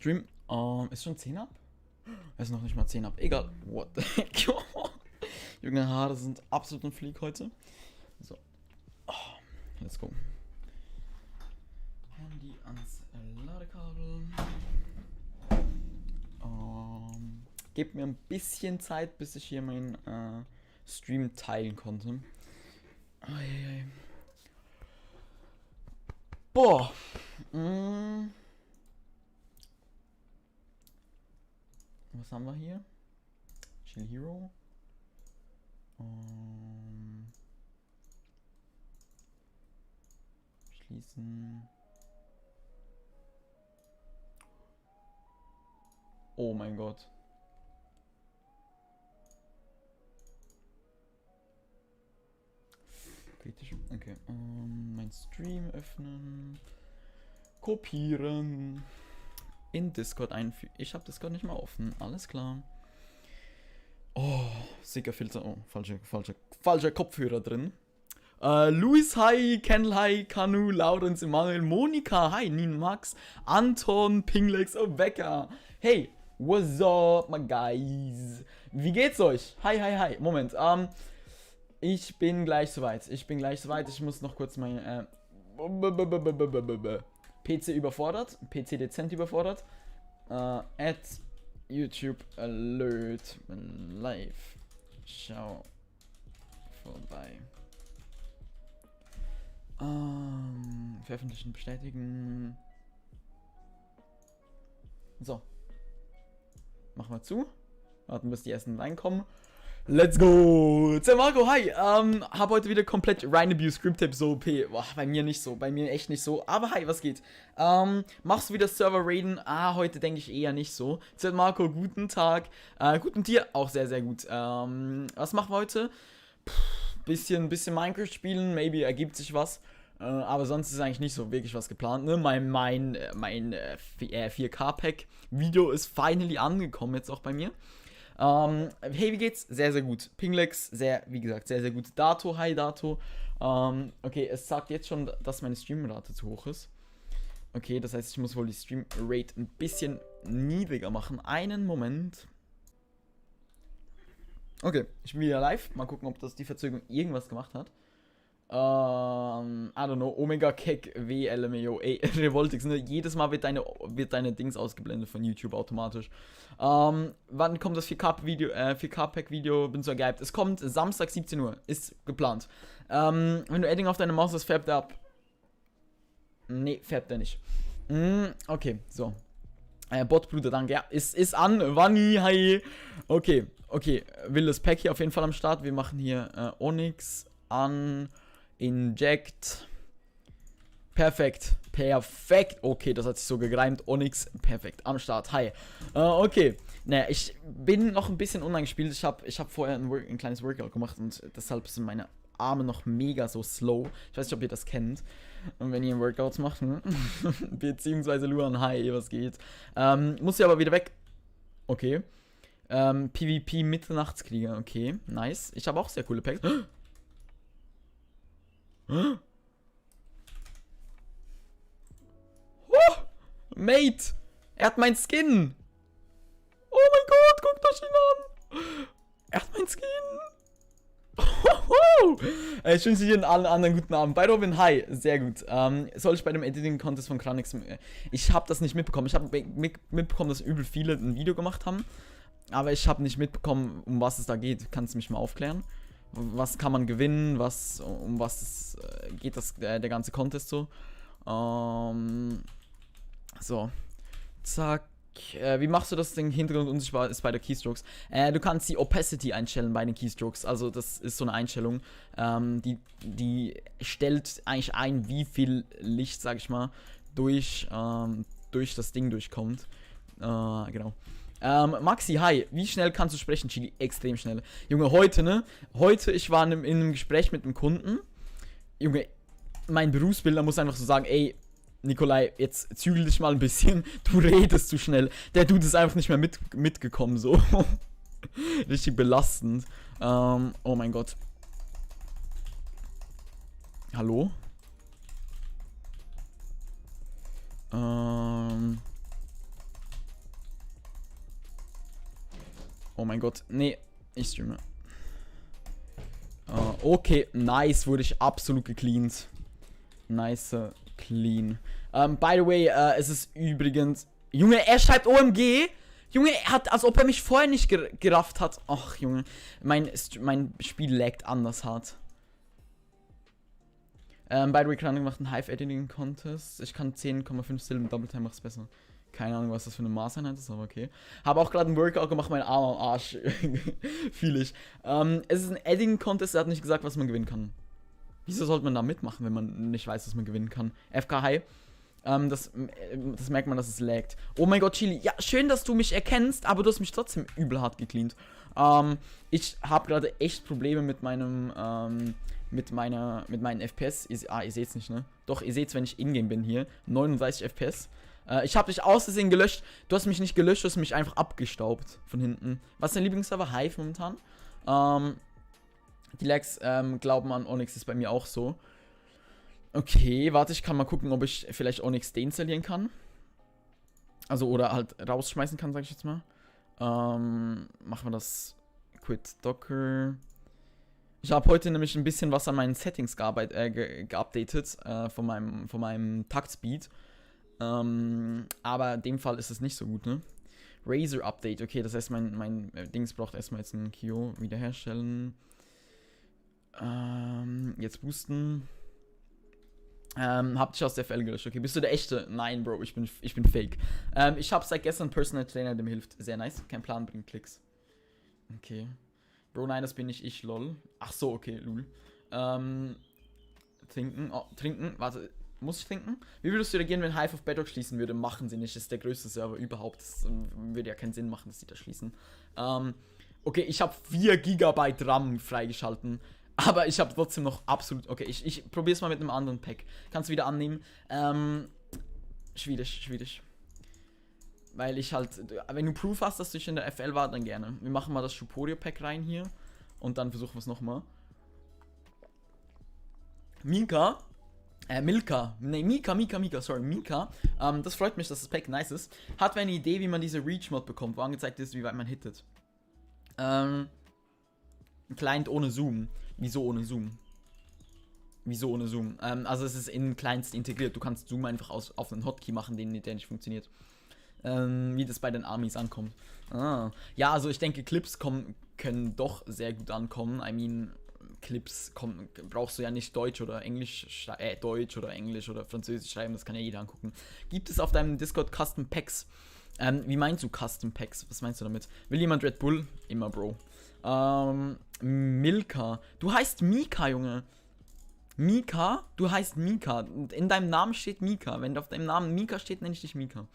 Stream. Ist schon 10 ab? Ist noch nicht mal 10 ab. Egal. What the heck? Junge Haare sind absolut ein Fleek heute. So. Let's go. Handy ans Ladekabel. Gebt mir ein bisschen Zeit, bis ich hier meinen Stream teilen konnte. Boah. Was haben wir hier? Chill Hero. Schließen. Oh mein Gott. Kritisch. Okay. Mein Stream öffnen. Kopieren. In Discord einfügen. Ich habe Discord nicht mal offen. Alles klar. Oh, sicker Filter. Oh, falscher Kopfhörer drin. Luis, hi, Kendall, hi, Kanu, Laurenz, Emanuel, Monika, hi, Nin, Max, Anton, Pinglex, Wecker. Hey, what's up, my guys? Wie geht's euch? Hi, hi, hi. Moment, ich bin gleich soweit. Ich muss noch kurz mein PC überfordert. PC dezent überfordert. At YouTube Alert live. Schau vorbei. Veröffentlichen, bestätigen. So. Machen wir zu. Warten, bis die ersten reinkommen. Let's go! Marco, hi! Hab heute wieder komplett Rhine Script Tape so OP. Boah, bei mir nicht so. Bei mir echt nicht so. Aber hi, was geht? Machst du wieder Server Raiden? Heute denke ich eher nicht so. Marco, guten Tag. Guten dir. Auch sehr, sehr gut. Was machen wir heute? Bisschen Minecraft spielen. Maybe ergibt sich was. Aber sonst ist eigentlich nicht so wirklich was geplant. Ne? Mein 4K-Pack-Video ist finally angekommen jetzt auch bei mir. Hey, wie geht's? Sehr, sehr gut. Pinglex, wie gesagt, sehr, sehr gut. Dato, hi Dato. Okay, es sagt jetzt schon, dass meine Streamrate zu hoch ist. Okay, das heißt, ich muss wohl die Streamrate ein bisschen niedriger machen. Einen Moment. Okay, ich bin wieder live. Mal gucken, ob das die Verzögerung irgendwas gemacht hat. I don't know, Omega Keck WLMEO, ey, Revoltix, ne? Jedes Mal wird deine Dings ausgeblendet von YouTube automatisch. Wann kommt das 4K-Video, 4K-Pack-Video? Bin so gehypt. Es kommt Samstag 17 Uhr, ist geplant. Wenn du Edding auf deine Maus hast, färbt er ab. Nee, färbt er nicht. Okay, so. Botbruder, danke. Ja, ist an. Wanni, hi. Okay. Wildes Pack hier auf jeden Fall am Start. Wir machen hier Onyx an. Inject. Perfekt. Okay, das hat sich so gereimt. Onyx. Perfekt. Am Start. Hi. Okay. Naja, ich bin noch ein bisschen uneingespielt. Ich hab vorher ein kleines Workout gemacht und deshalb sind meine Arme noch mega so slow. Ich weiß nicht, ob ihr das kennt. Und wenn ihr Workouts macht, beziehungsweise Luan, hi, was geht? Muss ja aber wieder weg. Okay. PvP Mitternachtskrieger. Okay, nice. Ich habe auch sehr coole Packs. Oh, Mate! Er hat mein Skin! Oh mein Gott, guckt euch ihn an! Er hat mein Skin! Ich wünsche dir einen anderen guten Abend. Bei Robin, hi, sehr gut. Soll ich bei dem Editing-Contest von Kranix... Ich habe das nicht mitbekommen. Ich habe mitbekommen, dass übel viele ein Video gemacht haben. Aber ich habe nicht mitbekommen, um was es da geht. Kannst du mich mal aufklären? Was kann man gewinnen? Um was geht der ganze Contest so? So. Zack. Wie machst du das Ding? Hintergrund unsichtbar ist bei der Keystrokes. Du kannst die Opacity einstellen bei den Keystrokes. Also das ist so eine Einstellung. Die stellt eigentlich ein, wie viel Licht, sag ich mal, durch das Ding durchkommt. Genau. Maxi, hi. Wie schnell kannst du sprechen, Chili? Extrem schnell. Junge, heute, ich war in einem Gespräch mit einem Kunden. Junge, mein Berufsbilder muss einfach so sagen, ey, Nikolai, jetzt zügel dich mal ein bisschen. Du redest zu schnell. Der Dude ist einfach nicht mehr mitgekommen, so. Richtig belastend. Oh mein Gott. Hallo? Oh mein Gott. Nee, ich streame. Okay, nice. Wurde ich absolut gecleant. Nice, clean. By the way, es ist übrigens... Junge, er schreibt OMG. Junge, er hat, als ob er mich vorher nicht gerafft hat. Ach, Junge. Mein Spiel laggt anders hart. By the way, keine Ahnung, macht einen Hive-Editing-Contest. Ich kann 10,5 Silben, Double Time macht's besser. Keine Ahnung, was das für eine Maßeinheit ist, aber okay. Habe auch gerade einen Workout gemacht, mein Arm am Arsch. Fühl ich. Es ist ein Editing-Contest, er hat nicht gesagt, was man gewinnen kann. Wieso sollte man da mitmachen, wenn man nicht weiß, was man gewinnen kann? FK High. Das merkt man, dass es laggt. Oh mein Gott, Chili. Ja, schön, dass du mich erkennst, aber du hast mich trotzdem übel hart gecleant. Ich habe gerade echt Probleme mit meinem, mit meinen FPS. Ihr seht es nicht, ne? Doch, ihr seht es, wenn ich in-game bin hier. 39 FPS. Ich habe dich aus Versehen gelöscht. Du hast mich nicht gelöscht, du hast mich einfach abgestaubt von hinten. Was ist dein Lieblingsserver? Hive momentan. Die Lags glauben an Onyx, ist bei mir auch so. Okay, warte, ich kann mal gucken, ob ich vielleicht Onyx deinstallieren kann. Also, oder halt rausschmeißen kann, sag ich jetzt mal. Machen wir das. Quit Docker. Ich habe heute nämlich ein bisschen was an meinen Settings geupdatet, von meinem Taktspeed. Aber in dem Fall ist es nicht so gut, ne? Razer Update, okay, das heißt, mein Dings braucht erstmal jetzt einen Kio wiederherstellen. Jetzt boosten. Hab dich aus der FL gelöscht. Okay, bist du der echte? Nein, Bro, ich bin fake. Ich habe seit gestern einen Personal Trainer, der mir hilft. Sehr nice. Kein Plan, bringt Klicks. Okay. Bro, nein, das bin nicht ich, lol. Ach so, okay, lul. Trinken. Oh, trinken. Warte, muss ich trinken? Wie würdest du reagieren, wenn Hive auf Bedrock schließen würde? Machen sie nicht. Das ist der größte Server überhaupt. Das würde ja keinen Sinn machen, dass sie das schließen. Okay, ich habe 4 GB RAM freigeschalten. Aber ich habe trotzdem noch absolut... Okay, ich probiere es mal mit einem anderen Pack. Kannst du wieder annehmen. Schwierig. Weil ich halt... Wenn du Proof hast, dass du in der FL war, dann gerne. Wir machen mal das Schuporio-Pack rein hier. Und dann versuchen wir es nochmal. Mika. Mika. Sorry, Mika. Das freut mich, dass das Pack nice ist. Hat wer eine Idee, wie man diese Reach-Mod bekommt, wo angezeigt ist, wie weit man hittet. Ein Client ohne Zoom. Wieso ohne Zoom? Also es ist in Clients integriert. Du kannst Zoom einfach auf einen Hotkey machen, der nicht funktioniert. Wie das bei den Armies ankommt. Ja, also ich denke, Clips können doch sehr gut ankommen. I mean, Clips brauchst du ja nicht Deutsch oder Englisch oder Französisch schreiben, das kann ja jeder angucken. Gibt es auf deinem Discord Custom Packs? Wie meinst du Custom Packs? Was meinst du damit? Will jemand Red Bull? Immer, Bro. Milka. Du heißt Mika, Junge. Mika? Du heißt Mika. In deinem Namen steht Mika. Wenn auf deinem Namen Mika steht, nenne ich dich Mika.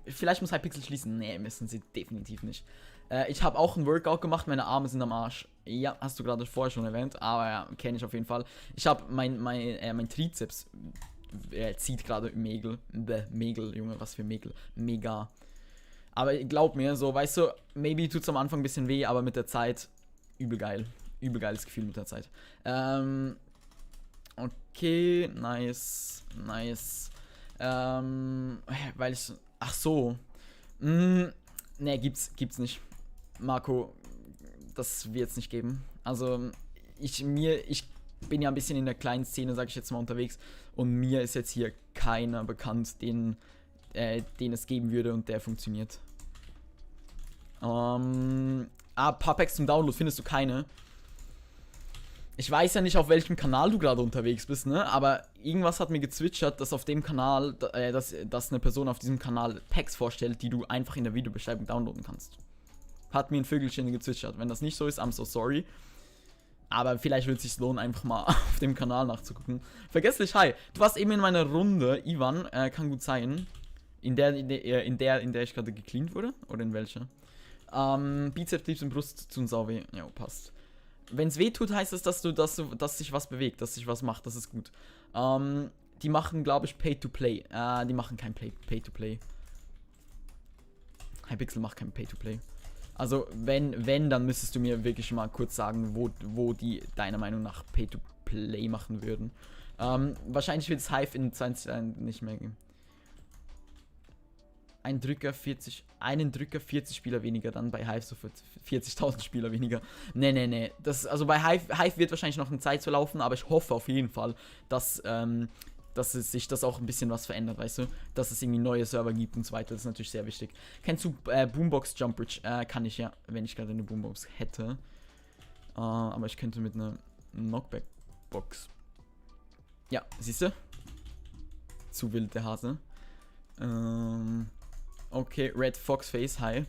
Vielleicht muss Hypixel schließen. Nee, müssen sie definitiv nicht. Ich habe auch ein Workout gemacht. Meine Arme sind am Arsch. Ja, hast du gerade vorher schon erwähnt. Aber ja, kenne ich auf jeden Fall. Ich habe mein Trizeps zieht gerade Mägel. Mägel, Junge, was für Mägel. Mega. Aber glaub mir, so, weißt du, maybe tut's am Anfang ein bisschen weh, aber mit der Zeit übel geil. Übel geiles Gefühl mit der Zeit. Okay, nice. Weil ich... Ach so. Ne, gibt's nicht. Marco, das wird's nicht geben. Also, ich bin ja ein bisschen in der kleinen Szene, sag ich jetzt mal, unterwegs. Und mir ist jetzt hier keiner bekannt, den es geben würde und der funktioniert. Paar Packs zum Download findest du keine. Ich weiß ja nicht, auf welchem Kanal du gerade unterwegs bist, ne? Aber irgendwas hat mir gezwitschert, dass auf dem Kanal, dass eine Person auf diesem Kanal Packs vorstellt, die du einfach in der Videobeschreibung downloaden kannst. Hat mir ein Vögelchen gezwitschert. Wenn das nicht so ist, I'm so sorry. Aber vielleicht wird es sich lohnen, einfach mal auf dem Kanal nachzugucken. Vergesslich, hi. Du warst eben in meiner Runde, Ivan, kann gut sein. In der ich gerade gecleant wurde? Oder in welcher? Bizeps, Trizeps und Brust tun sau weh. Ja, passt. Wenn es weh tut, heißt es, dass sich was bewegt, dass sich was macht. Das ist gut. Die machen, glaube ich, Pay-to-Play. Die machen kein Pay-to-Play. Hypixel macht kein Pay-to-Play. Also, wenn, dann müsstest du mir wirklich mal kurz sagen, wo die deiner Meinung nach Pay-to-Play machen würden. Wahrscheinlich wird es Hive in 20 Jahren nicht mehr geben. einen Drücker 40 Spieler weniger, dann bei Hive so 40.000 Spieler weniger. Nee. Also bei Hive wird wahrscheinlich noch eine Zeit zu laufen, aber ich hoffe auf jeden Fall, dass sich das auch ein bisschen was verändert, weißt du? Dass es irgendwie neue Server gibt und so weiter, das ist natürlich sehr wichtig. Kennst du Boombox Jump Bridge? Kann ich ja, wenn ich gerade eine Boombox hätte. Aber ich könnte mit einer Knockback-Box. Ja, siehst du? Zu wild, der Hase. Okay, Red Fox Face, hi.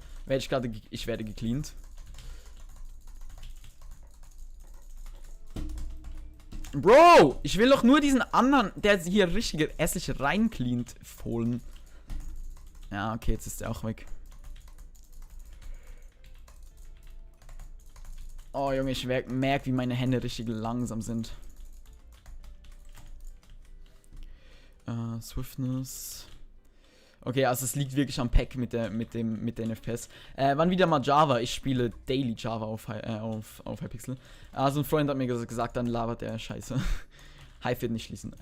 Ich werde gecleant. Bro, ich will doch nur diesen anderen, der hier richtig hässlich reincleant, holen. Ja, okay, jetzt ist er auch weg. Oh, Junge, ich merke, wie meine Hände richtig langsam sind. Swiftness. Okay, also es liegt wirklich am Pack mit den FPS. Wann wieder mal Java? Ich spiele Daily Java auf Hypixel. Also ein Freund hat mir gesagt, dann labert der Scheiße. Hive wird nicht schließen.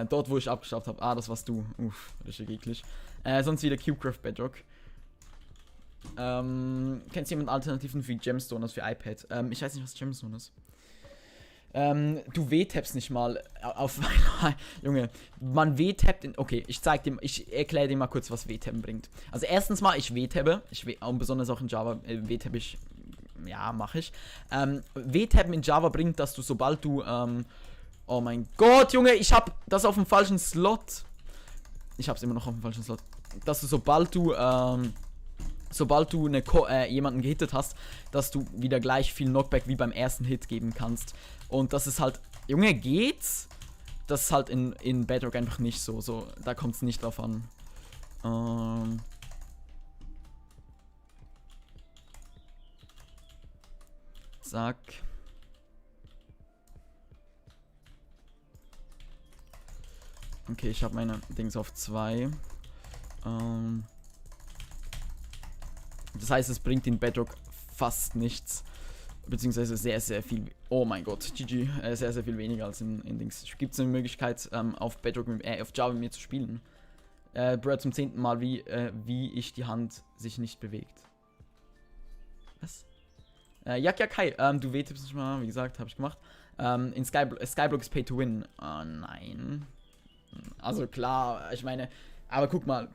Dort, wo ich abgestaubt habe. Das warst du. Uff, richtig eklig. Sonst wieder CubeCraft Bedrock. Kennst du jemanden Alternativen für Gemstone, also für iPad? Ich weiß nicht, was Gemstone ist. Du W-tappst nicht mal auf. Junge, man W-tappt in. Okay, ich erkläre dir mal kurz, was W-tappen bringt. Also, erstens mal, ich W-tappe. Und besonders auch in Java W-tappe ich. Ja, mache ich. W-tappen in Java bringt, dass du, sobald du. Oh mein Gott, Junge, ich hab das auf dem falschen Slot. Ich hab's immer noch auf dem falschen Slot. Dass du, sobald du jemanden gehittet hast, dass du wieder gleich viel Knockback wie beim ersten Hit geben kannst. Und das ist halt, Junge, geht's? Das ist halt in Bedrock einfach nicht so. Da kommt es nicht drauf an. Zack. Okay, ich habe meine Dings auf 2. Das heißt, es bringt in Bedrock fast nichts. Beziehungsweise sehr, sehr viel. Oh mein Gott, GG. Sehr, sehr viel weniger als in Dings. Gibt es eine Möglichkeit, auf Bedrock auf Java mit mir zu spielen? Bro, zum 10. Mal, wie ich die Hand sich nicht bewegt. Was? Ja, Kai, du W-Tipps nicht mal, wie gesagt, habe ich gemacht. In Skyblock ist Pay to Win. Oh nein. Also klar, ich meine, aber guck mal,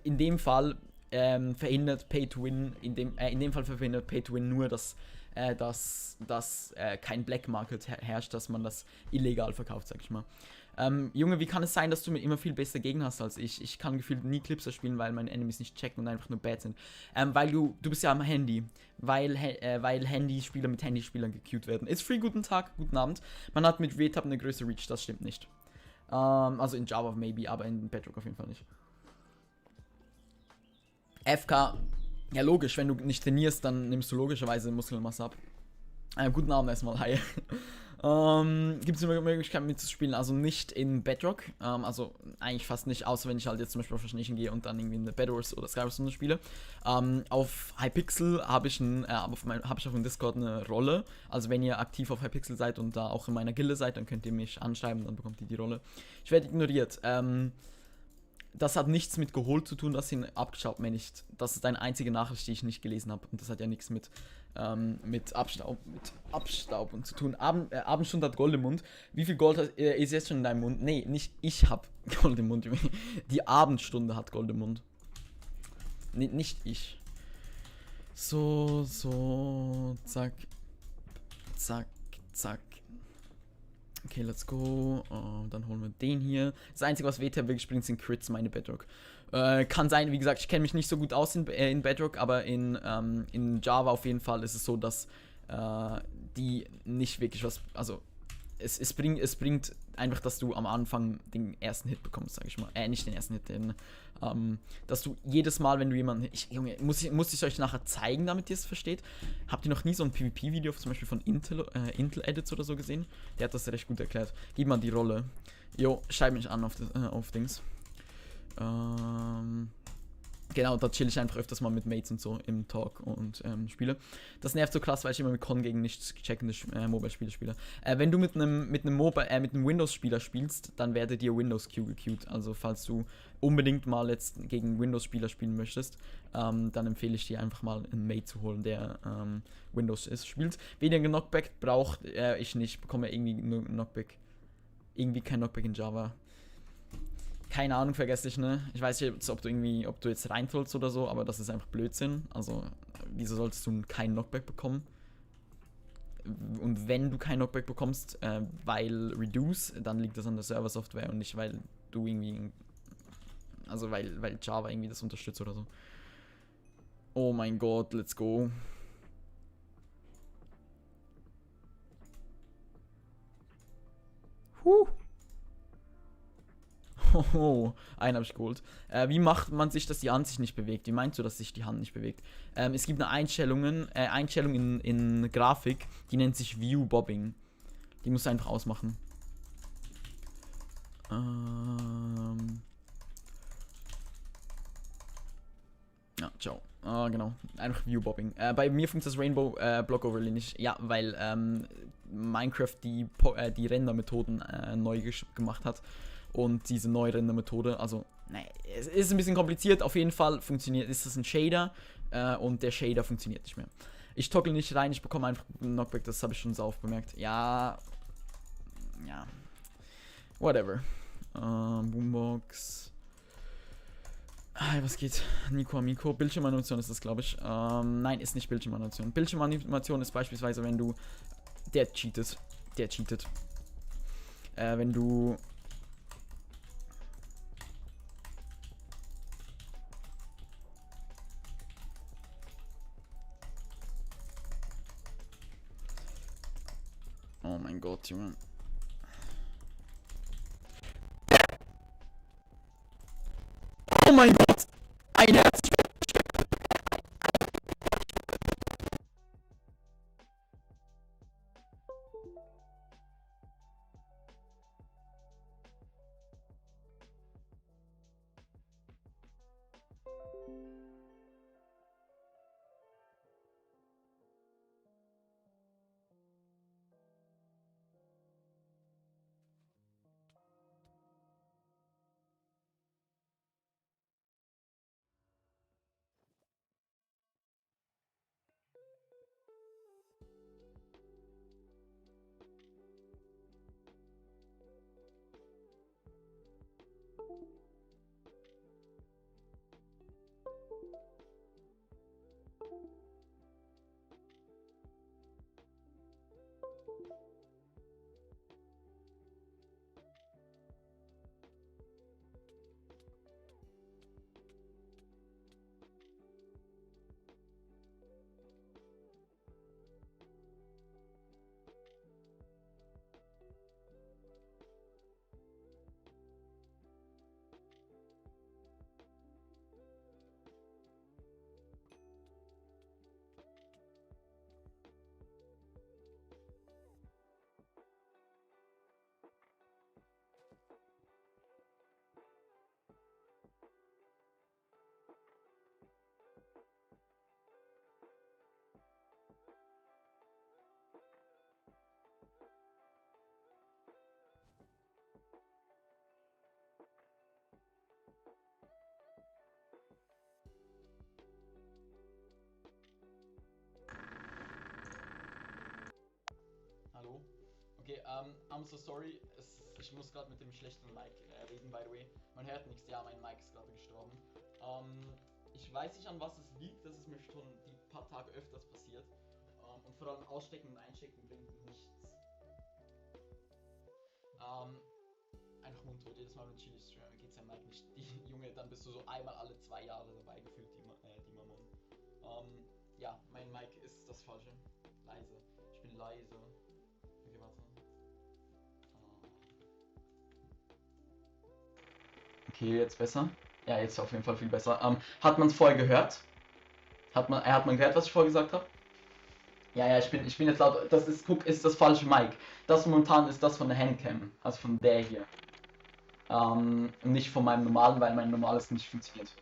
in dem Fall verhindert Pay to Win, in dem Fall verhindert Pay to Win nur, dass kein Black Market herrscht, dass man das illegal verkauft, sag ich mal. Junge, wie kann es sein, dass du immer viel bessere Gegner hast als ich? Ich kann gefühlt nie Clipser spielen, weil meine Enemies nicht checken und einfach nur bad sind. Weil du bist ja am Handy. Weil Handyspieler mit Handyspielern gequeued werden. It's free, guten Tag, guten Abend. Man hat mit VTAP eine größere Reach, das stimmt nicht. Also in Java maybe, aber in Bedrock auf jeden Fall nicht. FK, ja logisch, wenn du nicht trainierst, dann nimmst du logischerweise Muskelmasse ab. Guten Abend erstmal, hi. Gibt es eine Möglichkeit mitzuspielen? Also nicht in Bedrock, also eigentlich fast nicht, außer wenn ich halt jetzt zum Beispiel auf Verschnischen gehe und dann irgendwie in der Bedwars oder Skywars spiele. Auf Hypixel habe ich auf dem Discord eine Rolle, also wenn ihr aktiv auf Hypixel seid und da auch in meiner Gilde seid, dann könnt ihr mich anschreiben, dann bekommt ihr die Rolle. Ich werde ignoriert. Das hat nichts mit geholt zu tun, das ihn abgeschaut mir nicht. Das ist eine einzige Nachricht, die ich nicht gelesen habe. Und das hat ja nichts mit Abstaub und zu tun. Abendstunde hat Gold im Mund. Wie viel Gold ist jetzt schon in deinem Mund? Nee, nicht ich hab Gold im Mund. Die Abendstunde hat Gold im Mund. Nee, nicht ich. So, zack. Zack, zack. Okay, let's go. Dann holen wir den hier. Das Einzige, was WTF wirklich bringt, sind Crits, meine Bedrock. Kann sein, wie gesagt, ich kenne mich nicht so gut aus in Bedrock, aber in Java auf jeden Fall ist es so, dass die nicht wirklich was. Also, es bringt einfach, dass du am Anfang den ersten Hit bekommst, sag ich mal. Nicht den ersten Hit, dass du jedes Mal, wenn du jemanden. Junge, muss ich euch nachher zeigen, damit ihr es versteht? Habt ihr noch nie so ein PvP-Video zum Beispiel von Intel Edits oder so gesehen? Der hat das recht gut erklärt. Gib mal die Rolle. Jo, schreib mich an auf Dings. Genau, da chill ich einfach öfters mal mit Mates und so im Talk und spiele. Das nervt so krass, weil ich immer mit Con gegen nicht checkende Mobile-Spiele spiele. Wenn du mit einem Windows-Spieler spielst, dann werde dir Windows Q gequeued. Also falls du unbedingt mal jetzt gegen Windows-Spieler spielen möchtest, dann empfehle ich dir einfach mal einen Mate zu holen, der Windows ist, spielt. Weniger Knockback brauche ich nicht, bekomme irgendwie nur Knockback. Irgendwie kein Knockback in Java. Keine Ahnung, vergesslich, ne? Ich weiß nicht, ob du jetzt reintrollst oder so, aber das ist einfach Blödsinn. Also, wieso solltest du keinen Knockback bekommen? Und wenn du keinen Knockback bekommst, weil Reduce, dann liegt das an der Server-Software und nicht, weil du irgendwie. Also, weil Java irgendwie das unterstützt oder so. Oh mein Gott, let's go. Huh. Oh, einen habe ich geholt. Wie macht man sich, dass die Hand sich nicht bewegt? Wie meinst du, dass sich die Hand nicht bewegt? Es gibt eine Einstellung in Grafik, die nennt sich View Bobbing. Die musst du einfach ausmachen. Ja, ciao. Genau. Einfach View Bobbing. Bei mir funktioniert das Rainbow Block Overlay nicht. Ja, weil Minecraft die Rendermethoden neu gemacht hat. Und diese neue Rendermethode, also, ne, es ist ein bisschen kompliziert. Auf jeden Fall ist das ein Shader und der Shader funktioniert nicht mehr. Ich toggle nicht rein, ich bekomme einfach einen Knockback, das habe ich schon so oft bemerkt. Ja. Whatever. Boombox. Was geht? Nico Amico. Bildschirmanimation ist das, glaube ich. Nein, ist nicht Bildschirmanimation. Bildschirmanimation ist beispielsweise, wenn du. Der cheatet. Wenn du. Oh mein Gott, Junge. Oh mein Gott! Ein Herz! Hallo? Okay, I'm so sorry. Ich muss gerade mit dem schlechten Mic reden, by the way. Man hört nichts, ja, mein Mic ist gerade gestorben. Ich weiß nicht, an was es liegt, das ist mir schon die paar Tage öfters passiert. Und vor allem Ausstecken und Einstecken bringt nichts. Einfach mundtot, jedes Mal, wenn Chili streamt, geht sein Mic nicht. Die Junge, dann bist du so einmal alle 2 Jahre dabei gefühlt, die Mamon. Ja, mein Mic ist das Falsche. Leise. Ich bin leise. Okay, warte. Okay, jetzt besser. Ja, jetzt auf jeden Fall viel besser. Hat man es vorher gehört? Hat man gehört, was ich vorher gesagt habe? Ja, ich bin jetzt laut. Guck, ist das falsche Mic. Das momentan ist das von der Handcam. Also von der hier. Nicht von meinem normalen, weil mein normales nicht funktioniert.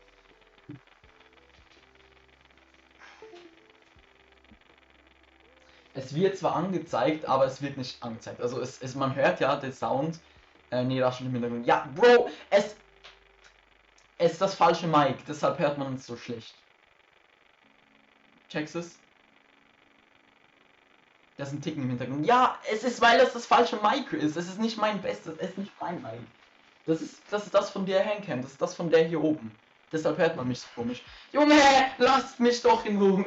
Es wird zwar angezeigt, aber es wird nicht angezeigt. Also man hört ja den Sound. Nee, raschelt im Hintergrund. Ja, Bro, es ist das falsche Mic, deshalb hört man uns so schlecht. Checkst es? Da ist ein Ticken im Hintergrund. Ja, es ist, weil das falsche Mic ist. Es ist nicht mein bestes, es ist nicht mein Mic. Das ist das von der Handcam, das ist das von der hier oben. Deshalb hört man mich so komisch. Junge, lasst mich doch in Ruhe.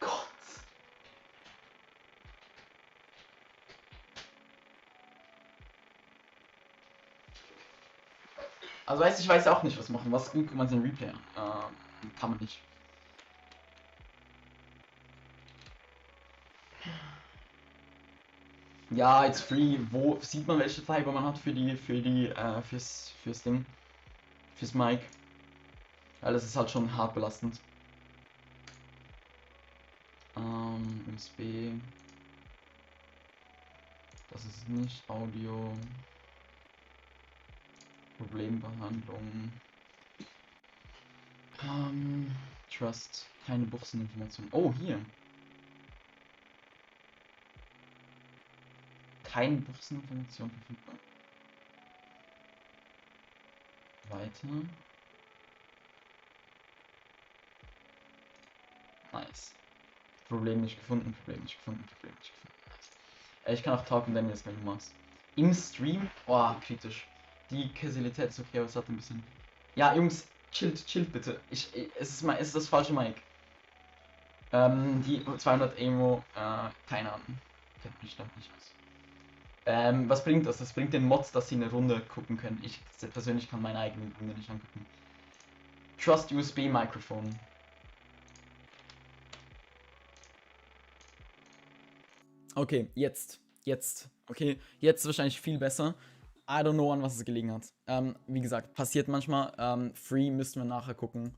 Gott. Also ich weiß auch nicht, was machen. Was guckt man den Replay an? Kann man nicht. Ja, it's free. Wo sieht man, welche Treiber man hat fürs Ding? Fürs Mic? Weil das ist halt schon hart belastend. USB. Das ist nicht Audio. Problembehandlung. Trust. Keine Buchseninformation. Oh, hier. Keine Buchseninformation verfügbar. Weiter. Nice. Problem nicht gefunden, Problem nicht gefunden, Problem nicht gefunden. Nice. Ich kann auch talken, wenn du das, wenn du magst. Im Stream? Oh, kritisch. Die Kausalität ist okay, aber es hat ein bisschen. Ja, Jungs, chillt bitte. Es ist das falsche Mic. Die 200 Emo, keine Ahnung. Kennt mich damit nicht aus. Was bringt das? Das bringt den Mods, dass sie eine Runde gucken können. Ich persönlich kann meine eigene Runde nicht angucken. Trust USB Mikrofon. Okay, jetzt. Okay, jetzt wahrscheinlich viel besser. I don't know, an was es gelegen hat. Wie gesagt, passiert manchmal. Free müssen wir nachher gucken.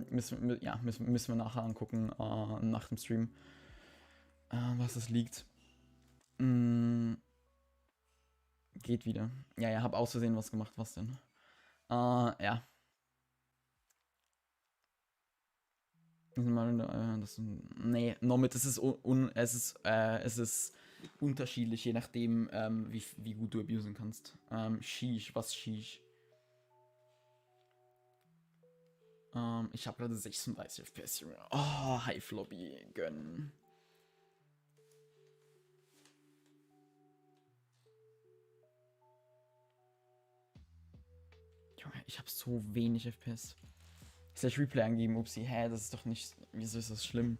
Müssen wir nachher angucken, nach dem Stream. Was es liegt. Geht wieder. Ja, hab aus Versehen was gemacht. Was denn? Ja. Nee, Nomit, es ist unterschiedlich, je nachdem, wie gut du abusen kannst. Sheesh, was Sheesh? Ich habe gerade 36 FPS. Oh, Hive Lobby, gönnen. Junge, ich habe so wenig FPS. Slash Replay angeben, upsie, das ist doch nicht. Wieso ist das schlimm?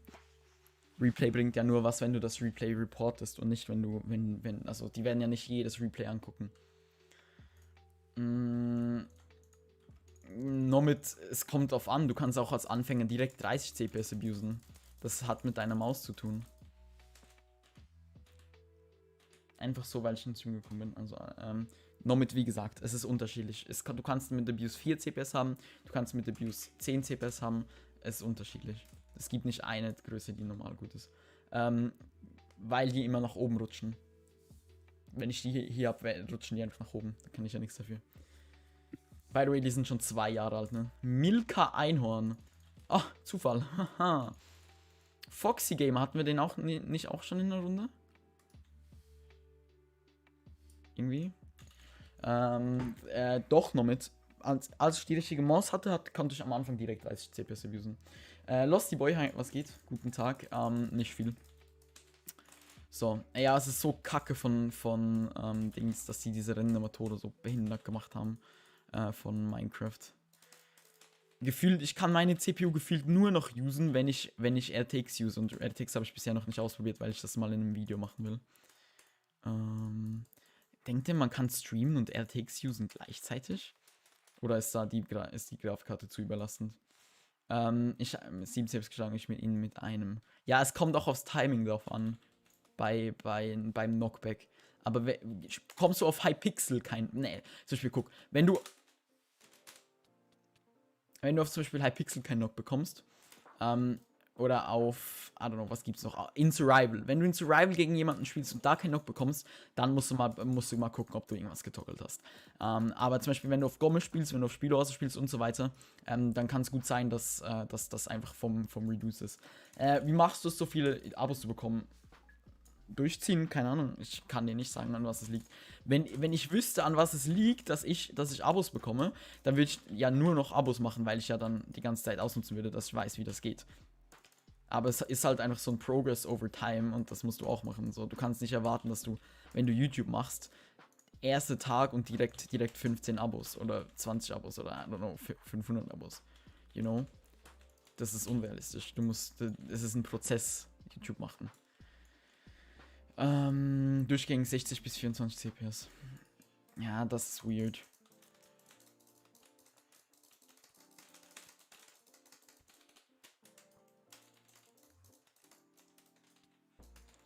Replay bringt ja nur was, wenn du das Replay reportest und nicht, also die werden ja nicht jedes Replay angucken. Nomit, es kommt drauf an, du kannst auch als Anfänger direkt 30 CPS abusen. Das hat mit deiner Maus zu tun. Einfach so, weil ich ins Stream gekommen bin. Also, Nomit, wie gesagt, es ist unterschiedlich. Du kannst mit Abuse 4 CPS haben, du kannst mit Abuse 10 CPS haben. Es ist unterschiedlich. Es gibt nicht eine Größe, die normal gut ist. Weil die immer nach oben rutschen. Wenn ich die hier habe, rutschen die einfach nach oben. Da kann ich ja nichts dafür. By the way, die sind schon 2 Jahre alt, ne? Milka Einhorn. Ach, Zufall. Haha. Foxy Gamer, hatten wir den auch nicht auch schon in der Runde? Irgendwie. Doch noch mit. Als ich die richtige Maus hatte, konnte ich am Anfang direkt 30 CPS abusen. Losty Boy, was geht? Guten Tag. Nicht viel. So, ja, es ist so kacke von Dings, dass die diese Rennmotoren so behindert gemacht haben. Von Minecraft. Gefühlt, ich kann meine CPU gefühlt nur noch usen, wenn ich RTX use. Und RTX habe ich bisher noch nicht ausprobiert, weil ich das mal in einem Video machen will. Denkt ihr, man kann streamen und RTX usen gleichzeitig? Oder ist die Grafikkarte zu überlastend? Ich habe 7 selbst geschlagen, ich mit ihnen mit einem. Ja, es kommt auch aufs Timing drauf an. Beim Knockback. Aber kommst du auf Hypixel Nee, zum Beispiel, guck, wenn du auf zum Beispiel Hypixel keinen Knock bekommst, oder auf, I don't know, was gibt's noch? In Survival. Wenn du in Survival gegen jemanden spielst und da keinen Knock bekommst, dann musst du mal gucken, ob du irgendwas getoggelt hast. Aber zum Beispiel, wenn du auf Gomme spielst, wenn du auf Spielhorse spielst und so weiter, dann kann es gut sein, dass das einfach vom Reduce ist. Wie machst du es, so viele Abos zu bekommen? Durchziehen, keine Ahnung, ich kann dir nicht sagen, an was es liegt. Wenn ich wüsste, an was es liegt, dass ich Abos bekomme, dann würde ich ja nur noch Abos machen, weil ich ja dann die ganze Zeit ausnutzen würde, dass ich weiß, wie das geht. Aber es ist halt einfach so ein Progress over time und das musst du auch machen. So, du kannst nicht erwarten, dass du, wenn du YouTube machst, erster Tag und direkt 15 Abos oder 20 Abos oder, I don't know, 500 Abos. You know? Das ist unrealistisch. Es ist ein Prozess, YouTube machen. Durchgängig 60 bis 24 CPS. Ja, das ist weird.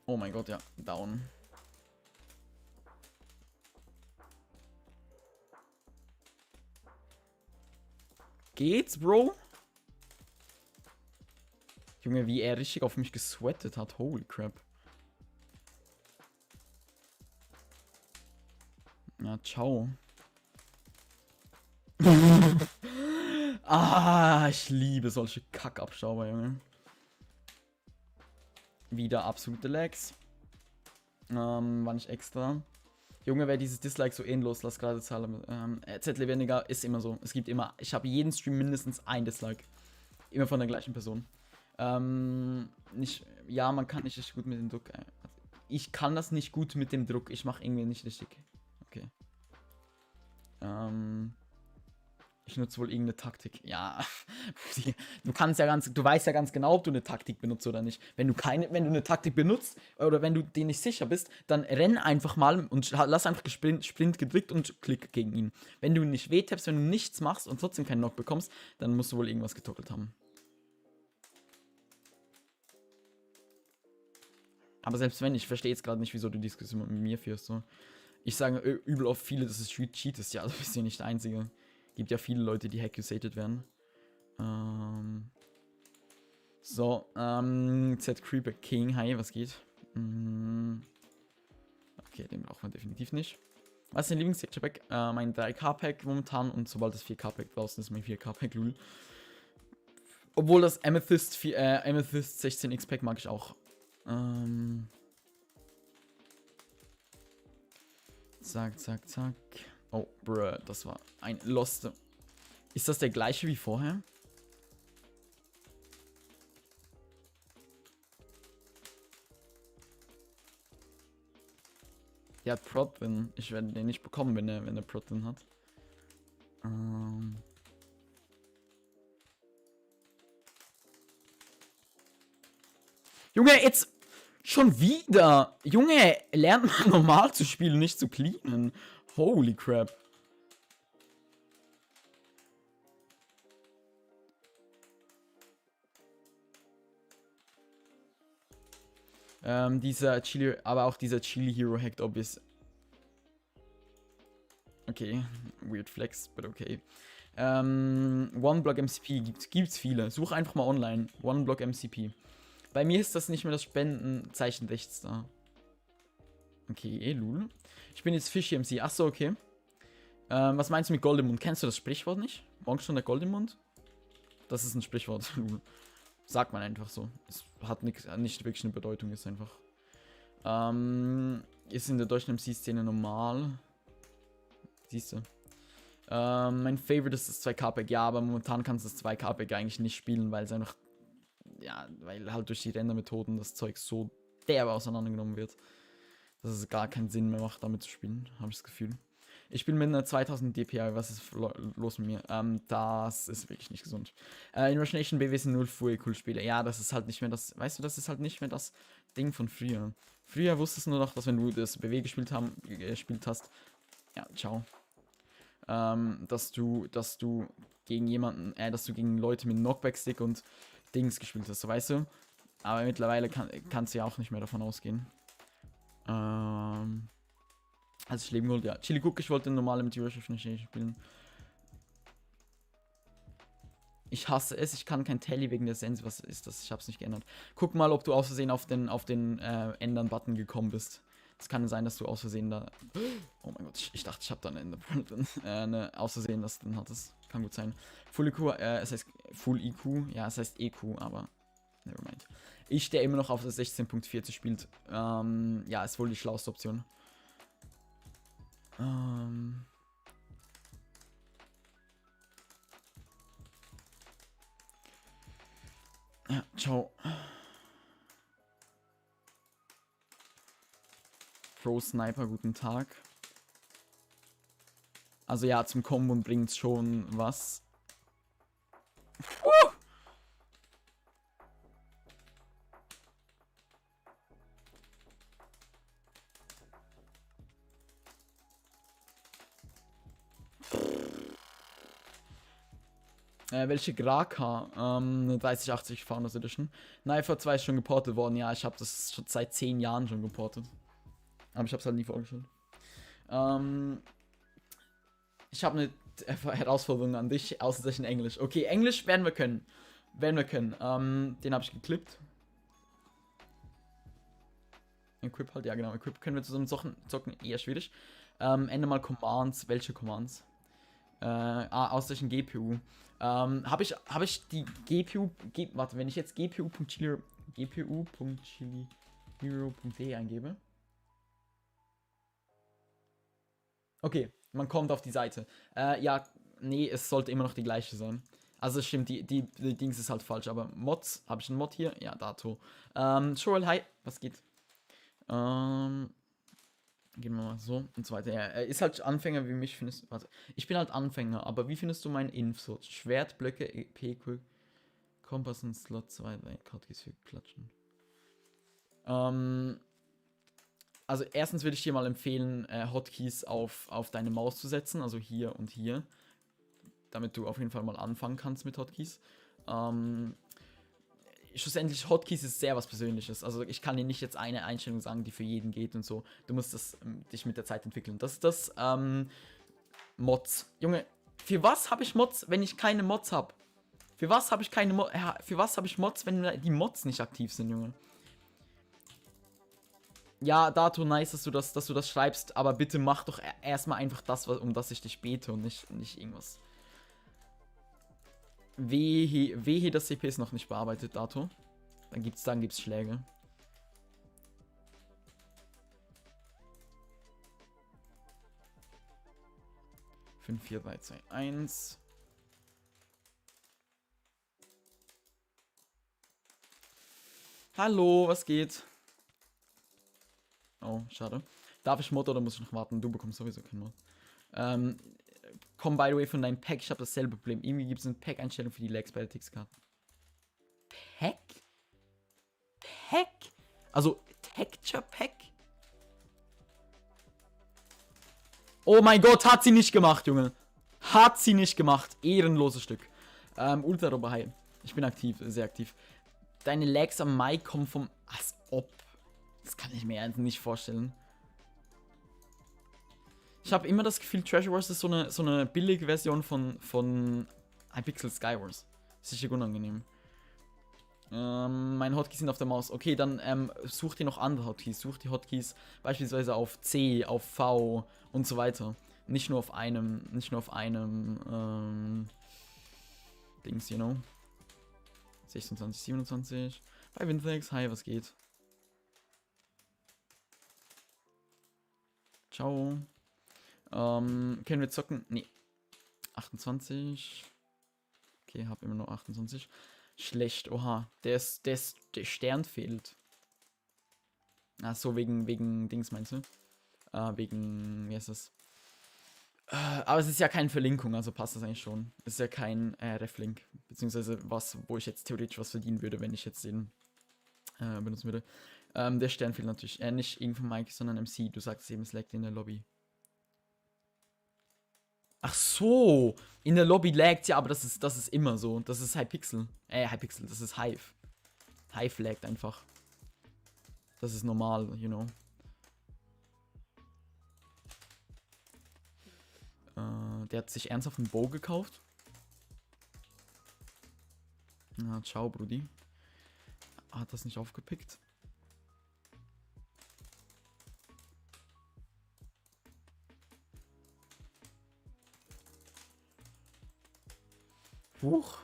Oh mein Gott, ja. Down. Geht's, Bro? Junge, wie er richtig auf mich gesweatet hat. Holy crap. Ja, ciao. Ich liebe solche Kackabstauber, Junge. Wieder absolute Lags. War nicht extra. Junge, wer dieses Dislike so endlos lässt, gerade Zahl. Z-Lebendiger ist immer so. Es gibt immer, ich habe jeden Stream mindestens ein Dislike. Immer von der gleichen Person. Ja, man kann nicht richtig gut mit dem Druck. Ich kann das nicht gut mit dem Druck. Ich mache irgendwie nicht richtig. Okay. Ich nutze wohl irgendeine Taktik. Ja, du weißt ja ganz genau, ob du eine Taktik benutzt oder nicht. Wenn du eine Taktik benutzt oder wenn du dir nicht sicher bist, dann renn einfach mal und lass einfach Sprint gedrückt und klick gegen ihn. Wenn du nicht wehtappst, wenn du nichts machst und trotzdem keinen Knock bekommst, dann musst du wohl irgendwas getoggelt haben. Aber selbst wenn, ich verstehe jetzt gerade nicht, wieso du die Diskussion mit mir führst. So. Ich sage übel oft viele, dass es Cheat ist. Ja, du bist ja nicht der Einzige. Gibt ja viele Leute, die hackusated werden. Z Creeper King. Hi, was geht? Okay, den brauchen wir definitiv nicht. Was ist dein Lieblings-Texture-Pack? Mein 3K-Pack momentan und sobald das 4K-Pack draußen ist, mein 4K-Pack, lul. Obwohl das Amethyst 16X-Pack mag ich auch. Zack, zack, zack. Oh, bruh, das war ein Lost. Ist das der gleiche wie vorher? Der hat Prot drin. Ich werde den nicht bekommen, wenn er Prot drin hat. Junge, jetzt schon wieder. Junge, lernt man normal zu spielen, nicht zu cleanen. Holy crap. Dieser Chili, aber auch dieser Chili Hero Hacked Obvious. Okay, weird flex, but okay. One Block MCP gibt's viele. Such einfach mal online. One Block MCP. Bei mir ist das nicht mehr das Spendenzeichen rechts da. Okay, lul. Ich bin jetzt Fishy MC. Achso, okay. Was meinst du mit Goldemund? Kennst du das Sprichwort nicht? Morgen schon der Goldemund? Das ist ein Sprichwort. Sagt man einfach so. Es hat nicht wirklich eine Bedeutung, ist einfach. Ist in der deutschen MC-Szene normal. Siehst du. Mein Favorite ist das 2K-Pack. Ja, aber momentan kannst du das 2K-Pack eigentlich nicht spielen, weil es einfach. Ja, weil halt durch die Rendermethoden das Zeug so derbe auseinandergenommen wird, dass es gar keinen Sinn mehr macht, damit zu spielen, habe ich das Gefühl. Ich bin mit einer 2000 DPI, was ist los mit mir? Das ist wirklich nicht gesund. In Rush Nation BW sind 0 Full cool Spiele. Ja, das ist halt nicht mehr das, weißt du, das ist halt nicht mehr das Ding von früher. Früher wusstest du nur noch, dass wenn du das BW gespielt hast, ja, ciao. Dass du gegen jemanden, dass du gegen Leute mit Knockback-Stick und Dings gespielt hast, so weißt du. Aber mittlerweile kannst du ja auch nicht mehr davon ausgehen. Also ich leben wollte, ja. Chili Cook, ich wollte normale mit Rush nicht spielen. Ich hasse es, ich kann kein Tally wegen der Sense. Was ist das? Ich hab's nicht geändert. Guck mal, ob du aus Versehen auf den Ändern-Button gekommen bist. Es kann sein, dass du aus Versehen da... Oh mein Gott, ich dachte, ich habe da eine Ender drin. Aus Versehen, dass du drin hattest. Kann gut sein. Full IQ, es heißt Full IQ. Ja, es heißt EQ, aber... Nevermind. Ich, der immer noch auf der 16.40 spielt. Ja, ist wohl die schlauste Option. Ja, ciao. Pro Sniper, guten Tag. Also ja, zum Combo bringt's schon was. Welche Graka? 3080 Founders Edition. Knifer 2 ist schon geportet worden. Ja, ich habe das schon seit 10 Jahren schon geportet. Aber ich habe es halt nie vorgestellt. Ich habe eine Herausforderung an dich, außer in Englisch. Okay, Englisch werden wir können. Den habe ich geklippt. Equip halt, ja genau. Equip können wir zusammen zocken, eher schwierig. Ende mal Commands. Welche Commands? Ausreichend GPU. Habe ich die GPU, warte, wenn ich jetzt gpu.chilihero.de eingebe. Okay, man kommt auf die Seite. Ja, nee, es sollte immer noch die gleiche sein. Also stimmt, die Dings ist halt falsch, aber Mods, habe ich einen Mod hier? Ja, Dato. Joel, hi, was geht? Gehen wir mal so und so weiter. Er ist halt Anfänger wie mich, findest du. Warte, ich bin halt Anfänger, aber wie findest du meinen Info? Schwertblöcke, EP, Kompass und Slot 2, Hotkeys für Klatschen. Also erstens würde ich dir mal empfehlen, Hotkeys auf deine Maus zu setzen, also hier und hier. Damit du auf jeden Fall mal anfangen kannst mit Hotkeys. Schlussendlich, Hotkeys ist sehr was Persönliches. Also ich kann dir nicht jetzt eine Einstellung sagen, die für jeden geht und so. Du musst das dich mit der Zeit entwickeln. Das ist das Mods. Junge, für was habe ich Mods, wenn ich keine Mods habe? Für was habe ich keine Mods? Für was habe ich Mods, wenn die Mods nicht aktiv sind, Junge? Ja, Dato, nice, dass du das schreibst, aber bitte mach doch erstmal einfach das, um das ich dich bete und nicht irgendwas. Wehe, das CP ist noch nicht bearbeitet, Dato. Dann gibt's Schläge. Fünf, 4, 3, 2, 1. Hallo, was geht? Oh, schade. Darf ich Mod oder muss ich noch warten? Du bekommst sowieso kein Mod. Komm, by the way, von deinem Pack. Ich habe dasselbe Problem. Irgendwie gibt es eine Pack-Einstellung für die Legs bei der Tix-Card. Pack? Pack? Also, Texture Pack? Oh mein Gott, hat sie nicht gemacht, Junge. Hat sie nicht gemacht. Ehrenloses Stück. Ultra Robo High. Ich bin aktiv, sehr aktiv. Deine Lags am Mic kommen vom... Als ob. Das kann ich mir nicht vorstellen. Ich habe immer das Gefühl, Treasure Wars ist so eine billige Version von Hypixel Skywars. Das ist richtig unangenehm. Meine Hotkeys sind auf der Maus. Okay, dann such dir noch andere Hotkeys. Such die Hotkeys beispielsweise auf C, auf V und so weiter. Nicht nur auf einem Dings, you know. 26, 27. Bei Wintex, hi, was geht? Ciao. Können wir zocken? Nee. 28. Okay, hab immer noch 28. Schlecht, oha. Der Stern fehlt. Ach so, wegen Dings meinst du? Wie heißt das? Aber es ist ja keine Verlinkung, also passt das eigentlich schon. Es ist ja kein Reflink. Beziehungsweise wo ich jetzt theoretisch was verdienen würde, wenn ich jetzt den benutzen würde. Der Stern fehlt natürlich. Nicht irgendwo Mike, sondern MC. Du sagst eben, es laggt in der Lobby. Ach so, in der Lobby laggt, ja, aber das ist immer so. Das ist Hypixel. Hypixel, das ist Hive. Hive laggt einfach. Das ist normal, you know. Der hat sich ernsthaft einen Bow gekauft. Na, ciao, Brudi. Hat das nicht aufgepickt? Huch.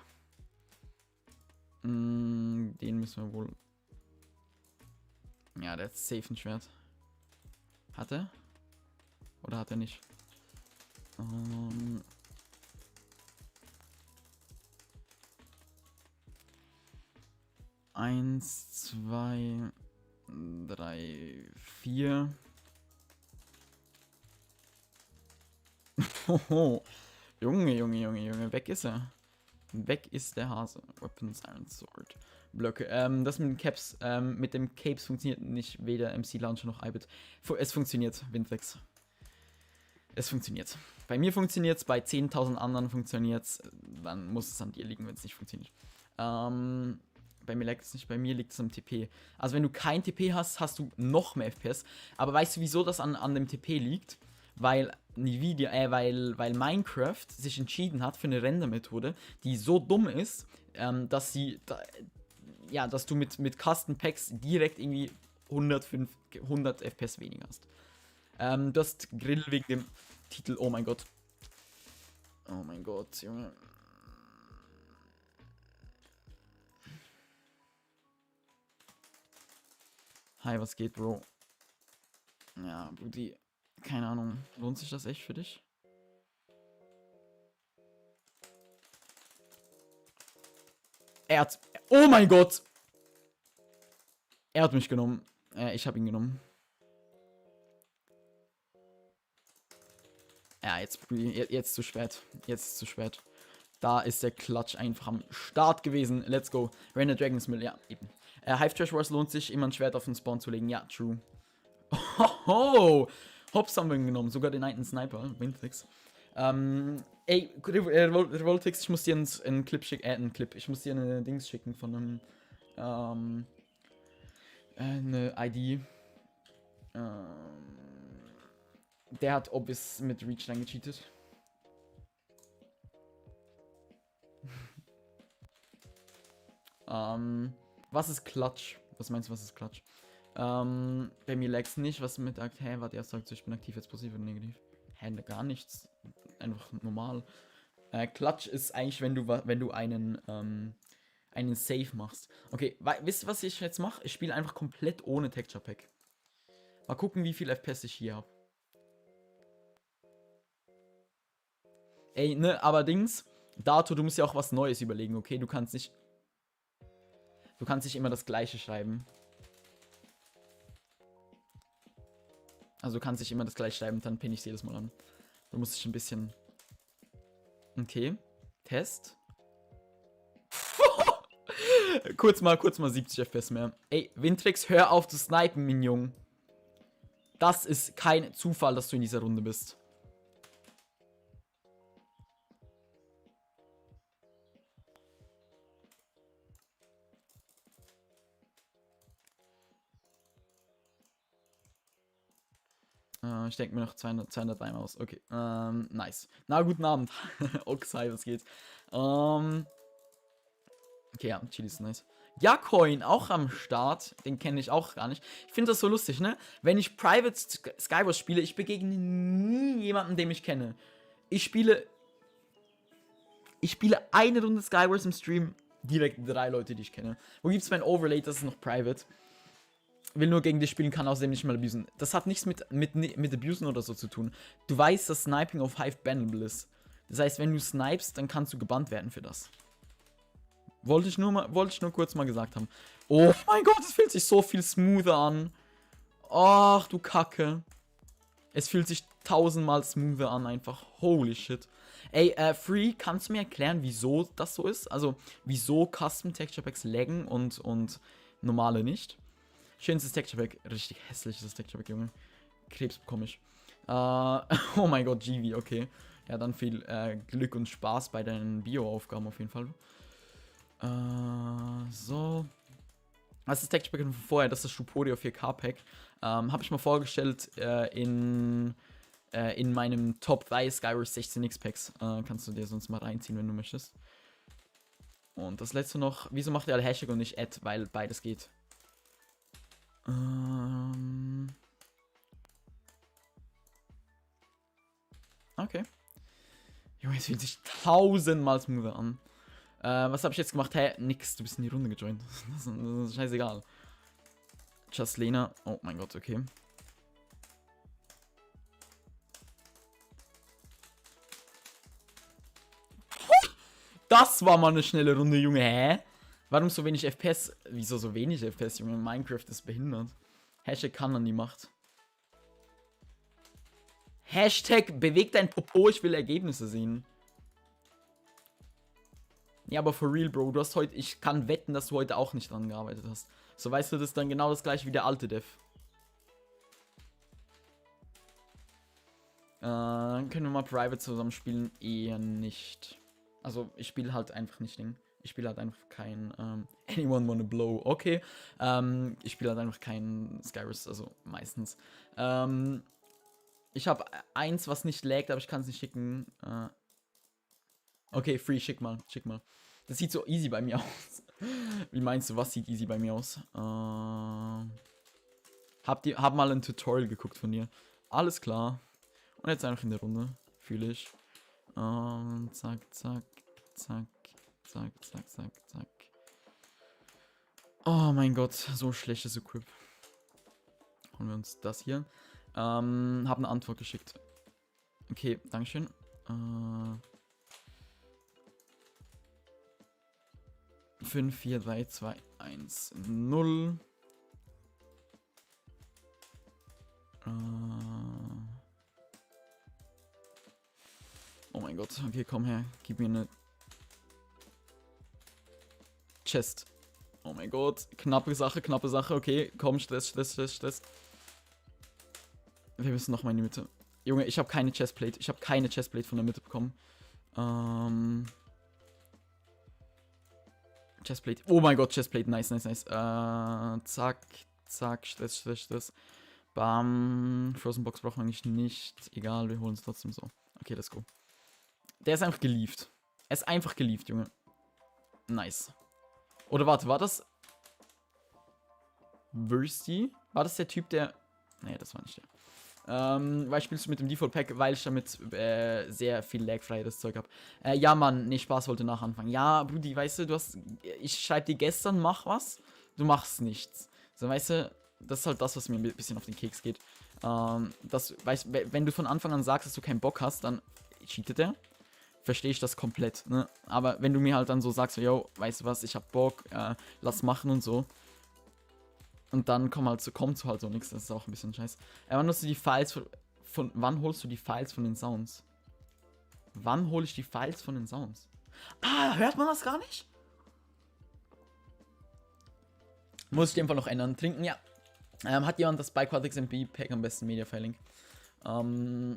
Den müssen wir wohl... Ja, der hat safe ein Schwert. Hat er? Oder hat er nicht? 1, 2, 3, 4. Junge, weg ist er. Weg ist der Hase. Weapons, Iron Sword. Blöcke. Das mit den Caps, mit dem Capes funktioniert nicht weder MC Launcher noch iBit. Es funktioniert, Windwex. Es funktioniert. Bei mir funktioniert es, bei 10.000 anderen funktioniert es. Dann muss es an dir liegen, wenn es nicht funktioniert. Bei mir liegt es nicht, bei mir liegt es am TP. Also wenn du kein TP hast, hast du noch mehr FPS. Aber weißt du, wieso das an dem TP liegt? Weil weil Minecraft sich entschieden hat für eine Render-Methode, die so dumm ist, dass dass du mit Custom Packs direkt irgendwie 100 FPS weniger hast. Du hast Grill wegen dem Titel, oh mein Gott. Oh mein Gott, Junge. Hi, was geht, Bro? Ja, Brudi, keine Ahnung. Lohnt sich das echt für dich? Oh mein Gott! Er hat mich genommen. Ich habe ihn genommen. Ja, jetzt zu spät. Jetzt zu spät. Da ist der Klatsch einfach am Start gewesen. Let's go. Render Dragon's Mill, ja, eben. Hive Trash Wars lohnt sich, immer ein Schwert auf den Spawn zu legen. Ja, true. Hoho! Hops haben wir genommen. Sogar den einen Sniper. Windfix. Ey, Revoltix, ich muss dir einen Clip schicken. Ich muss dir eine Dings schicken von einem. Eine ID. Der hat obvious mit Reach dann gecheatet. Was ist Clutch? Was meinst du, was ist Clutch? Bei mir lag's nicht. Was mit hä, warte, er sagt so, ich bin aktiv, jetzt passiv oder negativ. Hä, gar nichts. Einfach normal. Clutch ist eigentlich, wenn du einen Save machst. Okay, wisst ihr, was ich jetzt mache? Ich spiele einfach komplett ohne Texture Pack. Mal gucken, wie viel FPS ich hier habe. Ey, ne, aber Dings, Dato, du musst ja auch was Neues überlegen, okay? Du kannst nicht immer das Gleiche schreiben. Also du kannst nicht immer das Gleiche schreiben, dann pinne ich es jedes Mal an. Du musst dich ein bisschen... Okay, Test. kurz mal 70 FPS mehr. Ey, Windtrix, hör auf zu snipen, Minion. Das ist kein Zufall, dass du in dieser Runde bist. Ich denke mir noch 200 Time aus. Okay, nice. Na, guten Abend. Oxai, was geht? Okay, ja, Chili ist nice. Jacoin, auch am Start. Den kenne ich auch gar nicht. Ich finde das so lustig, ne? Wenn ich Private Skywars spiele, ich begegne nie jemanden, den ich kenne. Ich spiele eine Runde Skywars im Stream, direkt 3 Leute, die ich kenne. Wo gibt es mein Overlay? Das ist noch Private. Will nur gegen dich spielen, kann außerdem nicht mal abusen. Das hat nichts mit Abusen oder so zu tun. Du weißt, dass Sniping auf Hive bannable ist. Das heißt, wenn du snipest, dann kannst du gebannt werden für das. Wollte ich nur kurz mal gesagt haben. Oh mein Gott, es fühlt sich so viel smoother an. Ach, du Kacke. Es fühlt sich 1000-mal smoother an, einfach. Holy shit. Ey, Free, kannst du mir erklären, wieso das so ist? Also, wieso Custom Texture Packs laggen und normale nicht? Schönstes Texture Pack. Richtig hässliches Texture Pack, Junge. Krebs bekomme ich. Oh mein Gott, GV, okay. Ja, dann viel Glück und Spaß bei deinen Bio-Aufgaben auf jeden Fall. So. Das ist das Texture Pack von vorher. Das ist das Shupodio 4K Pack. Habe ich mal vorgestellt in meinem Top 3 Skywars 16x Packs. Kannst du dir sonst mal reinziehen, wenn du möchtest. Und das letzte noch, wieso macht ihr alle Hashtag und nicht Add, weil beides geht. Okay. Junge, es fühlt sich tausendmal smoother an. Was habe ich jetzt gemacht? Hä? Nix, du bist in die Runde gejoint. Das ist scheißegal. Just Lena. Oh mein Gott, okay. Das war mal eine schnelle Runde, Junge. Hä? Warum so wenig FPS? Wieso so wenig FPS, Junge? Minecraft ist behindert. Hashtag kann an die Macht. Hashtag bewegt dein Popo, ich will Ergebnisse sehen. Ja, aber for real, Bro, du hast heute, ich kann wetten, dass du heute auch nicht dran gearbeitet hast. So, weißt du, das ist dann genau das gleiche wie der alte Dev. Können wir mal Private zusammen spielen? Eher nicht. Also, ich spiele halt einfach nicht Ding. Ich spiele halt einfach kein Anyone Wanna Blow. Okay. Ich spiele halt einfach kein Skyrus, also meistens. Ich habe eins, was nicht laggt, aber ich kann es nicht schicken. Okay, free, schick mal. Das sieht so easy bei mir aus. Wie meinst du, was sieht easy bei mir aus? Hab mal ein Tutorial geguckt von dir. Alles klar. Und jetzt einfach in der Runde. Fühle ich. Zack, zack, zack, zack, zack, zack, zack. Oh mein Gott, so schlechtes Equip. Holen wir uns das hier. Hab eine Antwort geschickt. Okay, dankeschön. 5, 4, 3, 2, 1, 0. Oh mein Gott, okay, komm her. Gib mir eine Chest. Oh mein Gott, knappe Sache, okay. Komm, Stress. Wir müssen noch mal in die Mitte. Junge, ich habe keine Chestplate. Ich habe keine Chestplate von der Mitte bekommen. Chestplate. Oh mein Gott, Chestplate. Nice. Zack, Stress. Bam. Frozen Box brauchen wir eigentlich nicht. Egal, wir holen es trotzdem so. Okay, let's go. Der ist einfach gelieft. Er ist einfach gelieft, Junge. Nice. Oder warte, war das Bursty? War das der Typ, der... Nee, das war nicht der. Weil spielst du mit dem Default Pack, weil ich damit sehr viel lagfreies Zeug habe. Ja, Mann, nee, Spaß, wollte nach anfangen. Ja, Brudi, weißt du, ich schreibe dir gestern, mach was, du machst nichts. So, weißt du, das ist halt das, was mir ein bisschen auf den Keks geht. Weißt, wenn du von Anfang an sagst, dass du keinen Bock hast, dann cheatet er. Verstehe ich das komplett, ne? Aber wenn du mir halt dann so sagst, yo, weißt du was, ich hab Bock, lass machen und so. Und dann kommt halt so nichts, das ist auch ein bisschen scheiße. Wann holst du die Files wann holst du die Files von den Sounds? Wann hole ich die Files von den Sounds? Ah, hört man das gar nicht? Muss ich den Fall noch ändern. Trinken, ja. Hat jemand das Bikequatrix MP Pack am besten Media Filing?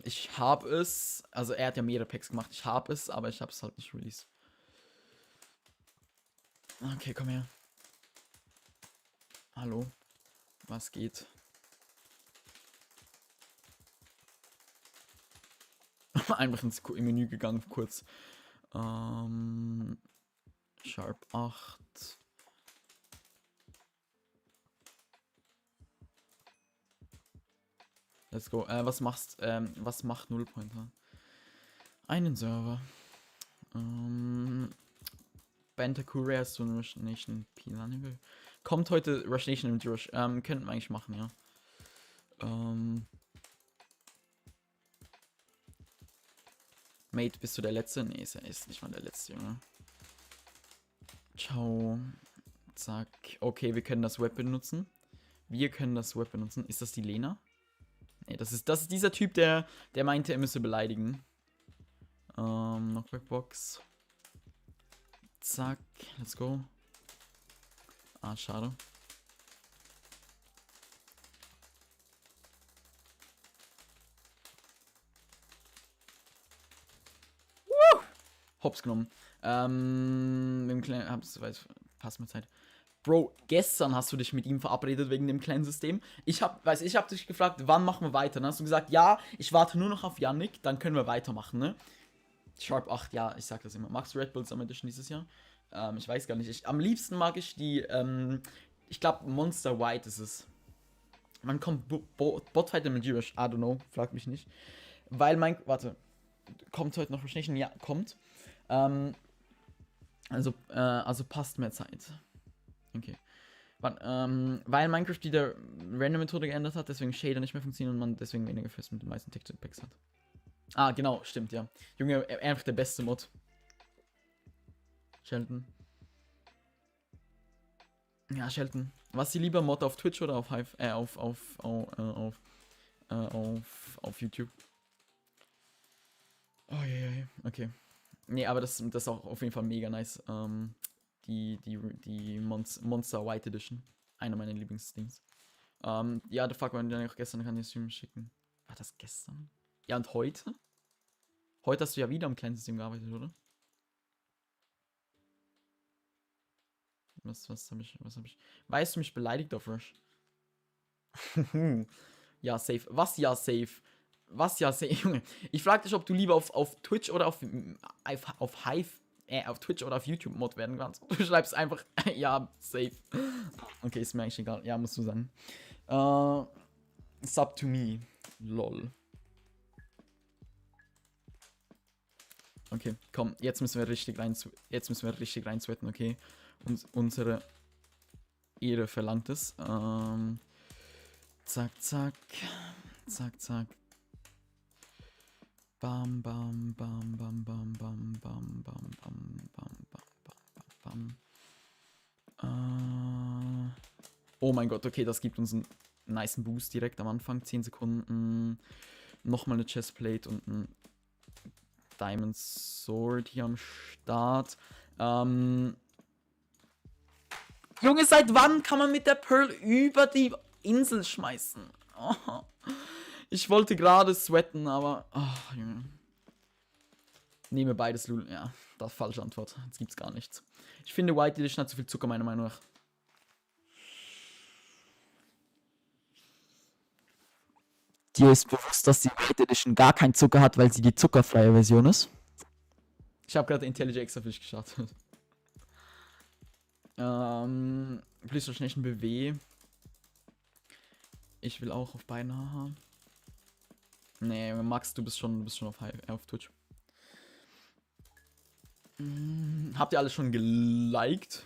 Ich habe es. Also er hat ja mehrere Packs gemacht. Ich habe es, aber ich habe es halt nicht released. Okay, komm her. Hallo. Was geht? Einfach ins Menü gegangen, kurz. Sharp 8. Let's go. Was macht Nullpointer? Einen Server. Bantakure hast du eine Rush Nation Pilanime. Kommt heute Rush Nation und Rush. Könnten wir eigentlich machen, ja. Mate, bist du der Letzte? Nee, ist nicht mal der Letzte, Junge. Ciao. Zack. Okay, wir können das Web benutzen. Ist das die Lena? Nee, das ist dieser Typ, der meinte, er müsse beleidigen. Knockback-Box. Zack. Let's go. Ah, schade. Woo! Hops genommen. Passt mir Zeit. Bro, gestern hast du dich mit ihm verabredet wegen dem kleinen System. Ich hab dich gefragt, wann machen wir weiter? Dann hast du gesagt, ja, ich warte nur noch auf Yannick, dann können wir weitermachen, ne? Sharp 8, ja, ich sag das immer. Magst du Red Bull Summer Edition dieses Jahr? Ich weiß gar nicht. Am liebsten mag ich die, ich glaube Monster White ist es. Man kommt Botfighter mit Girish. I don't know, frag mich nicht. Weil warte, kommt heute noch Recognition? Ja, kommt. Also passt mehr Zeit. Okay. Weil Minecraft die der Random-Methode geändert hat, deswegen Shader nicht mehr funktionieren und man deswegen weniger Fest mit den meisten Texture Packs hat. Ah, genau, stimmt, ja. Junge, einfach der beste Mod. Sheldon. Ja, Sheldon. Was sie lieber Mod auf Twitch oder auf Hive? Auf YouTube. Oh je, okay. Nee, aber das ist auch auf jeden Fall mega nice. Die Monster White Edition. Einer meiner Lieblingsdings. Ja, the fuck, wenn du auch gestern kann ich Stream schicken. War das gestern? Ja, und heute? Heute hast du ja wieder am kleinen System gearbeitet, oder? Was hab ich? Weißt du mich beleidigt auf Rush? Ja, safe. Was ja, safe? Was ja, safe? Junge, ich frag dich, ob du lieber auf Twitch oder auf Hive, auf Twitch oder auf YouTube Mod werden kannst. Du schreibst einfach, ja, safe. Okay, ist mir eigentlich egal. Ja, musst du sagen. Sub to me. Lol. Okay, komm, jetzt müssen wir richtig reinsweaten, okay? Und unsere Ehre verlangt es. Zack, zack. Zack, zack. Bam, bam, bam, bam, bam, bam, bam, bam, bam, bam, bam, bam. Oh mein Gott, okay, das gibt uns einen nicen Boost direkt am Anfang. 10 Sekunden. Nochmal eine Chestplate und ein Diamond Sword hier am Start. Junge, seit wann kann man mit der Pearl über die Insel schmeißen? Oh. Ich wollte gerade sweaten, aber... Oh, Junge. Nehme beides, Lul. Ja, das ist falsche Antwort. Jetzt gibt's gar nichts. Ich finde, White Edition hat zu viel Zucker, meiner Meinung nach. Dir ist bewusst, dass die White Edition gar keinen Zucker hat, weil sie die zuckerfreie Version ist? Ich habe gerade IntelliJ extra für dich gestartet. PlayStation BW. Ich will auch auf beiden haben. Nee, Max, du bist schon auf Twitch. Habt ihr alle schon geliked?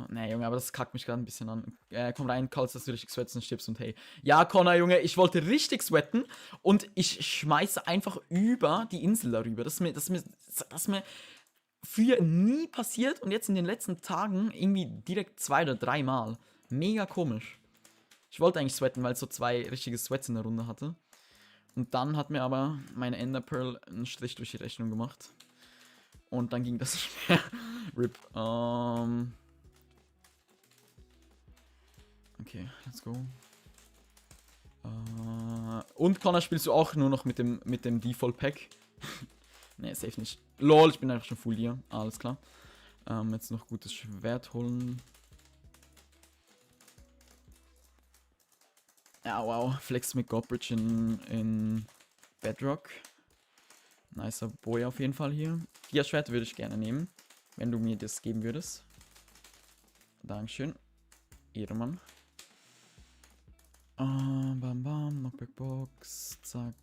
Nee, Junge, aber das kackt mich gerade ein bisschen an. Komm rein, Calls, dass du richtig sweaten, stirbst und hey. Ja, Connor, Junge, ich wollte richtig sweaten und ich schmeiße einfach über die Insel darüber. Das ist mir früher nie passiert und jetzt in den letzten Tagen irgendwie direkt 2 oder 3 Mal. Mega komisch. Ich wollte eigentlich sweaten, weil es so 2 richtige Sweats in der Runde hatte. Und dann hat mir aber meine Ender Pearl einen Strich durch die Rechnung gemacht. Und dann ging das nicht mehr. RIP. Okay, let's go. Und Connor, spielst du auch nur noch mit dem Default Pack? Ne, safe nicht. Lol, ich bin einfach schon full hier. Alles klar. Jetzt noch gutes Schwert holen. Ja, wow. Flex mit Godbridge in Bedrock. Nicer Boy auf jeden Fall hier. 4 Schwert würde ich gerne nehmen, wenn du mir das geben würdest. Dankeschön. Ehrenmann. Bam bam, Knockback Box. Zack,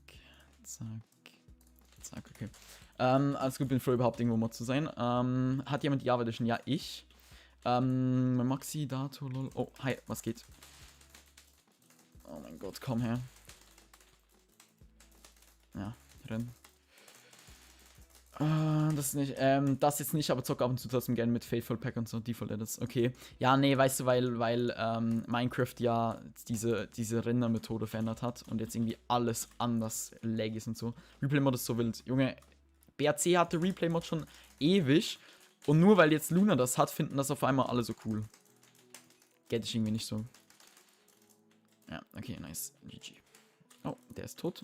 zack, zack, okay. Alles gut, bin froh überhaupt irgendwo Mod zu sein. Hat jemand die Java Edition? Ja, ich. Maxi, Dato, lol. Oh, hi, was geht? Oh mein Gott, komm her. Ja, renn. Das jetzt nicht, aber zock ab und zu trotzdem gerne mit Faithful Pack und so, Default Edits. Okay. Ja, nee, weißt du, weil Minecraft ja diese Render-Methode verändert hat und jetzt irgendwie alles anders lag ist und so. Replay-Mod ist so wild. Junge, BRC hatte Replay-Mod schon ewig und nur weil jetzt Luna das hat, finden das auf einmal alle so cool. Get ich irgendwie nicht so. Ja, okay, nice. GG. Oh, der ist tot.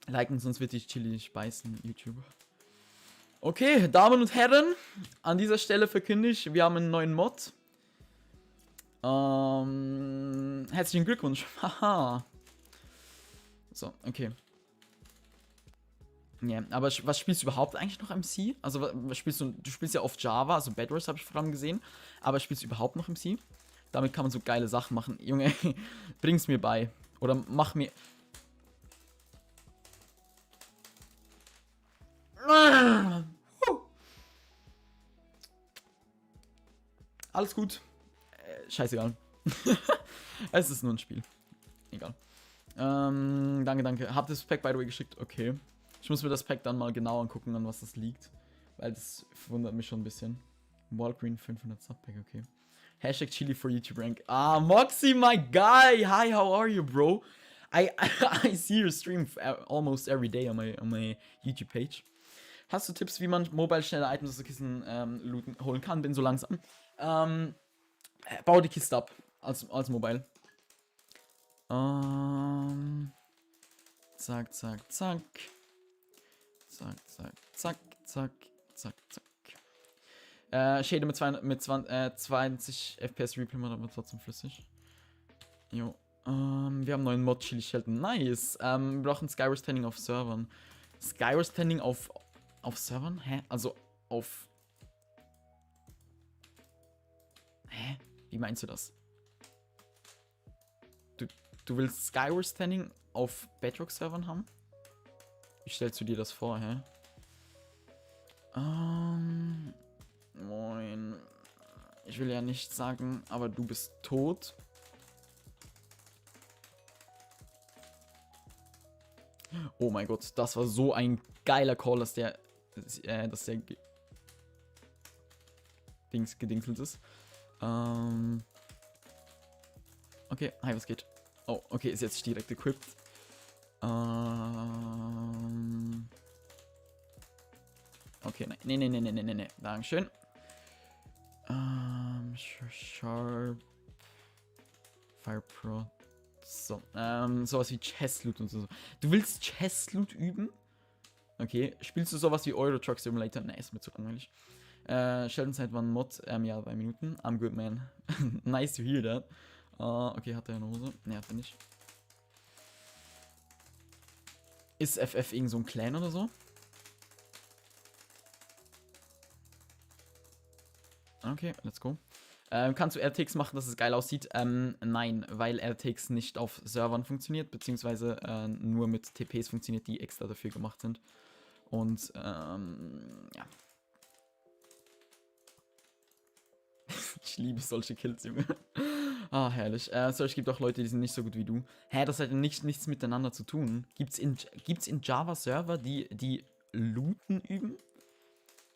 Liken, sonst wird die Chili nicht beißen, YouTube. Okay, Damen und Herren, an dieser Stelle verkünde ich, wir haben einen neuen Mod. Herzlichen Glückwunsch. Haha. So, okay. Ja, aber was spielst du überhaupt eigentlich noch im C? Also, was spielst du? Du spielst ja auf Java, also Bedwars habe ich vor allem gesehen. Aber spielst du überhaupt noch im C? Damit kann man so geile Sachen machen. Junge, bring's mir bei. Oder mach mir. Alles gut. Scheißegal. Es ist nur ein Spiel. Egal. Danke, danke. Habt ihr das Pack, by the way, geschickt? Okay. Ich muss mir das Pack dann mal genau angucken, an was das liegt. Weil das wundert mich schon ein bisschen. Walgreen 500 Subpack, okay. Hashtag Chili for YouTube Rank. Ah, Moxie, my guy. Hi, how are you, bro? I see your stream almost every day on my YouTube page. Hast du Tipps, wie man mobile schnelle Items aus der Kisten holen kann? Bin so langsam. Bau die Kiste ab. Als mobile. Zack, zack, zack. Zack, zack, zack, zack, zack, zack. Shade mit 20 FPS Replay, aber trotzdem flüssig. Jo. Wir haben einen neuen Mod, Chili Shelton. Nice. Wir brauchen Skyward Standing auf Servern. Skyward Standing auf Servern? Hä? Also auf... Hä? Wie meinst du das? Du willst Skyward Standing auf Bedrock-Servern haben? Wie stellst du dir das vor, hä? Moin. Ich will ja nicht sagen, aber du bist tot. Oh mein Gott, das war so ein geiler Call, dass der gedingselt ist. Okay, hi, was geht? Oh, okay, ist jetzt direkt equipped. Okay, nee. Dankeschön. Sharp. Fire Pro. So, sowas wie Chess-Loot und so. Du willst Chess-Loot üben? Okay, spielst du sowas wie Euro Truck Simulator? Ne, ist mir zu langweilig. Sheldon Side war ein Mod, ja, 2 Minuten. I'm good, man. Nice to hear that. Okay, hat er eine Hose? Ne, hat er nicht. Ist FF irgend so ein Clan oder so? Okay, let's go. Kannst du RTX machen, dass es geil aussieht? Nein, weil RTX nicht auf Servern funktioniert, beziehungsweise nur mit TPs funktioniert, die extra dafür gemacht sind. Und, ja. Ich liebe solche Kills, Junge. Ah, herrlich. So, es gibt auch Leute, die sind nicht so gut wie du. Hä, das hat ja nichts miteinander zu tun. Gibt's in Java Server, die Looten üben?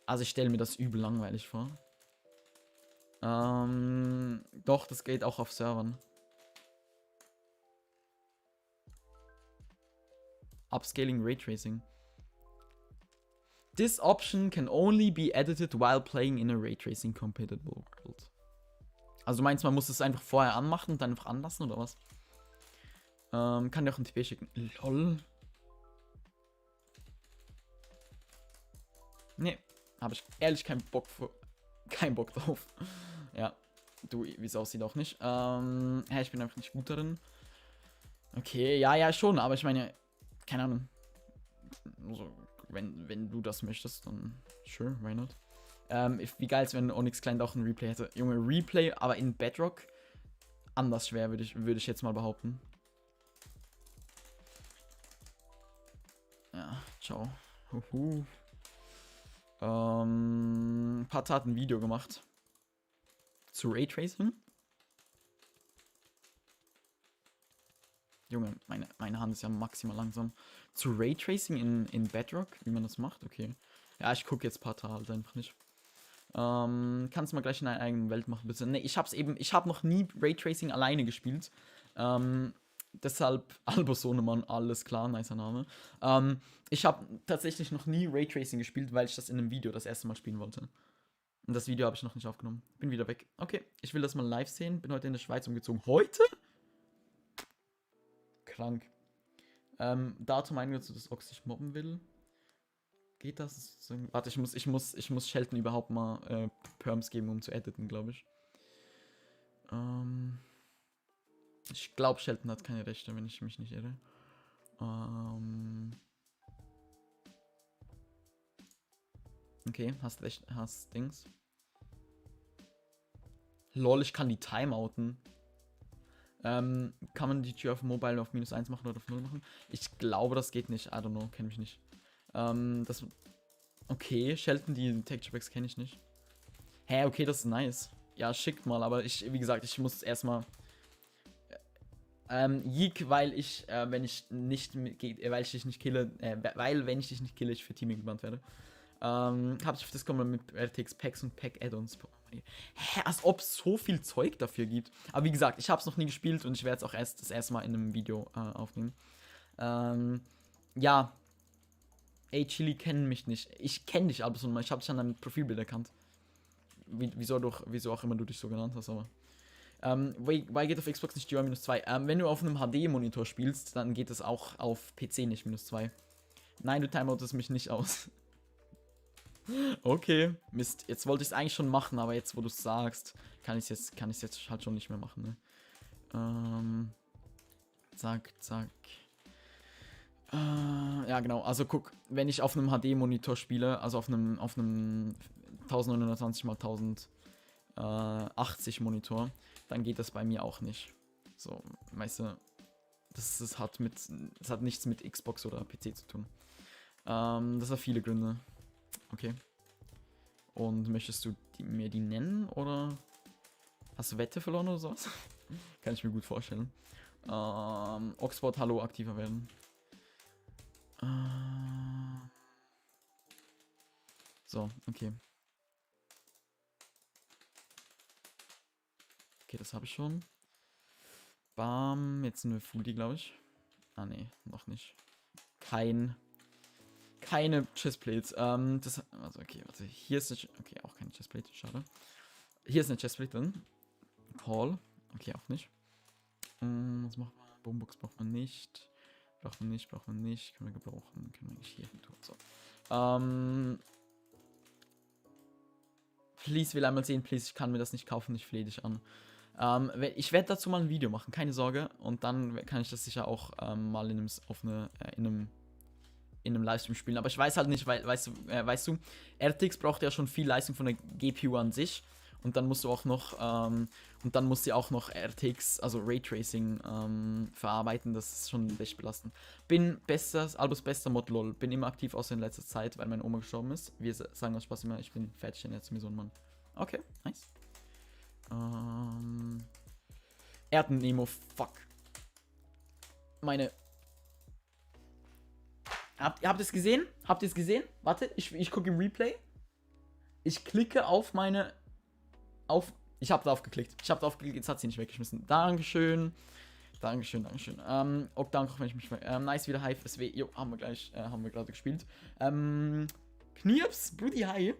Also ich stelle mir das übel langweilig vor. Doch, das geht auch auf Servern. Upscaling Raytracing. This option can only be edited while playing in a Raytracing compatible world. Also du meinst, man muss es einfach vorher anmachen und dann einfach anlassen, oder was? Kann dir auch ein TP schicken. Lol. Nee, habe ich ehrlich keinen Bock drauf. Ja, du, wie es aussieht, auch nicht. Hä, ich bin einfach nicht gut darin. Okay, ja, schon, aber ich meine, keine Ahnung. Also, wenn du das möchtest, dann sure, why not? Wie geil es, wenn Onyx Client auch ein Replay hätte. Junge, Replay, aber in Bedrock anders schwer, würde ich jetzt mal behaupten. Ja, ciao. Pat hat ein Video gemacht zu Raytracing. Junge, meine Hand ist ja maximal langsam. Zu Raytracing in Bedrock, wie man das macht, okay. Ja, ich gucke jetzt Pat halt einfach nicht. Kannst du mal gleich in deiner eigenen Welt machen, bitte? Ne, ich habe noch nie Raytracing alleine gespielt. Deshalb Albus Sohnemann, alles klar, nicer Name. Ich habe tatsächlich noch nie Raytracing gespielt, weil ich das in einem Video das erste Mal spielen wollte. Und das Video habe ich noch nicht aufgenommen. Bin wieder weg. Okay, ich will das mal live sehen. Bin heute in der Schweiz umgezogen. Heute? Krank. Datum eingesetzt, dass Ox dich mobben will. Geht das? Warte, ich muss Shelton überhaupt mal Perms geben, um zu editen, glaube ich. Ich glaube, Shelton hat keine Rechte, wenn ich mich nicht irre. Okay, hast Dings. Lol, ich kann die timeouten. Kann man die Tür auf Mobile auf -1 machen oder auf 0 machen? Ich glaube, das geht nicht. I don't know, kenne mich nicht. Das. Okay, Shelton, die Texture-Packs kenne ich nicht. Hä, okay, das ist nice. Ja, schickt mal, aber wie gesagt, ich muss erstmal. Yeek, weil wenn ich dich nicht kille, wenn ich dich nicht kille, ich für Teaming gebannt werde. Hab ich auf das kommen mit RTX Packs und Pack Add-ons. Hä, als ob es so viel Zeug dafür gibt. Aber wie gesagt, ich habe es noch nie gespielt und ich werde es auch das erste Mal in einem Video aufnehmen. Ja. Ey, Chili kennen mich nicht. Ich kenne dich, Albus, und ich habe dich an deinem Profilbild erkannt. Wieso auch immer du dich so genannt hast, aber. Why geht auf Xbox nicht GeoR-2? Wenn du auf einem HD-Monitor spielst, dann geht es auch auf PC nicht -2. Nein, du timeoutest mich nicht aus. Okay, Mist. Jetzt wollte ich es eigentlich schon machen, aber jetzt, wo du es sagst, kann ich es jetzt halt schon nicht mehr machen, ne? Zack, zack. Ja, genau. Also guck, wenn ich auf einem HD-Monitor spiele, also auf einem 1920 x 1080 Monitor, dann geht das bei mir auch nicht. So, weißt du, das hat nichts mit Xbox oder PC zu tun. Das hat viele Gründe. Okay. Und möchtest du mir die nennen oder hast du Wette verloren oder sowas? Kann ich mir gut vorstellen. Oxford, hallo, aktiver werden. So, okay. Okay, das habe ich schon. Bam, jetzt sind wir Fully, glaube ich. Ah, nee, noch nicht. Keine Chestplates. Also, okay, warte. Hier ist eine. Okay, auch keine Chestplate, schade. Hier ist eine Chestplate drin. Call. Okay, auch nicht. Was macht man? Boombox braucht man nicht. Braucht man nicht. Können wir gebrauchen. Können wir nicht hier hin tun. So. Please, will einmal sehen, please. Ich kann mir das nicht kaufen. Ich flehe dich an. Ich werde dazu mal ein Video machen, keine Sorge. Und dann kann ich das sicher auch mal in einem Livestream spielen. Aber ich weiß halt nicht, weil, weißt du, RTX braucht ja schon viel Leistung von der GPU an sich. Und dann musst du auch noch, RTX, also Raytracing, verarbeiten. Das ist schon echt belastend. Albus bester Mod, lol. Bin immer aktiv, außer in letzter Zeit, weil meine Oma gestorben ist. Wir sagen aus Spaß immer, ich bin fertig, jetzt mir so ein Mann. Okay, nice. Erden-Nemo, fuck. Habt ihr es gesehen? Warte, ich gucke im Replay. Ich klicke auf meine. Ich habe drauf geklickt. Jetzt hat sie nicht weggeschmissen. Dankeschön. Danke, wenn ich mich. Nice, wieder Hive SW. Jo, haben wir gerade gespielt. Knirps, Brudi, hi.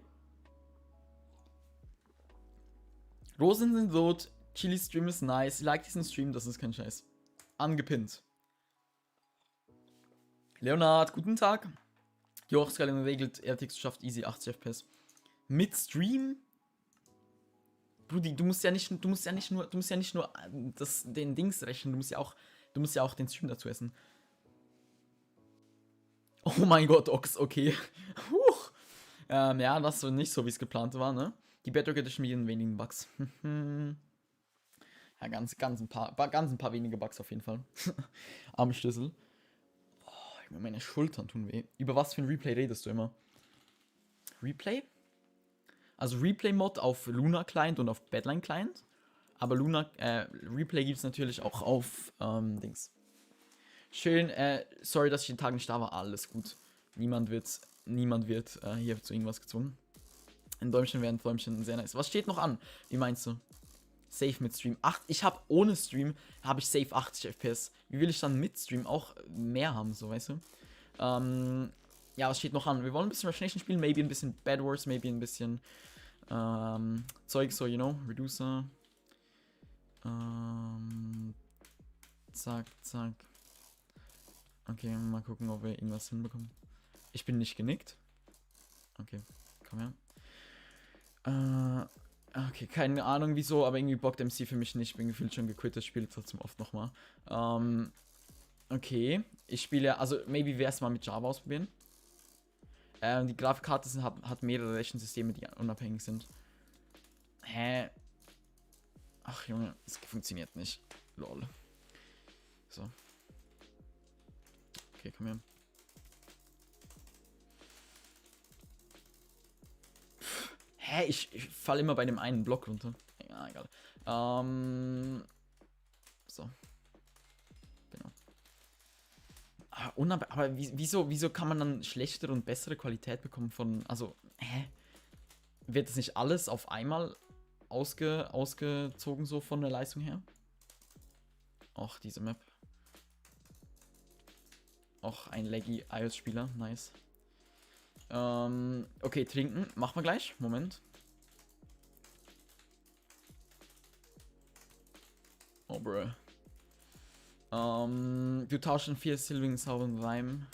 Rosen sind tot. Chili Stream ist nice. Like diesen Stream, das ist kein Scheiß. Angepinnt. Leonard, guten Tag. Joachskalender regelt, RTX schafft easy 80 FPS. Mit Stream? Brudi, du musst ja nicht nur den Dings rechnen, du musst ja auch den Stream dazu essen. Oh mein Gott, Ox, okay. Ja, das ist nicht so, wie es geplant war, ne? Die Bedrock Edition mit den wenigen Bugs. Ja, ganz ein paar wenige Bugs auf jeden Fall. Arme Schlüssel. Meine Schultern tun weh. Über was für ein Replay redest du immer? Replay? Also Replay-Mod auf Luna Client und auf Badline Client. Aber Replay gibt es natürlich auch auf Dings. Schön, sorry, dass ich den Tag nicht da war. Alles gut. Niemand wird hier zu irgendwas gezwungen. Ein Däumchen wäre ein Däumchen sehr nice. Was steht noch an? Wie meinst du? Safe mit Stream. Ohne Stream habe ich safe 80 FPS. Wie will ich dann mit Stream auch mehr haben, so, weißt du? Ja, was steht noch an? Wir wollen ein bisschen Rechination spielen, maybe ein bisschen Bad Wars, maybe ein bisschen Zeug, so, you know, Reducer. Zack, zack. Okay, mal gucken, ob wir irgendwas hinbekommen. Ich bin nicht genickt. Okay, komm her. Okay, keine Ahnung wieso, aber irgendwie bockt MC für mich nicht. Bin gefühlt schon gequittet, spiele trotzdem oft nochmal. Okay, ich spiele, also maybe wir erstmal mit Java ausprobieren. Die Grafikkarte hat mehrere Rechensysteme, die unabhängig sind. Hä? Ach Junge, es funktioniert nicht. Lol. So. Okay, komm her. Hä? Ich falle immer bei dem einen Block runter. Ja, egal. So. Genau. Aber wieso kann man dann schlechtere und bessere Qualität bekommen von. Also, hä? Wird das nicht alles auf einmal ausgezogen so von der Leistung her? Och, diese Map. Och, ein laggy iOS-Spieler. Nice. Okay, trinken. Machen wir gleich. Moment. Oh, bro. Du tauschst einen 4 silbrigen sauberen Reim.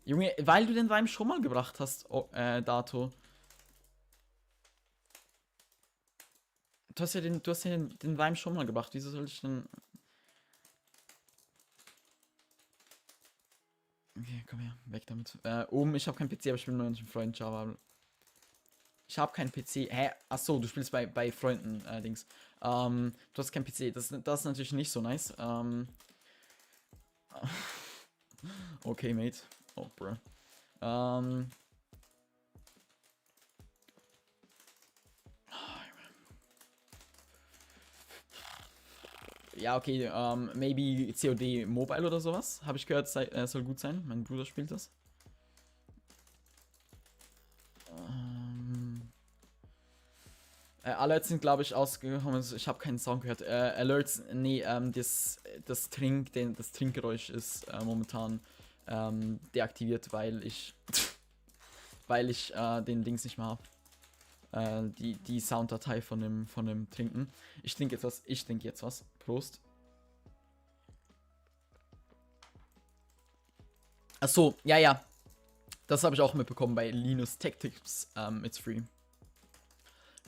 Junge, weil du den Reim schon mal gebracht hast, Dato. Du hast ja den Reim schon mal gebracht. Wieso soll ich denn. Okay, komm her, weg damit. Ich habe keinen PC, aber ich spiele nur mit einem Freund Java. Ich habe keinen PC. Hä? Achso, du spielst bei Freunden, Dings. Du hast keinen PC. Das ist natürlich nicht so nice. Okay, Mate. Oh, bro. Ja, okay, maybe COD Mobile oder sowas. Habe ich gehört, soll gut sein. Mein Bruder spielt das. Alerts sind, glaube ich, ausgekommen. Ich habe keinen Sound gehört. Alerts, nee, das Trinkgeräusch ist momentan deaktiviert, weil ich den Dings nicht mehr habe. Die Sounddatei von dem Trinken. Ich trinke jetzt was. Prost. Achso, ja. Das habe ich auch mitbekommen bei Linus Tech Tips. It's free.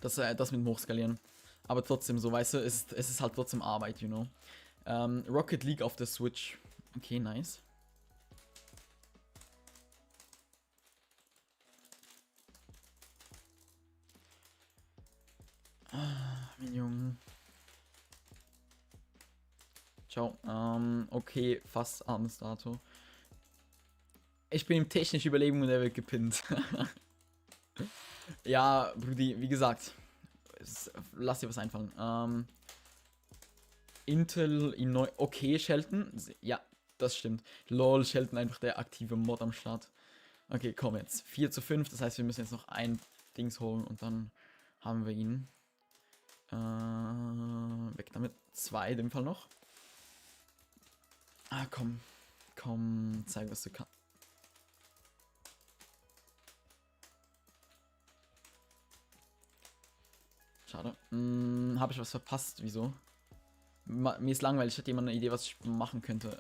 Das mit dem Hochskalieren. Aber trotzdem, so, weißt du, es ist halt trotzdem Arbeit, you know. Rocket League auf der Switch. Okay, nice. Mein Junge. Ciao. Okay, fast armes Dato. Ich bin ihm technisch überlegen und er wird gepinnt. Ja, Brudi, wie gesagt, lass dir was einfallen. Intel in neu. Okay, Shelton. Ja, das stimmt. Lol, Shelton einfach der aktive Mod am Start. Okay, komm jetzt. 4:5, das heißt, wir müssen jetzt noch ein Dings holen und dann haben wir ihn. Weg damit. 2 in dem Fall noch. Ah, komm. Komm, zeig, was du kannst. Schade. Habe ich was verpasst? Wieso? Mir ist langweilig. Hat jemand eine Idee, was ich machen könnte?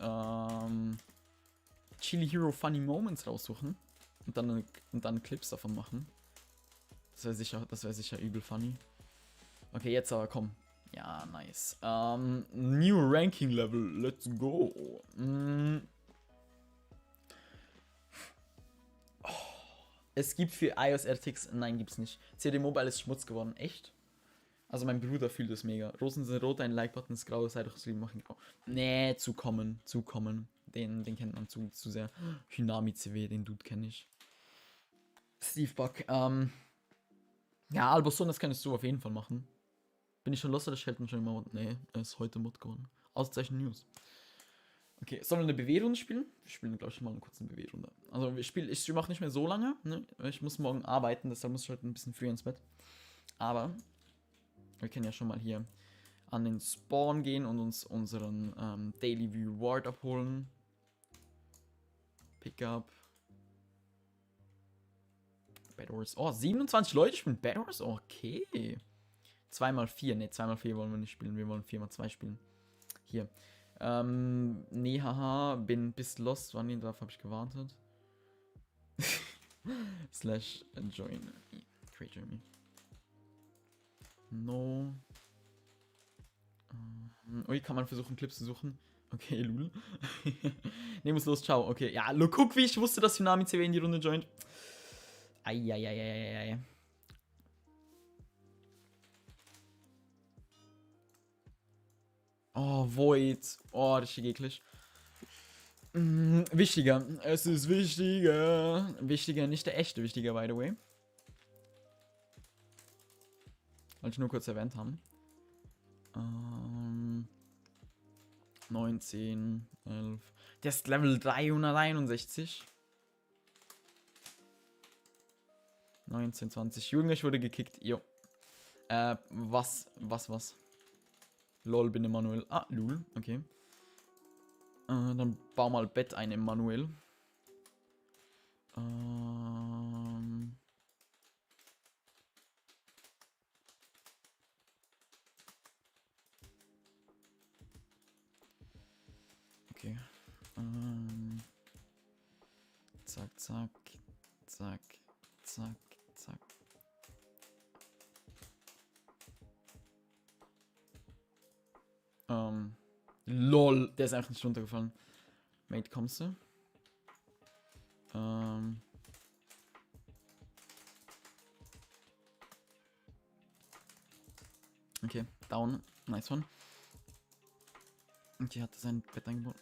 Chili Hero Funny Moments raussuchen. Und dann Clips davon machen. Das wäre sicher übel funny. Okay, jetzt aber komm. Ja, nice. New Ranking Level. Let's go. Es gibt für iOS RTX. Nein, gibt's nicht. COD Mobile ist Schmutz geworden. Echt? Also mein Bruder fühlt das mega. Rosen sind rot, ein Like-Button ist grau, sei doch so, machen grau. Nee, zu kommen. Den kennt man zu sehr. Hynami CW, den Dude kenne ich. Steve Buck, ja, Alboson, das kannst du auf jeden Fall machen. Bin ich schon los oder Shelton schon immer? Nee, er ist heute Mod geworden. Auszeichen News. Okay, sollen wir eine BW-Runde spielen? Wir spielen, glaube ich, mal eine kurze BW-Runde. Also ich mache nicht mehr so lange, ne? Ich muss morgen arbeiten, deshalb muss ich heute ein bisschen früher ins Bett. Aber wir können ja schon mal hier an den Spawn gehen und uns unseren Daily Reward abholen. Pickup. Bad Horse. Oh, 27 Leute spielen Bad Horse? Okay. 2x4. Ne, 2x4 wollen wir nicht spielen. Wir wollen 4x2 spielen. Hier. Nee, haha. Bin bis lost. Wann darauf habe ich gewartet. Slash join. Create Journey. No. Ui, kann man versuchen, Clips zu suchen. Okay, Lul. Ne, muss los, ciao. Okay, ja, guck, wie ich wusste, dass Tsunami CW in die Runde joint. Eieieiei. Oh, Void. Oh, richtig eklig. Wichtiger. Es ist wichtiger. Wichtiger, nicht der echte Wichtiger, by the way. Wollte ich nur kurz erwähnt haben. 19, 11. Der ist Level 361. 19, 20. Junge, wurde gekickt. Jo. Was? Lol, bin Emanuel. Ah, Lul, okay. Dann bau mal Bett ein, Emanuel. Okay. Zack, zack, zack, zack, zack. Lol, der ist einfach nicht runtergefallen. Mate, kommst du? Okay, down. Nice one. Und die hatte sein Bett eingebaut.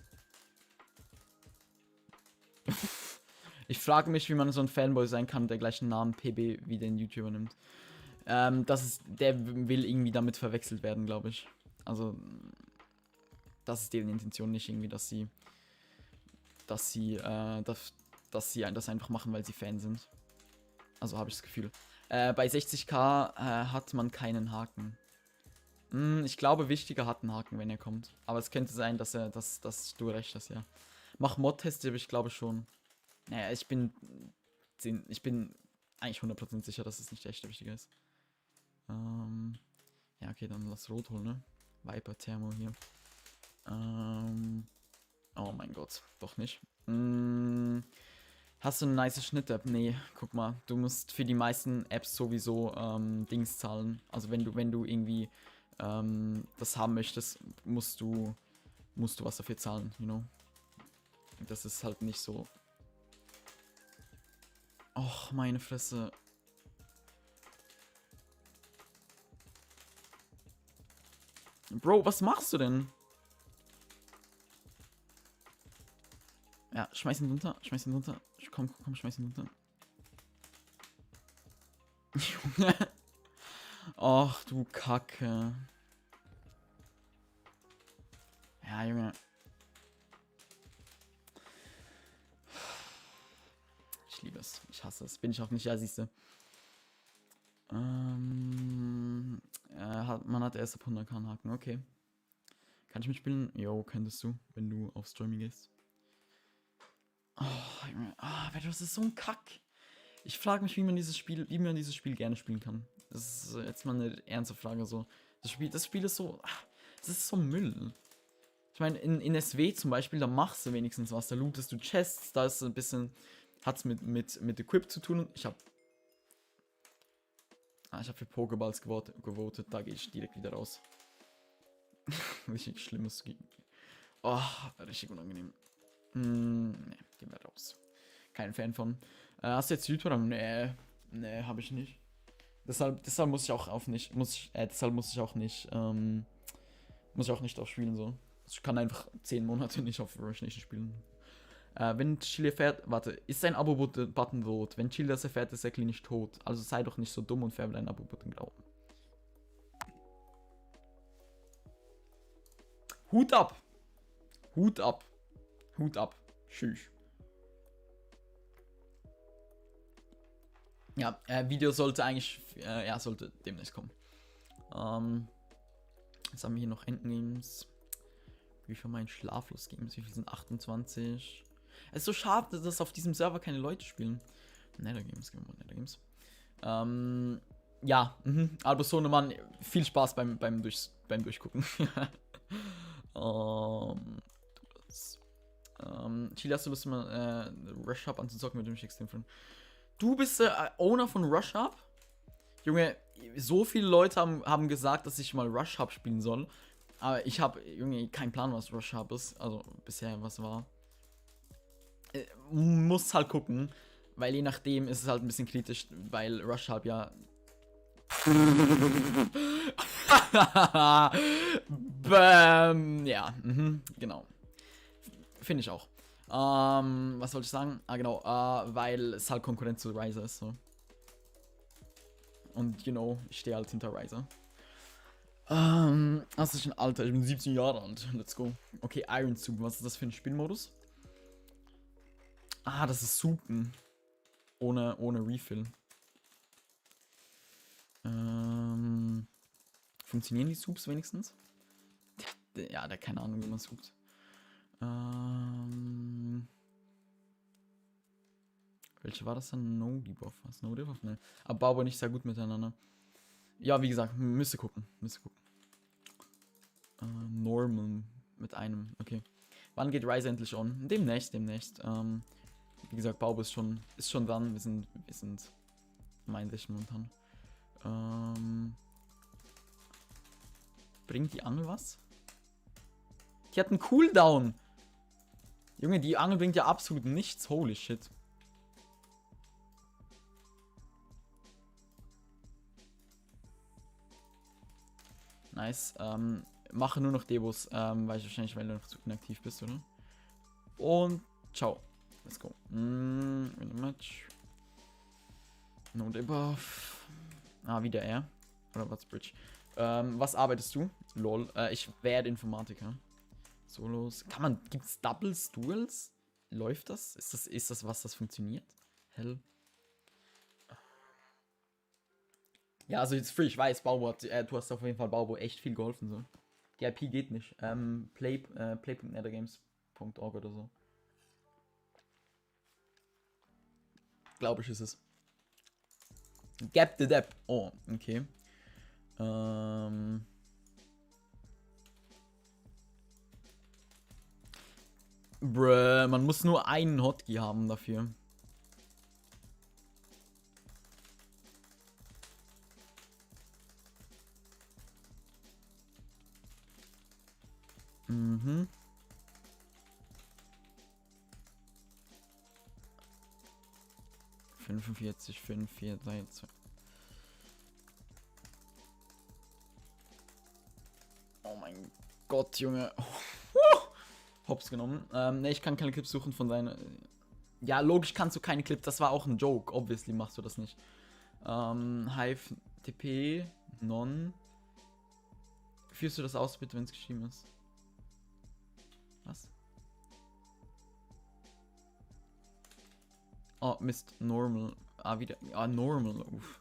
Ich frage mich, wie man so ein Fanboy sein kann, der gleichen Namen PB wie den YouTuber nimmt. Der will irgendwie damit verwechselt werden, glaube ich. Also, das ist deren Intention, nicht irgendwie, dass sie das einfach machen, weil sie Fan sind. Also habe ich das Gefühl. Bei 60k hat man keinen Haken. Ich glaube, Wichtiger hat einen Haken, wenn er kommt. Aber es könnte sein, dass du recht hast, ja. Mach Mod-Test, aber ich glaube schon. Naja, ich bin eigentlich 100% sicher, dass es nicht der echte Wichtiger ist. Ja, okay, dann lass Rot holen, ne? Viper Thermo hier. Oh mein Gott, doch nicht. Hast du eine nice Schnitt-App? Nee, guck mal. Du musst für die meisten Apps sowieso Dings zahlen. Also wenn du irgendwie das haben möchtest, musst du was dafür zahlen, you know? Das ist halt nicht so. Och, meine Fresse. Bro, was machst du denn? Ja, schmeiß ihn runter, Komm, schmeiß ihn runter. Junge. Och, du Kacke. Ja, Junge. Ich liebe es. Ich hasse es. Bin ich auch nicht, ja, siehste. Man hat erst ab 100k einen Haken, okay. Kann ich mitspielen? Jo, könntest du, wenn du auf Streaming gehst. Oh, Junge. Das ist so ein Kack. Ich frage mich, wie man dieses Spiel gerne spielen kann. Das ist jetzt mal eine ernste Frage so. Das Spiel ist so. Das ist so Müll. Ich meine, in SW zum Beispiel, da machst du wenigstens was. Da lootest du Chests, da ist ein bisschen. Hat's mit Equip zu tun. Ich habe für Pokeballs gewotet, da gehe ich direkt wieder raus. Richtig schlimmes. Oh, richtig unangenehm. Ne, gehen wir raus. Kein Fan von. Hast du jetzt Südprogramm? Nee, habe ich nicht. Deshalb muss ich auch nicht auf Spielen so. Ich kann einfach 10 Monate nicht auf Rush Nation spielen. Wenn Chile erfährt, warte, ist sein Abo-Button rot? Wenn Chile das erfährt, ist er klinisch tot. Also sei doch nicht so dumm und färbe deinen Abo-Button grau. Hut ab! Hut ab! Hut ab! Tschüss. Ja, Video sollte eigentlich, sollte demnächst kommen. Jetzt haben wir hier noch Endgames. Wie viel mein Schlaflos-Games? Wie viel sind 28? Es ist so schade, dass auf diesem Server keine Leute spielen. Nethergames, gehen wir mal Nethergames. Ja, Albus Sohnemann, viel Spaß beim Durchgucken. Chile, hast du Lust, mal Rush Hub anzuzocken, mit dem ich extrem finde? Du bist der Owner von Rush Hub? Junge, so viele Leute haben gesagt, dass ich mal Rush Hub spielen soll. Aber ich habe irgendwie keinen Plan, was Rush Hub ist. Also bisher was war. Muss halt gucken, weil je nachdem ist es halt ein bisschen kritisch, weil Rush Hub ja. Ja, genau. Finde ich auch. Was wollte ich sagen? Ah, genau, weil es halt Konkurrenz zu Ryzer ist, so. Und, ich stehe halt hinter Ryzer. Das ist ein Alter, ich bin 17 Jahre alt. Let's go. Okay, Iron Soup, was ist das für ein Spielmodus? Ah, das ist Soupen. Ohne Refill. Funktionieren die Soups wenigstens? Ja, der keine Ahnung, wie man soupt. Welche war das dann? No Debuff. Was? No Debuff? Ne. Aber nicht sehr gut miteinander. Ja, wie gesagt, müsste gucken. Normal mit einem. Okay. Wann geht Rise endlich on? Demnächst. Wie gesagt, Baubo ist schon dran. Wir sind meintlich momentan. Bringt die Angel was? Die hat einen Cooldown. Junge, die Angel bringt ja absolut nichts. Holy shit. Nice. Mache nur noch Devos, weil ich wahrscheinlich, weil du noch zu inaktiv bist, oder? Und ciao. Let's go. In a match. No debuff. Ah, wieder er. Oder was, Bridge? Was arbeitest du? Lol. Ich werde Informatiker. Solos. Gibt's Doubles, Duels? Läuft das? Ist das was, das funktioniert? Hell. Ja, also jetzt free, ich weiß, Baubo du hast auf jeden Fall Baubo echt viel geholfen, so. Die IP geht nicht. Play.nethergames.org oder so. Glaube ich, ist es. Gap the Depp. Oh, okay. Bruh, man muss nur einen Hotkey haben dafür. Mhm. ...45, 5, 4, 3, 2. Oh mein Gott, Junge. Hops genommen. Ne, ich kann keine Clips suchen von seiner... Ja, logisch kannst du keine Clips. Das war auch ein Joke. Obviously machst du das nicht. Hive, TP, Non. Führst du das aus, bitte, wenn es geschrieben ist? Was? Oh, Mist. Normal. Ah, wieder. Ah, Normal. Uff.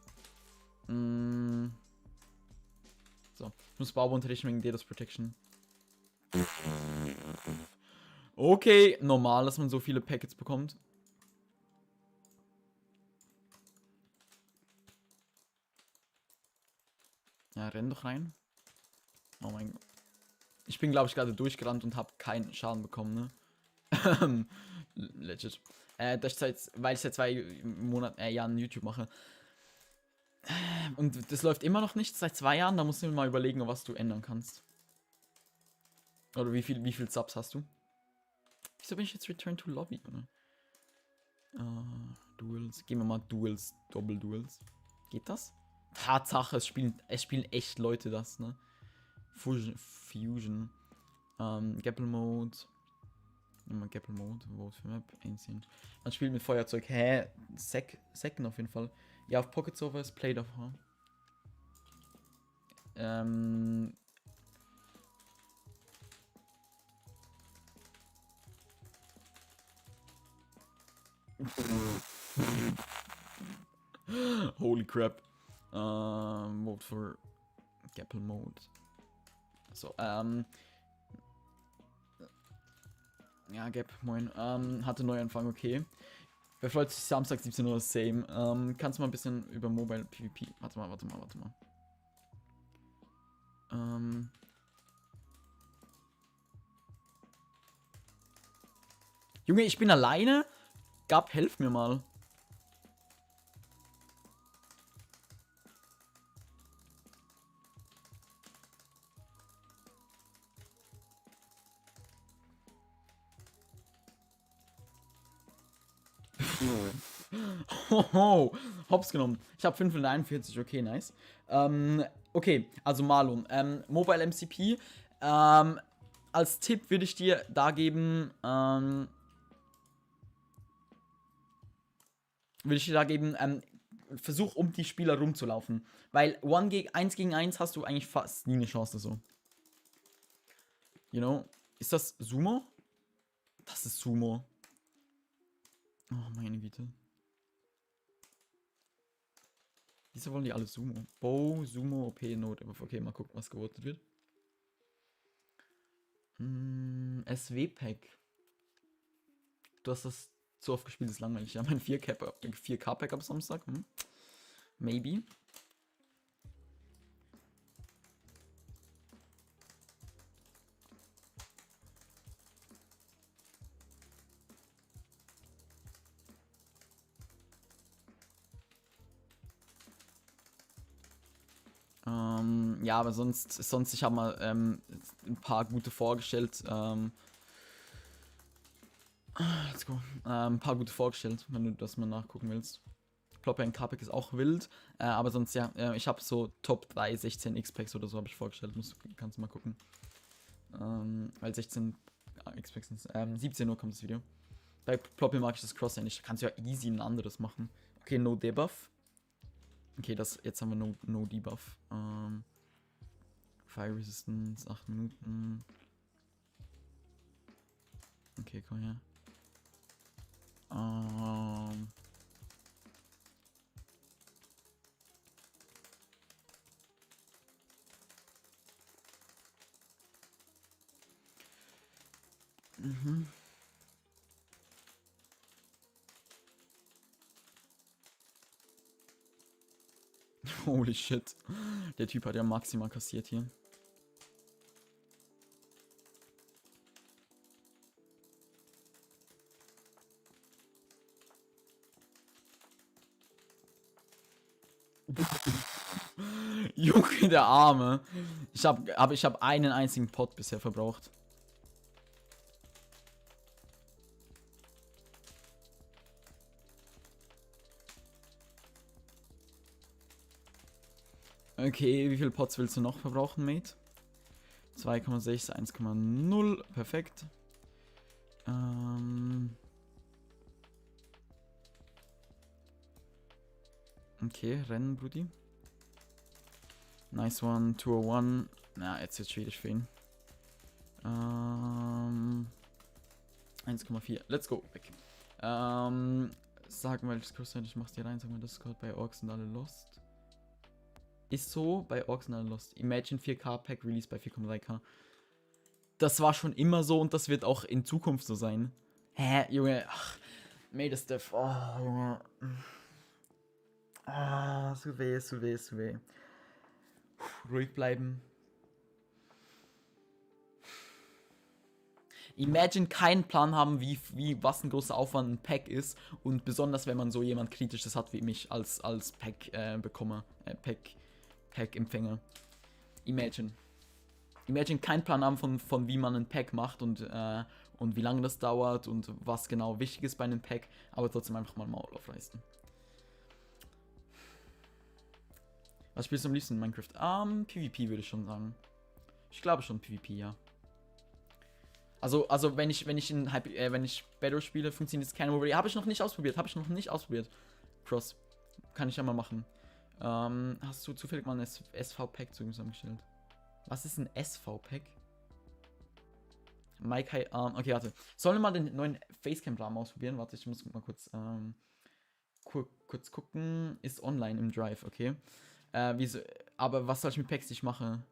So. Ich muss Baubo unterrichten wegen DDoS Protection. Okay, normal, dass man so viele Packets bekommt. Ja, renn doch rein. Oh mein Gott. Ich bin, glaube ich, gerade durchgerannt und habe keinen Schaden bekommen, ne? Legit. Weil ich seit 2 Jahren YouTube mache. Und das läuft immer noch nicht seit 2 Jahren. Da musst du mir mal überlegen, was du ändern kannst. Oder wie viel Subs hast du? Wieso bin ich jetzt Return to Lobby, oder? Duels. Gehen wir mal Duels, Doppel-Duels. Geht das? Tatsache, es spielen echt Leute das, ne? Fusion. Gapple Mode. Immer Gapple Mode. Vote für Map. Einziehen. Man spielt mit Feuerzeug. Hä? Second auf jeden Fall. Ja, auf Pocket Server ist Play davor. Holy crap. Vote for Gapple Mode. So, ja, Gap, moin. Hatte Neuanfang, okay. Wer freut sich Samstag 17 Uhr, same. Kannst du mal ein bisschen über Mobile PvP... Warte mal. Junge, ich bin alleine? Gab, helf mir mal. Hoho, hops genommen. Ich habe 541, okay, nice. Okay, also Marlon. Mobile MCP. Als Tipp würde ich dir da geben, versuch um die Spieler rumzulaufen. Weil 1 gegen 1 hast du eigentlich fast nie eine Chance so. You know? Ist das Sumo? Das ist Sumo. Oh, meine Güte. Wieso wollen die alle Sumo? Bow, Sumo, OP, Note. Okay, mal gucken, was gewotet wird. SW-Pack. Du hast das zu oft gespielt, ist langweilig. Ja, mein 4K-Pack am Samstag. Maybe. Ja, aber sonst ich habe mal ein paar gute vorgestellt. Let's go. Ein paar gute vorgestellt, wenn du das mal nachgucken willst. Plopper in Carpack ist auch wild, aber sonst ja, ich habe so Top 3 16 X-Packs oder so habe ich vorgestellt, kannst du mal gucken. Weil 16 X-Packs sind, 17 Uhr kommt das Video. Bei Ploppy mag ich das Cross ja nicht, da kannst du ja easy ein anderes machen. Okay, no Debuff. Okay, jetzt haben wir no Debuff. Fire Resistance, 8 Minuten. Okay, komm her. Holy shit. Der Typ hat ja maximal kassiert hier. Junge, der Arme. Ich hab einen einzigen Pot bisher verbraucht. Okay, wie viele Pots willst du noch verbrauchen, Mate? 2,6, 1,0. Perfekt. Okay, Rennen, Brudi. Nice one, 201. Na, jetzt wird's schwierig für ihn. 1,4. Let's go. Weg. Sag mal, das Kurs ich mach's dir rein. Sag mal, das Code bei Orks sind alle lost. Ist so, bei Orks sind alle lost. Imagine 4K Pack Release bei 4,3K. Das war schon immer so und das wird auch in Zukunft so sein. Hä, Junge. Ach, made Stuff. Oh, Junge. Ah, so weh, so weh, so weh. Ruhig bleiben. Imagine keinen Plan haben, was ein großer Aufwand ein Pack ist. Und besonders, wenn man so jemand Kritisches hat wie mich als Pack-Bekommer. Pack-Empfänger. Imagine keinen Plan haben von wie man ein Pack macht und wie lange das dauert und was genau wichtig ist bei einem Pack. Aber trotzdem einfach mal Maul aufreißen. Was spielst du am liebsten in Minecraft? PvP würde ich schon sagen. Ich glaube schon PvP, ja. Also wenn ich Battle spiele, funktioniert es keine Mobile. Habe ich noch nicht ausprobiert. Cross. Kann ich ja mal machen. Hast du zufällig mal ein SV-Pack zusammengestellt? Was ist ein SV-Pack? Mike, okay, warte. Sollen wir mal den neuen Facecam-Rahmen ausprobieren? Warte, ich muss mal kurz gucken. Ist online im Drive, okay. Aber was soll ich mit Packs, die ich mache?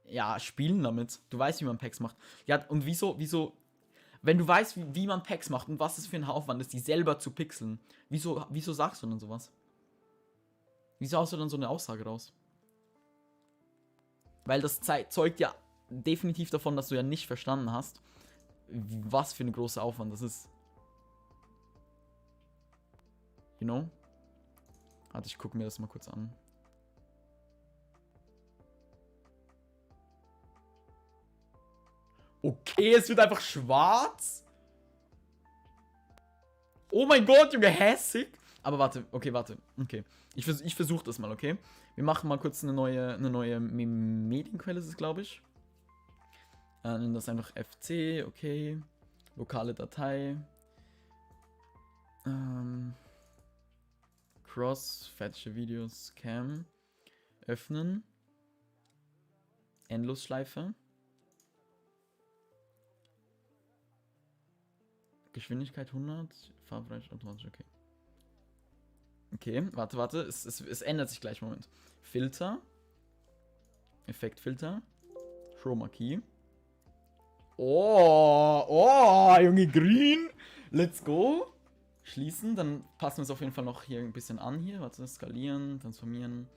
Ja, spielen damit. Du weißt, wie man Packs macht. Ja, und wieso, wenn du weißt, wie man Packs macht und was es für ein Aufwand ist, die selber zu pixeln, wieso sagst du dann sowas? Wieso hast du dann so eine Aussage raus? Weil das zeugt ja definitiv davon, dass du ja nicht verstanden hast, was für ein großer Aufwand das ist. You know? Warte, ich gucke mir das mal kurz an. Okay, es wird einfach schwarz. Oh mein Gott, Junge, hässig. Aber warte, okay, warte. Okay. Ich versuche das mal, okay? Wir machen mal kurz eine neue Medienquelle, ist es, glaube ich. Nennen das einfach FC, okay. Lokale Datei. Cross, fertige Videos, Cam. Öffnen. Endlosschleife. Geschwindigkeit 100, Farbbereich automatisch, okay. Okay, warte, es ändert sich gleich, Moment. Filter. Effektfilter. Chroma Key. Oh, Junge, green. Let's go. Schließen, dann passen wir es auf jeden Fall noch hier ein bisschen an hier. Warte, skalieren, transformieren.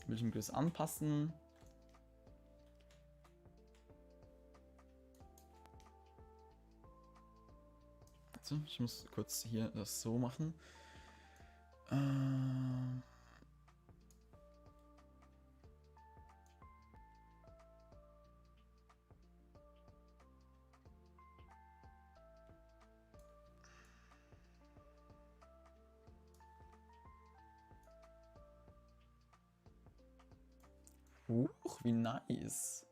Bildschirmgröße anpassen. Ich muss kurz hier das so machen. Wie nice.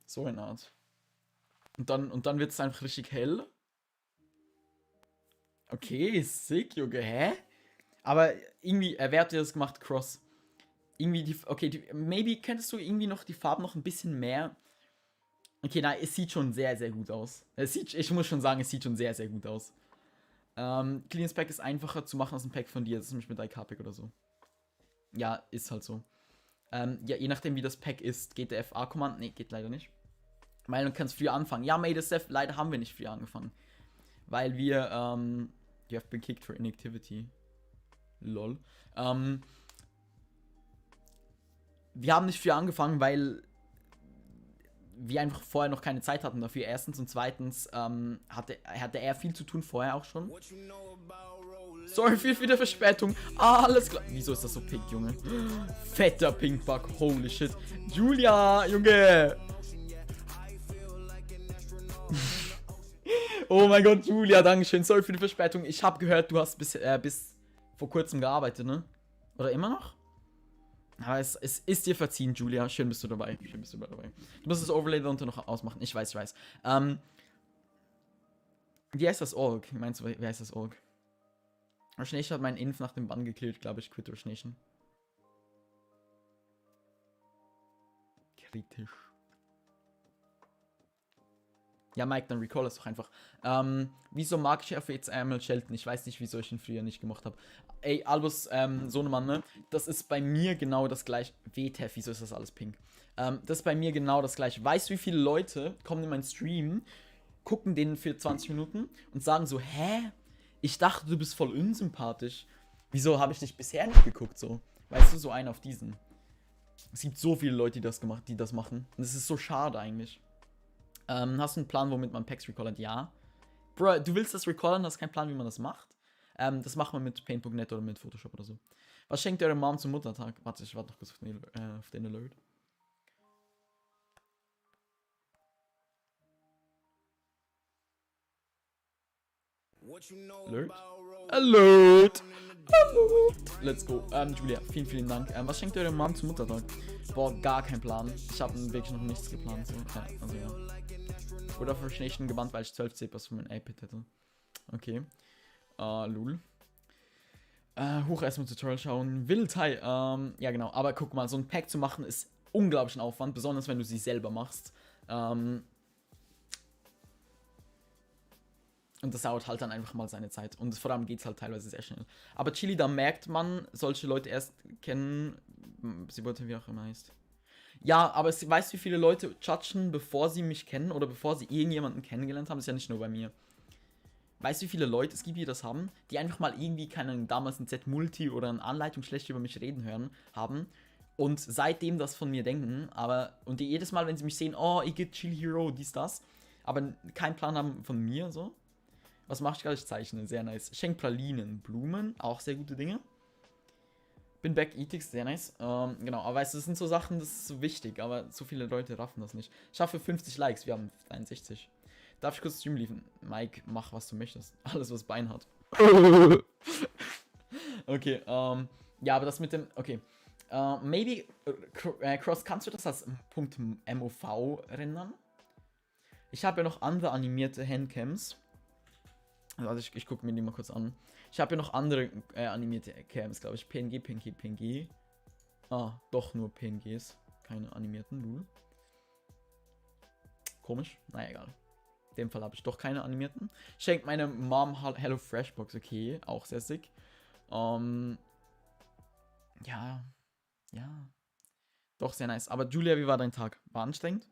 So eine Art. Und dann wird es einfach richtig hell. Okay, sick, Junge, hä? Aber irgendwie, wer hat dir das gemacht, Cross? Irgendwie okay, maybe könntest du irgendwie noch die Farben noch ein bisschen mehr. Okay, nein, es sieht schon sehr, sehr gut aus. Ich muss schon sagen, es sieht schon sehr, sehr gut aus. Cleanest Pack ist einfacher zu machen als ein Pack von dir. Das ist nämlich mit IK-Pack oder so. Ja, ist halt so. Ja, je nachdem wie das Pack ist, geht der FA-Command. Ne, geht leider nicht. Weil du kannst früher anfangen. Ja, Made Seth, leider haben wir nicht früher angefangen. Weil wir, you have been kicked for inactivity. Lol. Wir haben nicht früher angefangen, weil wir einfach vorher noch keine Zeit hatten dafür. Erstens und zweitens hatte er viel zu tun vorher auch schon. Sorry für die Verspätung. Alles klar. Wieso ist das so pink, Junge? Fetter Pinkbug. Holy shit. Julia, Junge. Oh mein Gott, Julia, dankeschön. Sorry für die Verspätung. Ich habe gehört, du hast bis vor kurzem gearbeitet, ne? Oder immer noch? Aber es ist dir verziehen, Julia. Schön bist du dabei. Du musst das Overlay darunter noch ausmachen. Ich weiß. Wie heißt das Org? Meinst du, wie heißt das Org? Schnation hat meinen Inf nach dem Bann gekillt, glaube ich. Quit Schnation. Kritisch. Ja, Mike, dann recall es doch einfach. Wieso mag ich auf jetzt einmal Shelton? Ich weiß nicht, wieso ich ihn früher nicht gemacht habe. Ey, Albus, Sohnemann, ne? Das ist bei mir genau das gleiche. WTF, wieso ist das alles pink? Das ist bei mir genau das gleiche. Weißt du, wie viele Leute kommen in meinen Stream, gucken den für 20 Minuten und sagen so, hä? Ich dachte, du bist voll unsympathisch. Wieso habe ich dich bisher nicht geguckt, so? Weißt du, so einen auf diesen. Es gibt so viele Leute, die das machen. Und es ist so schade eigentlich. Hast du einen Plan, womit man Packs recallert? Ja. Bro, du willst das recallern, hast keinen Plan, wie man das macht? Das macht man mit Paint.net oder mit Photoshop oder so. Was schenkt eure Mom zum Muttertag? Warte, ich warte noch kurz auf den Alert. Alert! Let's go. Julia, vielen Dank. Was schenkt eure Mom zum Muttertag? Boah, gar kein Plan. Ich habe wirklich noch nichts geplant. So. Ja, also ja. Oder für Schnation gebannt, weil ich 12 CPs für mein iPad hätte. Okay. Lul. Hoch erstmal Tutorial schauen. Wildhai. Ja, genau. Aber guck mal, so ein Pack zu machen ist unglaublich ein Aufwand. Besonders wenn du sie selber machst. Und das dauert halt dann einfach mal seine Zeit. Und vor allem geht es halt teilweise sehr schnell. Aber Chili, da merkt man solche Leute erst kennen. Sie wollte, wie auch immer heißt. Ja, aber weißt du, wie viele Leute judgen, bevor sie mich kennen oder bevor sie irgendjemanden kennengelernt haben? Das ist ja nicht nur bei mir. Weißt du, wie viele Leute es gibt, die das haben? Die einfach mal irgendwie, damals ein Z-Multi oder eine Anleitung schlecht über mich reden hören haben. Und seitdem das von mir denken. Und die jedes Mal, wenn sie mich sehen, oh, ich get Chill Hero, dies, das. Aber keinen Plan haben von mir, so. Was mache ich gerade? Ich zeichne, sehr nice. Schenk Pralinen, Blumen, auch sehr gute Dinge. Bin back, Ethics, sehr nice. Genau, aber weißt du, das sind so Sachen, das ist so wichtig, aber so viele Leute raffen das nicht. Ich schaffe 50 Likes, wir haben 61. Darf ich kurz Stream liefen? Mike, mach, was du möchtest. Alles, was Bein hat. Okay, ja, aber das mit dem, okay. Maybe, Cross, kannst du das als Punkt .mov rendern? Ich habe ja noch andere animierte Handcams. Also ich gucke mir die mal kurz an. Ich habe ja noch andere animierte Cams, glaube ich. PNG, PNG, PNG. Ah, doch nur PNGs. Keine animierten, lul. Komisch. Naja, egal. In dem Fall habe ich doch keine animierten. Schenkt meine Mom Hello Fresh Box. Okay, auch sehr sick. Ja. Ja. Doch, sehr nice. Aber Julia, wie war dein Tag? War anstrengend?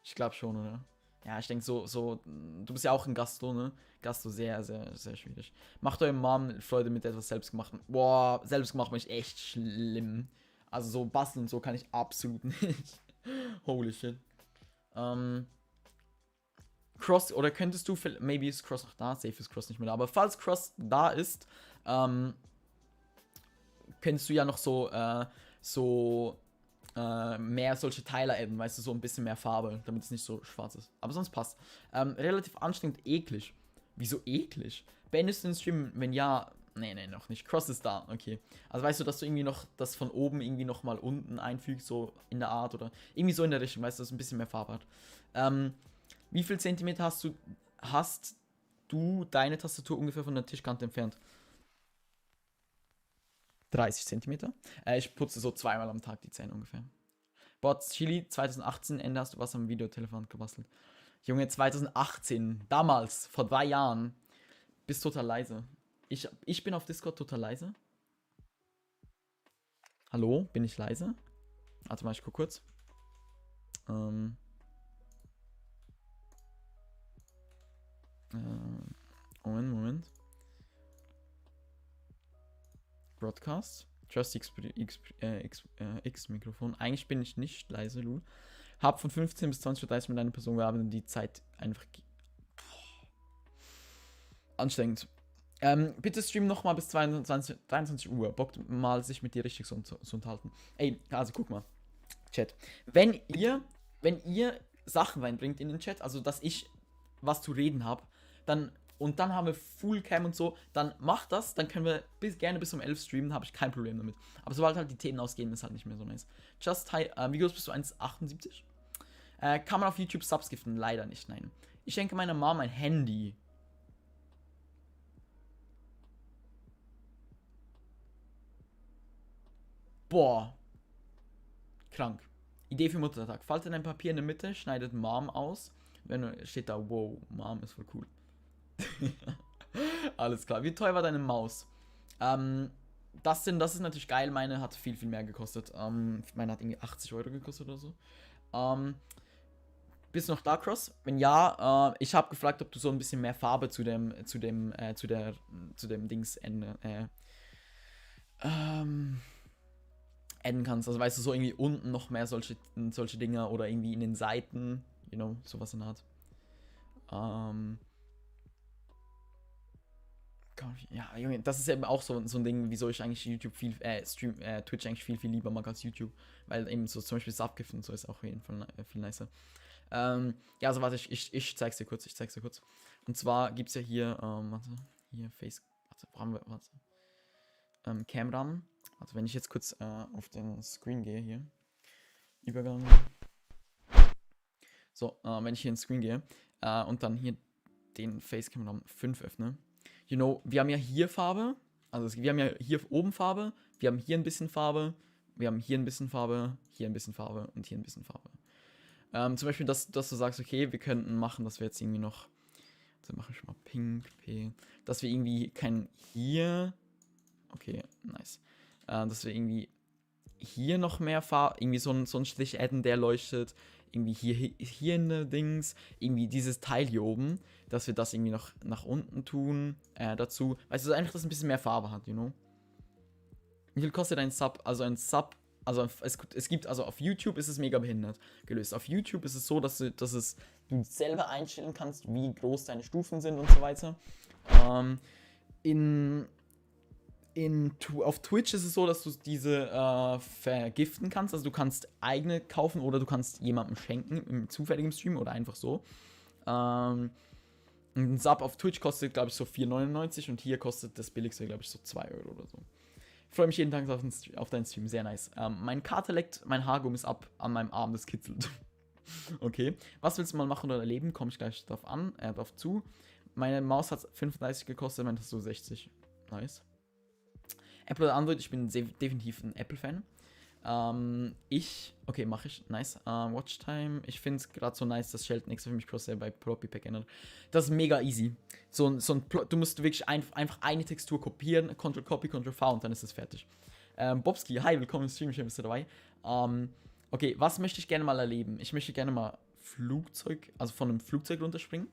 Ich glaube schon, oder? Ja, ich denke du bist ja auch ein Gasto, ne? Gasto sehr, sehr, sehr schwierig. Macht eurem Mom Freude mit etwas Selbstgemachten. Boah, selbstgemacht bin ich echt schlimm. Also so basteln und so kann ich absolut nicht. Holy shit. Cross, oder könntest du, maybe ist Cross noch da, safe ist Cross nicht mehr da, aber falls Cross da ist, könntest du ja noch mehr solche Teile adden, weißt du, so ein bisschen mehr Farbe, damit es nicht so schwarz ist. Aber sonst passt. Relativ anstrengend, eklig. Wieso eklig? Beendest du den Stream? Wenn ja, nee, noch nicht. Cross ist da, okay. Also weißt du, dass du irgendwie noch das von oben irgendwie noch mal unten einfügst, so in der Art oder irgendwie so in der Richtung, weißt du, dass es ein bisschen mehr Farbe hat. Wie viel Zentimeter hast du deine Tastatur ungefähr von der Tischkante entfernt? 30 Zentimeter. Ich putze so zweimal am Tag die Zähne ungefähr. Bots Chili, 2018, Ende hast du was am Videotelefon gebastelt. Junge, 2018, damals, vor 3 Jahren, bist total leise. Ich bin auf Discord total leise. Hallo, bin ich leise? Warte mal, ich guck kurz. Moment. Broadcast. Just X Mikrofon. Eigentlich bin ich nicht leise, Lul. Hab von 15 bis 20.30 Uhr mit einer Person gearbeitet und die Zeit einfach anstrengend. Bitte stream nochmal bis 23 Uhr. Bock mal, sich mit dir richtig zu unterhalten. Ey, also guck mal. Chat. Wenn ihr Sachen reinbringt in den Chat, also dass ich was zu reden habe, dann haben wir Full Cam und so, dann macht das, dann können wir gerne bis um 11 streamen, habe ich kein Problem damit. Aber sobald halt die Themen ausgehen, ist halt nicht mehr so nice. Wie groß bist du? 1,78? Kann man auf YouTube Subs giften? Leider nicht, nein. Ich schenke meiner Mom ein Handy. Boah. Krank. Idee für Muttertag. Faltet ein Papier in der Mitte, schneidet Mom aus. Wenn steht da, wow, Mom ist voll cool. Alles klar. Wie teuer war deine Maus? Das ist natürlich geil. Meine hat viel, viel mehr gekostet. Meine hat irgendwie 80 Euro gekostet oder so. Bist du noch da, Cross? Wenn ja, ich habe gefragt, ob du so ein bisschen mehr Farbe zu dem Dings adden kannst. Also weißt du, so irgendwie unten noch mehr solche Dinger oder irgendwie in den Seiten, sowas in der Art. Ja, Junge, das ist eben auch so ein Ding, wieso ich eigentlich Twitch eigentlich viel, viel lieber mag als YouTube. Weil eben so zum Beispiel Subgift und so ist auch auf jeden Fall viel nicer. Ja, also warte, ich zeig's dir kurz, Und zwar gibt's ja hier, Camram. Also wenn ich jetzt kurz auf den Screen gehe hier. Übergang. So, wenn ich hier ins Screen gehe und dann hier den Facecam 5 öffne. Wir haben ja hier Farbe, also wir haben ja hier oben Farbe, wir haben hier ein bisschen Farbe, wir haben hier ein bisschen Farbe, hier ein bisschen Farbe und hier ein bisschen Farbe. Zum Beispiel, dass du sagst, okay, wir könnten machen, dass wir jetzt irgendwie noch, also mache ich mal Pink, P, dass wir irgendwie kein hier, okay, nice, dass wir irgendwie hier noch mehr Farbe, irgendwie so einen Strich adden, der leuchtet, irgendwie hier in der Dings, irgendwie dieses Teil hier oben, dass wir das irgendwie noch nach unten tun, dazu, weißt du, einfach, dass es ein bisschen mehr Farbe hat, Wie viel kostet ein Sub? Also ein Sub, also es gibt, also auf YouTube ist es mega behindert gelöst. Auf YouTube ist es so, dass du selber einstellen kannst, wie groß deine Stufen sind und so weiter. Auf Twitch ist es so, dass du diese vergiften kannst. Also du kannst eigene kaufen oder du kannst jemandem schenken im zufälligen Stream oder einfach so. Ein Sub auf Twitch kostet, glaube ich, so 4,99 und hier kostet das billigste, glaube ich, so 2 Euro oder so. Ich freue mich jeden Tag auf deinen Stream, sehr nice. Mein Kater leckt mein Haargummi ist ab an meinem Arm, das kitzelt. Okay, was willst du mal machen oder erleben? Komme ich gleich drauf zu. Meine Maus hat 35 gekostet, meine Tastatur 60. Nice. Apple oder Android, ich bin definitiv ein Apple-Fan. Okay, mache ich. Nice. Watchtime. Ich finde es gerade so nice, dass Sheldon extra für mich Crosshair bei Ploppy Pack ändert. Das ist mega easy. Du musst wirklich einfach eine Textur kopieren, Ctrl-Copy, Ctrl-V und dann ist es fertig. Bobski, hi, willkommen im Stream, schön, bist du dabei. Okay, was möchte ich gerne mal erleben? Ich möchte gerne mal von einem Flugzeug runterspringen.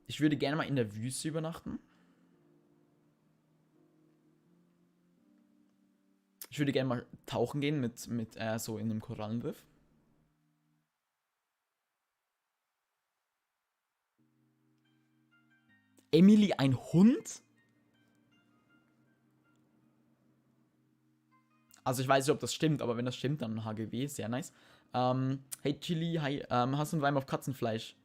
Ich würde gerne mal in der Wüste übernachten. Ich würde gerne mal tauchen gehen mit so in einem Korallenriff. Emily, ein Hund? Also ich weiß nicht, ob das stimmt, aber wenn das stimmt, dann HGW, sehr nice. Hey Chili, hi, hast du einen Wein auf Katzenfleisch?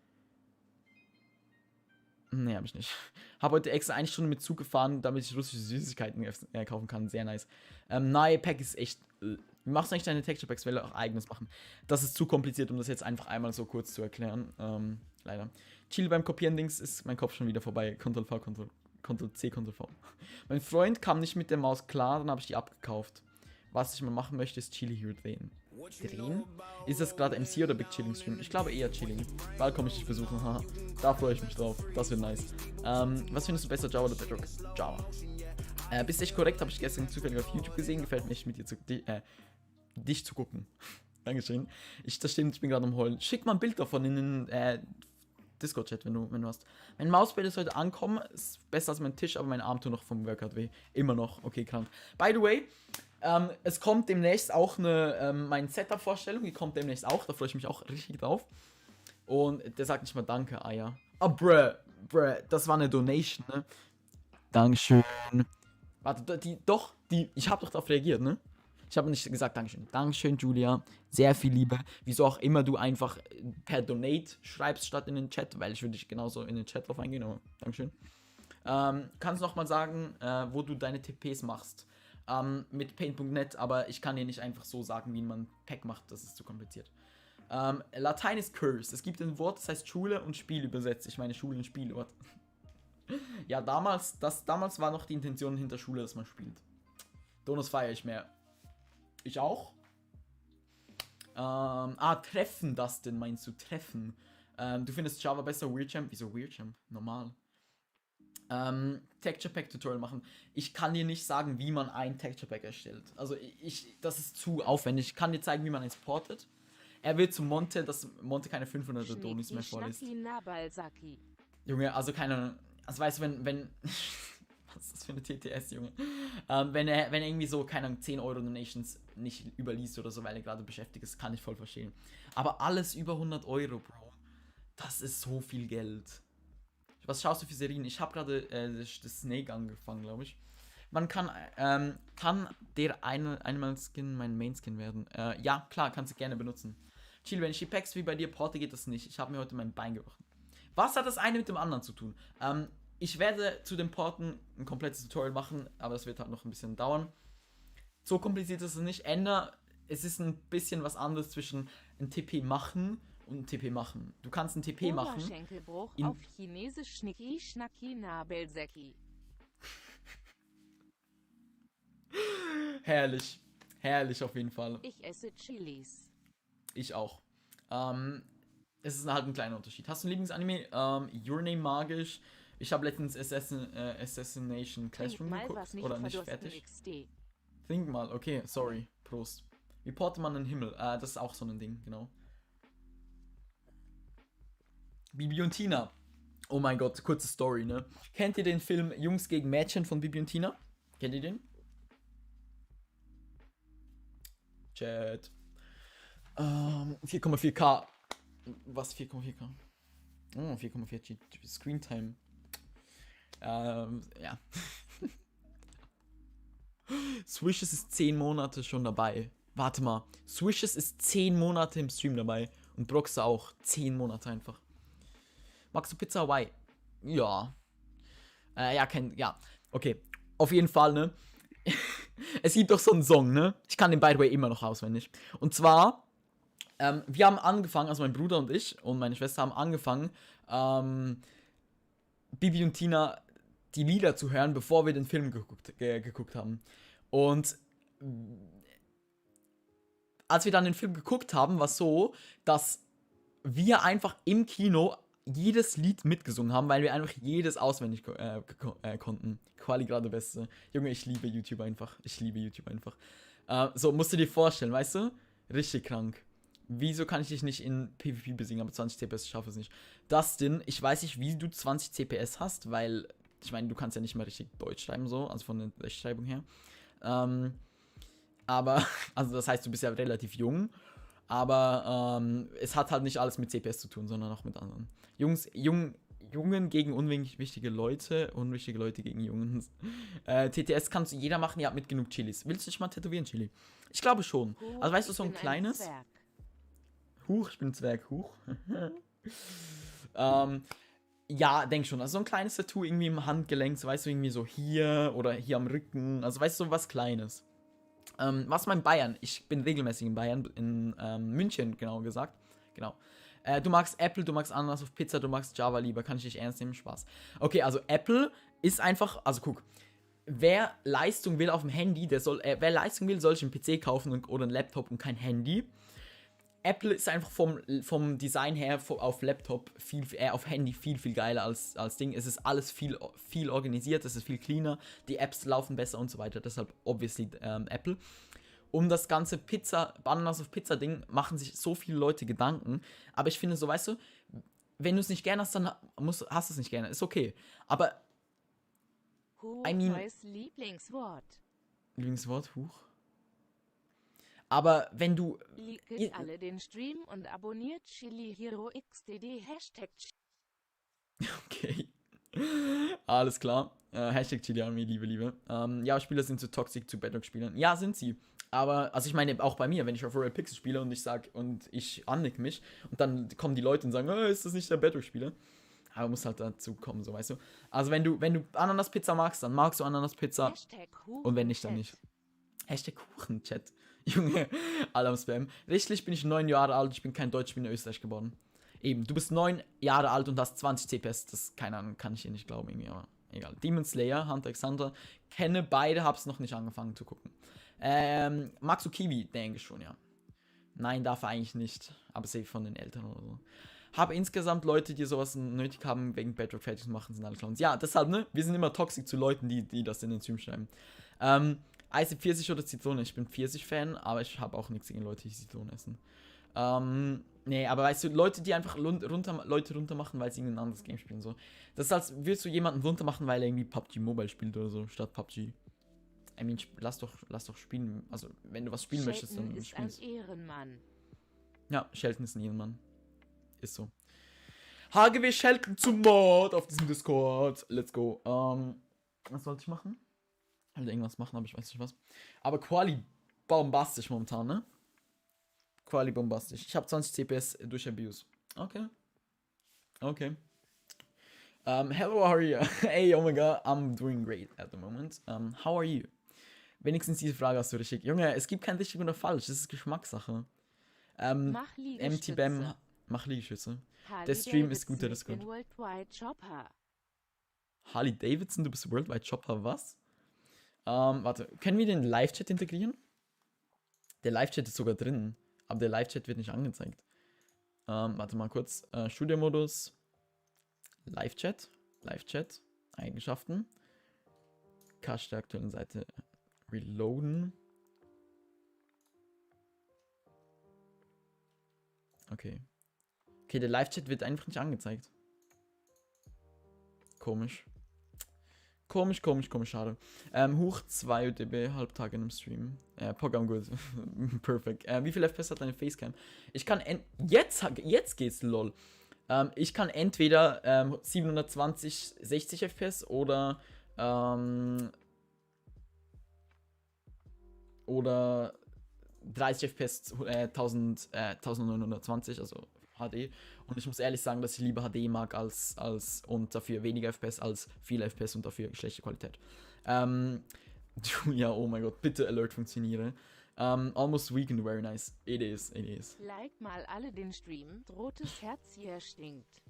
Nee, hab ich nicht. Habe heute extra eine Stunde mit Zug gefahren, damit ich russische Süßigkeiten kaufen kann. Sehr nice. Nahe Pack ist echt. Wie machst du eigentlich deine Texture Packs? Will du auch eigenes machen? Das ist zu kompliziert, um das jetzt einfach einmal so kurz zu erklären. Leider. Chill beim Kopieren Dings ist mein Kopf schon wieder vorbei. Ctrl-V, Ctrl-C, Ctrl-V. Mein Freund kam nicht mit der Maus klar, dann habe ich die abgekauft. Was ich mal machen möchte, ist Chili hier drehen. Drehen? Ist das gerade MC oder Big Chilling Stream? Ich glaube eher Chilling. Bald komme ich dich besuchen, haha. Da freue ich mich drauf. Das wird nice. Was findest du besser, Java oder Bedrock? Java. Bist echt korrekt, habe ich gestern zufällig auf YouTube gesehen. Gefällt mir echt mit dir dich zu gucken. Dankeschön. Das stimmt, ich bin gerade am Heulen. Schick mal ein Bild davon in den Discord-Chat, wenn du hast. Mein Mauspad ist heute ankommen. Ist besser als mein Tisch, aber mein Arm tut noch vom Workout weh. Immer noch. Okay, krank. By the way, es kommt demnächst auch meine Setup-Vorstellung, die kommt demnächst auch, da freue ich mich auch richtig drauf. Und der sagt nicht mal Danke, Aya. Ah, bruh, das war eine Donation, ne? Dankeschön. Warte, ich habe doch darauf reagiert, ne? Ich habe nicht gesagt Dankeschön. Dankeschön, Julia. Sehr viel Liebe. Wieso auch immer du einfach per Donate schreibst statt in den Chat, weil ich würde dich genauso in den Chat drauf eingehen, aber Dankeschön. Kannst du nochmal sagen, wo du deine TPs machst? Mit Paint.net, aber ich kann dir nicht einfach so sagen, wie man Pack macht, das ist zu kompliziert. Latein ist Curse. Es gibt ein Wort, das heißt Schule und Spiel übersetzt. Ich meine Schule und Spielort. Ja, damals war noch die Intention hinter Schule, dass man spielt. Donos feiere ich mehr. Ich auch. Treffen, das denn meinst du? Treffen. Du findest Java besser, Weirdchamp? Wieso Weirdchamp? Normal. Texture Pack Tutorial machen. Ich kann dir nicht sagen, wie man ein Texture Pack erstellt. Also das ist zu aufwendig. Ich kann dir zeigen, wie man es portet. Er will zu Monte, dass Monte keine 500 Donis mehr vorliest. Junge, also keine, also weißt du, wenn was ist das für eine TTS, Junge? Wenn er irgendwie so, keine Ahnung, 10 Euro Donations nicht überliest oder so, weil er gerade beschäftigt ist, kann ich voll verstehen. Aber alles über 100 Euro, Bro. Das ist so viel Geld. Was schaust du für Serien? Ich habe gerade das Snake angefangen, glaube ich. Man kann der Animal-Skin mein Main-Skin werden? Ja, klar, kannst du gerne benutzen. Chill, wenn ich die Packs wie bei dir porte, geht das nicht. Ich habe mir heute mein Bein gebrochen. Was hat das eine mit dem anderen zu tun? Ich werde zu den Porten ein komplettes Tutorial machen, aber das wird halt noch ein bisschen dauern. So kompliziert ist es nicht. Es ist ein bisschen was anderes zwischen ein TP machen und ein TP machen. Du kannst ein TP machen. Schenkelbruch auf Chinesisch Schnicki Schnacki Nabelsäcki. Herrlich. Herrlich auf jeden Fall. Ich esse Chilis. Ich auch. Es ist halt ein kleiner Unterschied. Hast du ein Lieblingsanime? Your Name magisch. Ich habe letztens Assassination Classroom geguckt. Oder nicht fertig? XD. Think mal. Okay, sorry. Prost. Wie portet man den Himmel? Das ist auch so ein Ding, genau. Bibi und Tina. Oh mein Gott, kurze Story, ne? Kennt ihr den Film Jungs gegen Mädchen von Bibi und Tina? Kennt ihr den? Chat. 4,4K. Was 4,4K? Oh, 4,4 Screen Time. Ja. Swishes ist 10 Monate schon dabei. Warte mal. Swishes ist 10 Monate im Stream dabei. Und Broxer auch. 10 Monate einfach. Magst du Pizza Hawaii? Ja. Ja. Okay. Auf jeden Fall, ne? Es gibt doch so einen Song, ne? Ich kann den, by the way, immer noch auswendig. Und zwar, wir haben angefangen, also mein Bruder und ich und meine Schwester haben angefangen, Bibi und Tina die Lieder zu hören, bevor wir den Film geguckt haben. Und als wir dann den Film geguckt haben, war es so, dass wir einfach im Kino jedes Lied mitgesungen haben, weil wir einfach jedes auswendig konnten. Quali gerade Beste. Junge, ich liebe YouTube einfach. So, musst du dir vorstellen, weißt du? Richtig krank. Wieso kann ich dich nicht in PvP besiegen, aber 20 CPS schaffe es nicht. Dustin, ich weiß nicht, wie du 20 CPS hast, weil, ich meine, du kannst ja nicht mehr richtig Deutsch schreiben, so, also von der Rechtschreibung her. Aber, also das heißt, du bist ja relativ jung, aber es hat halt nicht alles mit CPS zu tun, sondern auch mit anderen. Jungen gegen unwichtige Leute gegen Jungen. TTS kannst du jeder machen, ihr habt mit genug Chilis. Willst du dich mal tätowieren, Chili? Ich glaube schon. Also weißt du, so ein kleines... Huch, ich bin ein Zwerg, huch. Ja, denk schon. Also so ein kleines Tattoo irgendwie im Handgelenk, so weißt du, irgendwie so hier oder hier am Rücken. Also weißt du, so was Kleines. Was mal in Bayern? Ich bin regelmäßig in Bayern, in München, genau gesagt. Genau. Du magst Apple, du magst Ananas auf Pizza, du magst Java lieber. Kann ich dich ernst nehmen? Spaß. Okay, also Apple ist einfach, also guck. Wer Leistung will auf dem Handy, wer Leistung will, soll sich einen PC kaufen oder einen Laptop und kein Handy. Apple ist einfach vom Design her auf Laptop, auf Handy viel geiler als Ding. Es ist alles viel organisiert, es ist viel cleaner, die Apps laufen besser und so weiter. Deshalb obviously Apple. Um das ganze Bananas auf Pizza Ding machen sich so viele Leute Gedanken. Aber ich finde so, weißt du, wenn du es nicht gerne hast, dann hast du es nicht gerne. Ist okay. Aber neues Lieblingswort. Lieblingswort, huch. Aber wenn du... Liket alle den Stream und abonniert Chili Hero XDD Hashtag. Okay. Alles klar. Hashtag Chili Army, Liebe. Ja, Spieler sind zu toxisch zu Bedrock-Spielern. Ja, sind sie. Aber, also ich meine, auch bei mir, wenn ich auf Royal Pixel spiele und ich annick mich und dann kommen die Leute und sagen, ist das nicht der Bedrock-Spieler? Aber muss halt dazu kommen, so, weißt du. Also wenn du Ananas-Pizza magst, dann magst du Ananas-Pizza. Und wenn nicht, dann nicht. Hashtag Kuchen-Chat. Junge, alle am Spam. Rechtlich bin ich 9 Jahre alt, ich bin kein Deutsch, ich bin in Österreich geboren. Eben, du bist 9 Jahre alt und hast 20 CPS, das, keine Ahnung, kann ich dir nicht glauben irgendwie, aber egal. Demon Slayer, Hunter x Hunter, kenne beide, hab's noch nicht angefangen zu gucken. Magst du Kiwi? Denke schon, ja. Nein, darf er eigentlich nicht, aber safe von den Eltern oder so. Habe insgesamt Leute, die sowas nötig haben, wegen Bedrock fertig zu machen, sind alle Clowns. Ja, deshalb, ne, wir sind immer toxisch zu Leuten, die das in den Stream schreiben. Eise Pfirsich oder Zitrone? Ich bin Pfirsich-Fan, aber ich habe auch nichts gegen Leute, die Zitrone essen. Nee, aber weißt du, Leute, die einfach Leute runtermachen, weil sie irgendein anderes Game spielen, so. Das ist, als würdest du jemanden runtermachen, weil er irgendwie PUBG Mobile spielt oder so, statt PUBG. I mean, lass doch spielen. Also, wenn du was spielen möchtest, dann spielst. Shelton ist ein Ehrenmann. Ja, Shelton ist ein Ehrenmann. Ist so. HGW Shelton zum Mod auf diesem Discord. Let's go. Was sollte ich machen? Ich wollte irgendwas machen, aber ich weiß nicht was. Aber Quali bombastisch momentan, ne? Quali bombastisch. Ich habe 20 CPS durch Abuse. Okay. Hello, how are you? Hey, oh my god, I'm doing great at the moment. How are you? Wenigstens diese Frage hast du richtig. Junge, es gibt kein richtig oder falsch, das ist Geschmackssache. Mach Liegestütze. Mach Liegestütze. Der Stream ist gut, der Discord. Harley Davidson, du bist Worldwide Chopper, was? Warte, können wir den Live-Chat integrieren? Der Live-Chat ist sogar drin, aber der Live-Chat wird nicht angezeigt. Warte mal kurz. Studio-Modus. Live-Chat, Eigenschaften. Cache der aktuellen Seite reloaden. Okay, der Live-Chat wird einfach nicht angezeigt. Komisch. Komisch, schade. Hoch 2 dB, Halbtag in einem Stream. Programm gut. Perfekt. Wie viel FPS hat deine Facecam? Ich kann jetzt geht's, lol. Ich kann entweder 720, 60 FPS oder 30 FPS 1920, also HD. Und ich muss ehrlich sagen, dass ich lieber HD mag als und dafür weniger FPS als viel FPS und dafür schlechte Qualität. Ja, oh mein Gott, bitte Alert funktioniere. Almost weekend, very nice. It is. Like mal alle den Stream. Rotes Herz hier stinkt.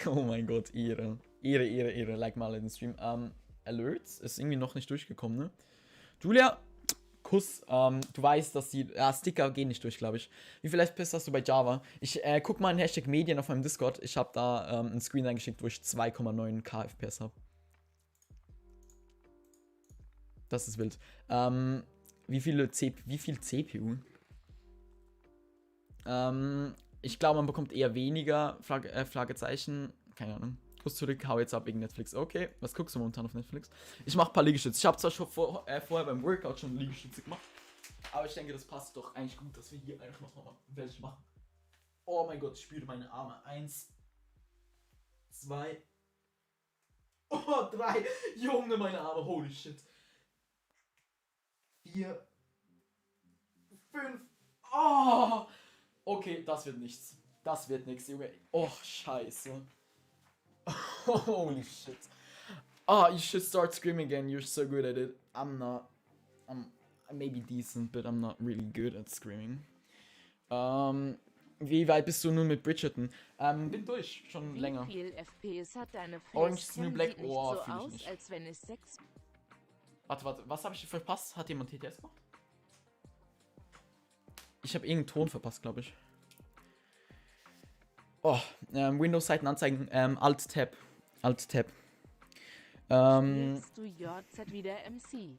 Oh mein Gott, Ehre. Like mal alle den Stream. Alerts ist irgendwie noch nicht durchgekommen, ne? Julia, Kuss. Du weißt, dass die Sticker gehen nicht durch, glaube ich. Wie viel FPS hast du bei Java? Ich guck mal in Hashtag Medien auf meinem Discord. Ich habe da einen Screen eingeschickt, wo ich 2,9k FPS habe. Das ist wild. Wie viel CPU? Ich glaube, man bekommt eher weniger Fragezeichen. Keine Ahnung. Kuss zurück, hau jetzt ab wegen Netflix. Okay, was guckst du momentan auf Netflix? Ich mache ein paar Liegestütze. Ich habe zwar schon vorher beim Workout schon Liegestütze gemacht, aber ich denke, das passt doch eigentlich gut, dass wir hier einfach nochmal welche machen. Oh mein Gott, ich spüre meine Arme. 1, 2, 3. Junge, meine Arme, holy shit. 4, 5. Oh! Okay, das wird nichts. Das wird nichts, Junge. Oh, scheiße. Holy shit. You should start screaming again. You're so good at it. I'm maybe decent, but I'm not really good at screaming. Wie weit bist du nun mit Bridgerton? Bin durch, schon länger. Wie viel FPS hat deine Orange is the New Black. Sieht nicht Oh, so fühl ich aus, nicht. als wenn es 6... Warte, was habe ich verpasst? Hat jemand TTS gemacht? Ich habe irgendeinen Ton verpasst, glaube ich. Oh, Windows-Seiten anzeigen, Alt-Tab. Spielst du JZ wieder MC?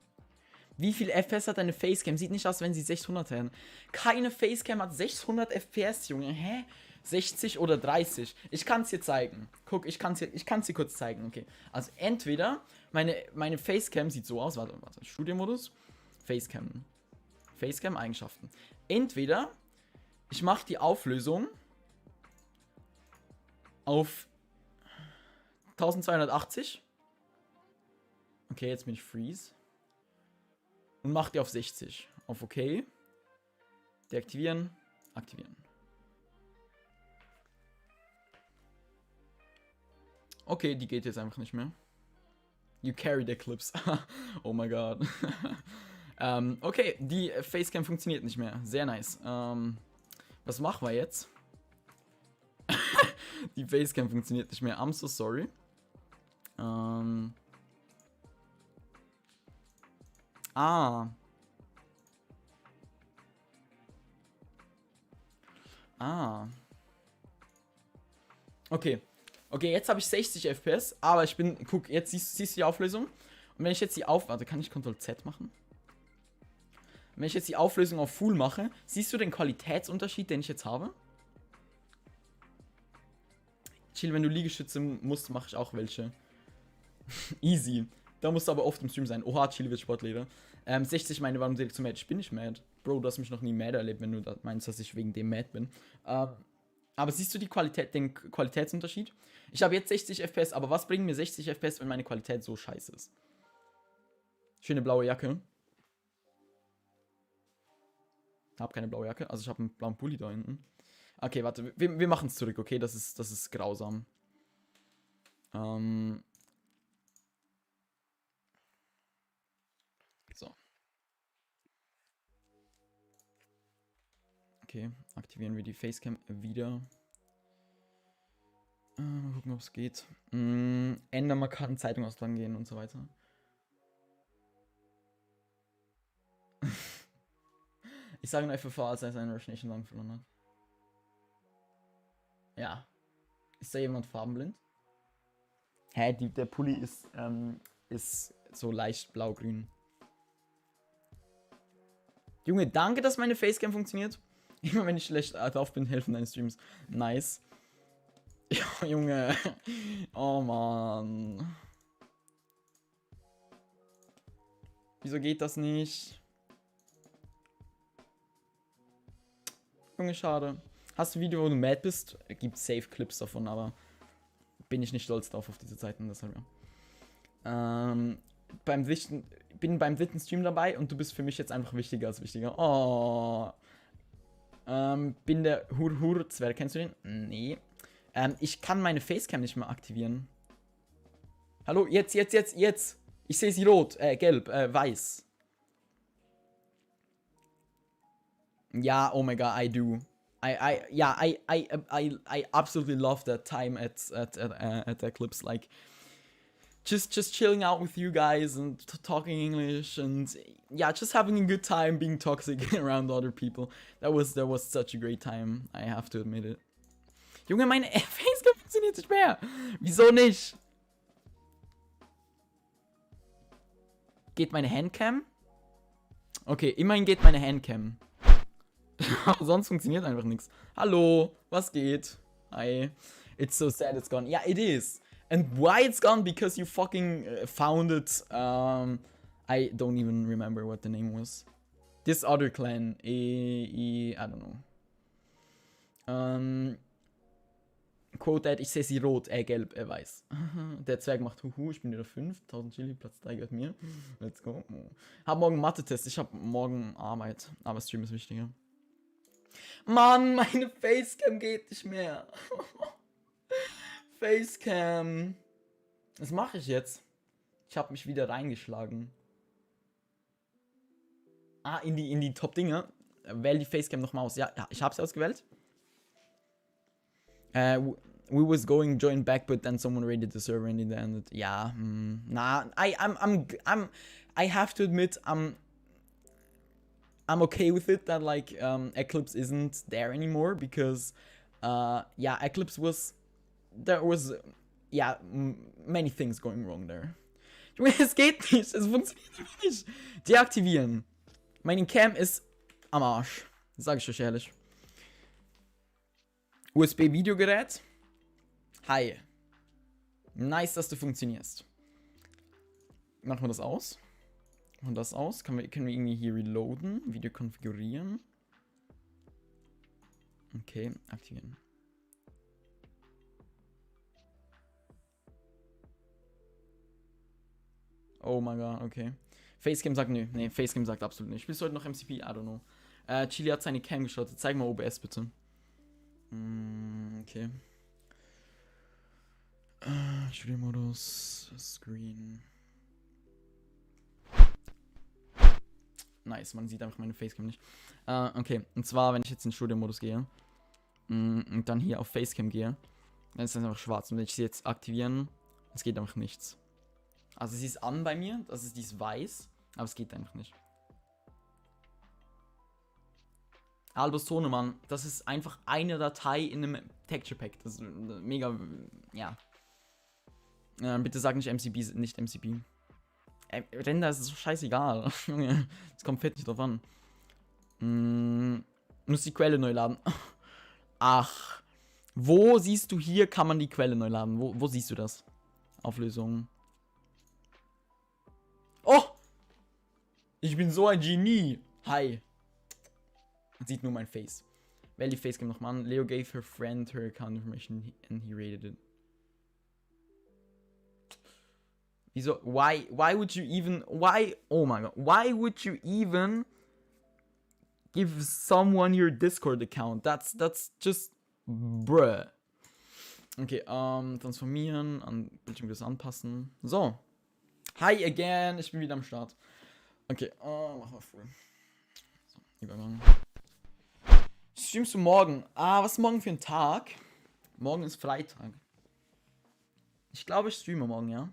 Wie viel FPS hat deine Facecam? Sieht nicht aus, wenn sie 600 hätten. Keine Facecam hat 600 FPS, Junge. Hä? 60 oder 30? Ich kann es dir zeigen. Guck, ich kann es dir kurz zeigen. Okay. Also entweder meine Facecam sieht so aus. Warte. Studiomodus. Facecam Eigenschaften. Entweder ich mache die Auflösung auf 1280. Okay, jetzt bin ich Freeze. Und mach die auf 60. Auf OK. Deaktivieren. Aktivieren. Okay, die geht jetzt einfach nicht mehr. You carry the clips. Oh my god. Okay, die Facecam funktioniert nicht mehr. Sehr nice. Was machen wir jetzt? Die Facecam funktioniert nicht mehr. I'm so sorry. Okay. Okay, jetzt habe ich 60 FPS, aber guck, jetzt siehst du die Auflösung. Und wenn ich jetzt warte, kann ich Ctrl Z machen? Wenn ich jetzt die Auflösung auf Full mache, siehst du den Qualitätsunterschied, den ich jetzt habe? Chill, wenn du Liegestütze musst, mache ich auch welche. Easy. Da musst du aber oft im Stream sein. Oha, Chill wird Sportleder. 60 meine, warum direkt zu mad? Ich bin nicht mad. Bro, du hast mich noch nie mad erlebt, wenn du meinst, dass ich wegen dem mad bin. Aber siehst du den Qualitätsunterschied? Ich habe jetzt 60 FPS, aber was bringen mir 60 FPS, wenn meine Qualität so scheiße ist? Schöne blaue Jacke. Hab keine blaue Jacke, also ich habe einen blauen Pulli da hinten. Okay, warte, wir machen es zurück, okay? Das ist grausam. So. Okay, aktivieren wir die Facecam wieder. Mal gucken, ob es geht. Ändern mal Karten, Zeitung austragen gehen und so weiter. Ich sage nur FFV, als er seine Rush Nation lang verloren hat. Ja. Ist da jemand farbenblind? Hä, der Pulli ist so leicht blau-grün. Junge, danke, dass meine Facecam funktioniert. Immer wenn ich schlecht drauf bin, helfen deine Streams. Nice. Ja, Junge. Oh, Mann. Wieso geht das nicht? Junge, schade. Hast du ein Video, wo du mad bist? Gibt safe Clips davon, aber bin ich nicht stolz drauf auf diese Zeiten, deshalb ja. Bin beim dritten Stream dabei und du bist für mich jetzt einfach wichtiger als wichtiger. Oh. Bin der Hur-Hur-Zwerg. Kennst du den? Nee. Ich kann meine Facecam nicht mehr aktivieren. Hallo, jetzt. Ich sehe sie rot, gelb, weiß. Ja, oh my god, I do. I absolutely love that time at Eclipse. Like, just chilling out with you guys and talking English and yeah, just having a good time being toxic around other people. That was such a great time. I have to admit it. Junge, meine Facecam funktioniert nicht mehr. Wieso nicht? Geht meine Handcam? Okay, immerhin geht meine Handcam. Sonst funktioniert einfach nichts. Hallo, was geht? Hi. It's so sad it's gone. Yeah, it is. And why it's gone? Because you fucking founded, I don't even remember what the name was. This other clan, I don't know. Quote that, ich sehe sie rot, gelb, weiß. Der Zwerg macht Huhu, ich bin wieder 5, 1000 Chili, Platz 3 gehört mir. Let's go. Hab morgen Mathe-Test, ich hab morgen Arbeit, aber Stream ist wichtiger. Mann, meine Facecam geht nicht mehr. Facecam. Was mache ich jetzt? Ich habe mich wieder reingeschlagen. In die Top-Dinger. Wähl die Facecam nochmal aus. Ja, ich habe sie ausgewählt. We was going join back, but then someone raided the server and it ended. Ja, I have to admit, I'm okay with it that like Eclipse isn't there anymore because Eclipse was many things going wrong there. Junge, es geht nicht, es funktioniert nicht. Deaktivieren. Meine Cam ist am Arsch. Sag ich euch ehrlich. USB-Videogerät. Hi. Nice, dass du funktionierst. Machen wir das aus. Und das aus. Können wir irgendwie hier reloaden. Video konfigurieren. Okay, aktivieren. Oh my god, okay. Facecam sagt nö. Nee, Facecam sagt absolut nicht. Spielst du heute noch MCP? I don't know. Chili hat seine Cam gestartet. Zeig mal OBS bitte. Okay. Studio-Modus. Screen. Nice, man sieht einfach meine Facecam nicht. Okay, und zwar, wenn ich jetzt in Studio-Modus gehe und dann hier auf Facecam gehe, dann ist das einfach schwarz. Und wenn ich sie jetzt aktivieren, es geht einfach nichts. Also sie ist an bei mir, die ist weiß, aber es geht einfach nicht. Albus Tonemann, das ist einfach eine Datei in einem Texture Pack. Das ist mega, ja. Bitte sag nicht MCP, nicht MCP. Render ist so scheißegal. Es kommt fett nicht drauf an. Muss die Quelle neu laden. Ach. Wo siehst du hier, kann man die Quelle neu laden? Wo siehst du das? Auflösung. Oh! Ich bin so ein Genie. Hi. Man sieht nur mein Face. Wähl die Facecam nochmal an. Leo gave her friend her account information and he rated it. Wieso? Why would you even... Oh my god. Why would you even give someone your Discord account? That's just... Bruh. Okay, transformieren, an Bildschirmgröße anpassen. So. Hi again, ich bin wieder am Start. Okay, machen wir früh. So, Übergang. Streamst du morgen? Was ist morgen für ein Tag? Morgen ist Freitag. Ich glaube, ich streame morgen, ja.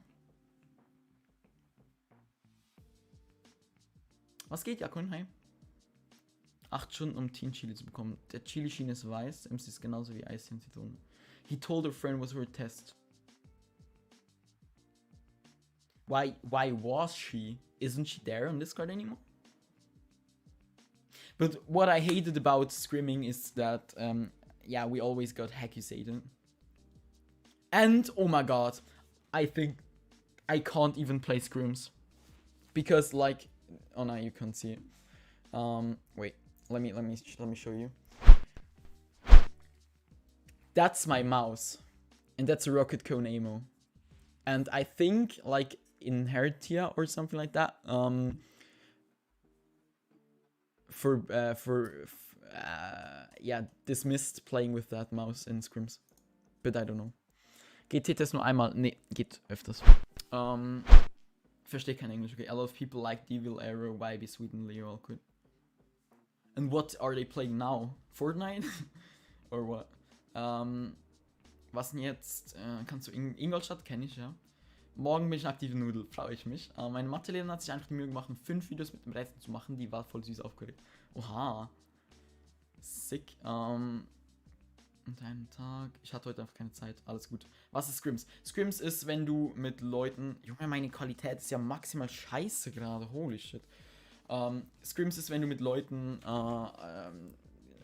Was geht, Jakun? Hi. 8 Stunden, um Teen Chili zu bekommen. Der Chili-Schiene ist weiß. MC ist genauso wie Eis und Zitronen. He told her friend was her test. Why was she? Isn't she there on Discord anymore? But what I hated about Screaming is that, we always got accusated. And, oh my god, I think I can't even play Scrims. Because, like, Oh no, you can't see it. Wait. Let me show you. That's my mouse. And that's a Rocket Cone Amo. And I think like Inhertia or something like that. Dismissed playing with that mouse in scrims. But I don't know. Geht TTS nur einmal? Nee, geht öfters. Verstehe kein Englisch. Okay, a lot of people like Devil Arrow, Vibe, Sweden, Leo, all good. And what are they playing now? Fortnite? Or what? Was denn jetzt? Kannst du Ingolstadt? Kenne ich, ja. Morgen bin ich eine aktive Nudel, freue ich mich. Meine Mathelehrerin hat sich einfach die Mühe gemacht, 5 Videos mit dem Rätsel zu machen. Die war voll süß aufgeregt. Oha. Sick. Und einen Tag. Ich hatte heute einfach keine Zeit. Alles gut. Was ist Scrims? Scrims ist, wenn du mit Leuten. Junge, meine Qualität ist ja maximal scheiße gerade. Holy shit. Scrims ist, wenn du mit Leuten.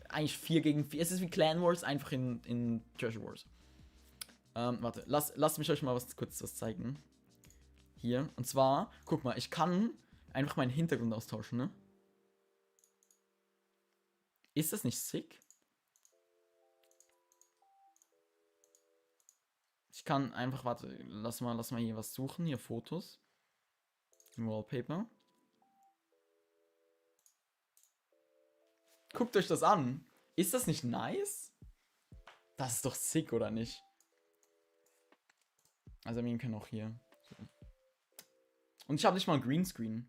Eigentlich 4 gegen 4. Es ist wie Clan Wars, einfach in Treasure Wars. Warte, lasst mich euch mal kurz was zeigen. Hier. Und zwar, guck mal, ich kann einfach meinen Hintergrund austauschen, ne? Ist das nicht sick? Ich kann einfach, warte, lass mal hier was suchen. Hier Fotos. Wallpaper. Guckt euch das an. Ist das nicht nice? Das ist doch sick, oder nicht? Also wir können auch hier. So. Und ich habe nicht mal ein Greenscreen.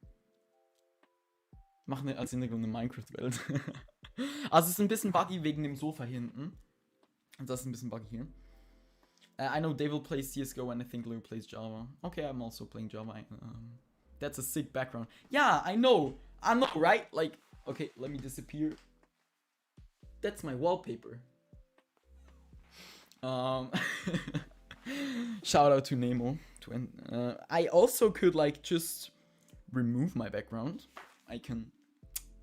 Machen als Hintergrund eine Minecraft-Welt. Also es ist ein bisschen buggy wegen dem Sofa hier hinten. Und das ist ein bisschen buggy hier. I know Devil plays CSGO and I think Lou plays Java. Okay, I'm also playing Java. That's a sick background. Yeah, I know, right? Like, okay, let me disappear. That's my wallpaper. Shout out to Nemo. I also could like just remove my background. I can